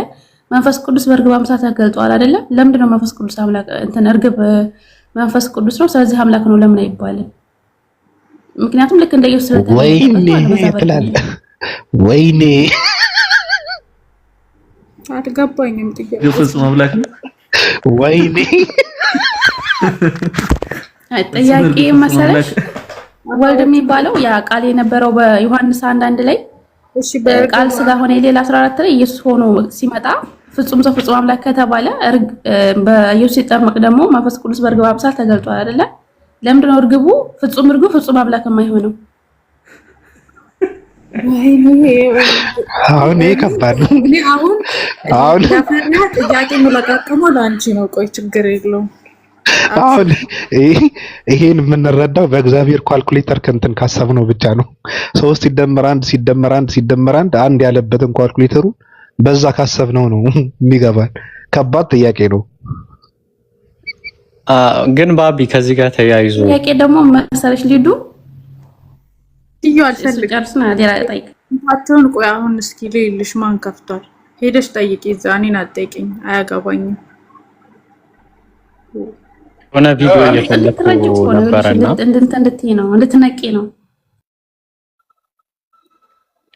መንፈስ ቅዱስ በእርግብ አምሳል ተገልጧል አይደለ? ለምንድን ነው መንፈስ ቅዱስ አምላክ እርግብ መንፈስ ቅዱስ ነው፣ ስለዚህ አምላክ ነው ለምን አይባልም? ምክንያቱም ልክ እንደ ኢየሱስ ወይኔ አልገባኝም። ፍጹም አምላክ ነው። ወይኔ ጥያቄ መሰለሽ ወልድ የሚባለው ያ ቃል የነበረው በዮሐንስ 1:1 ላይ ቃል ስጋ ሆነ የሌላ 14 ላይ ኢየሱስ ሆኖ ሲመጣ ፍጹም ሰው ፍጹም አምላክ ከተባለ በኢየሱስ ሲጠመቅ ደግሞ መንፈስ ቅዱስ በርግብ አምሳል ተገልጧል አይደለ? ለምንድን ነው እርግቡ ፍጹም እርግብ ፍጹም አምላክ የማይሆነው? አሁን ከባድ ነው። አሁን ጥያቄ መለቃቀመው ለአንቺ ነው። ቆይ ችግር የለውም። አሁን ይሄን የምንረዳው በእግዚአብሔር ካልኩሌተር ከንትን ካሰብነው ብቻ ነው። 3 ሲደመር 1 ሲደመር 1 ሲደመር 1 ያለበትን ካልኩሌተሩ በዛ ካሰብነው ነው የሚገባን። ከባድ ጥያቄ ነው። ግን ባቢ ከዚህ ጋር ተያይዞ ጥያቄ ደግሞ መሰለሽ ሊዱ አልፈልግም ሌላ ጠይቅ ታቸውን። ቆይ አሁን እስኪ ልልሽ ማን ከፍቷል? ሄደሽ ጠይቂ። እዛ እኔን አትጠይቂኝ፣ አያገባኝም። ሆነ ቪዲዮ እየፈለኩ ነበርና እንድትነቂ ነው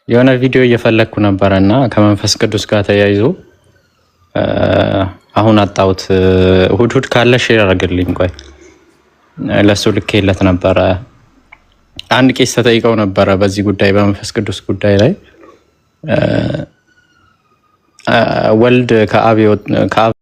የሆነ ቪዲዮ እየፈለኩ ነበርና ከመንፈስ ቅዱስ ጋር ተያይዞ አሁን አጣሁት። እሑድ ካለ ሼር አድርግልኝ። ቆይ ለሱ ልኬለት ነበረ። አንድ ቄስ ተጠይቀው ነበረ በዚህ ጉዳይ በመንፈስ ቅዱስ ጉዳይ ላይ ወልድ ከአብ